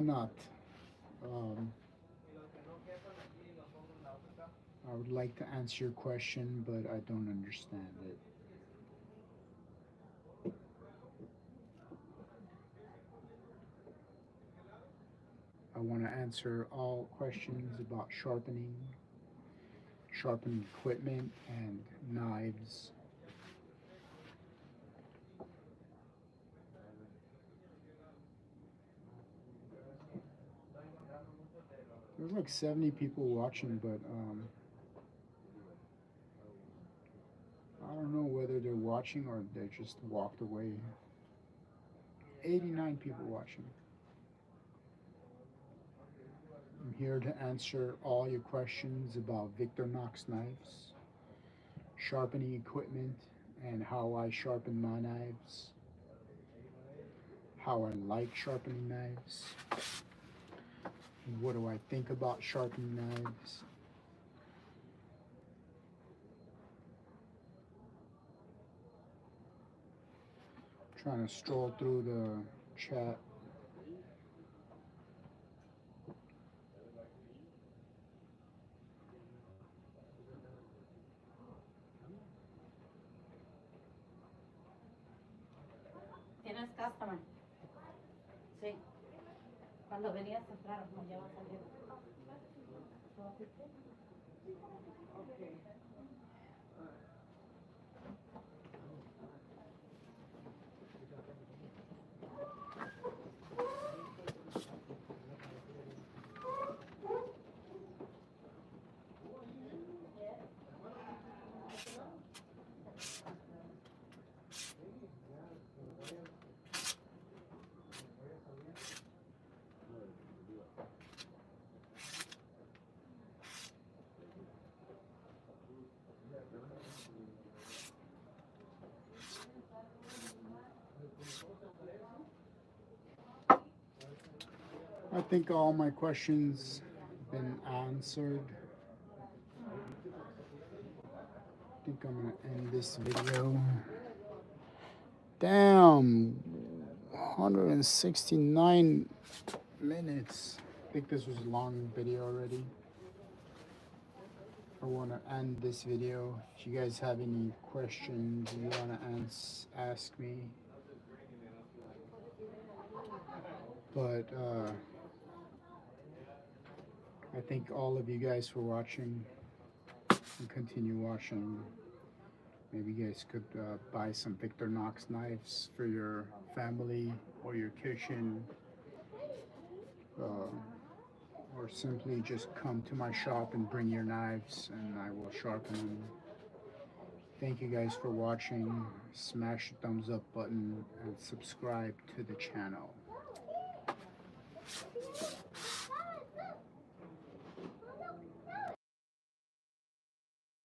Not. Um, I would like to answer your question, but I don't understand it. I want to answer all questions about sharpening equipment, and knives. There's like 70 people watching, but I don't know whether they're watching or they just walked away. 89 people watching. I'm here to answer all your questions about Victorinox knives, sharpening equipment, and how I sharpen my knives, how I like sharpening knives, what do I think about sharpening knives. Trying to stroll through the chat. ¿Tienes customer? Sí. Cuando venías a entrar, ya va a salir. Okay. I think all my questions have been answered. I think I'm gonna end this video. Damn, 169 minutes. I think this was a long video already. I want to end this video. If you guys have any questions you want to ask me. But I thank all of you guys for watching and continue watching. Maybe you guys could buy some Victorinox knives for your family or your kitchen. Or simply just come to my shop and bring your knives and I will sharpen them. Thank you guys for watching. Smash the thumbs up button and subscribe to the channel.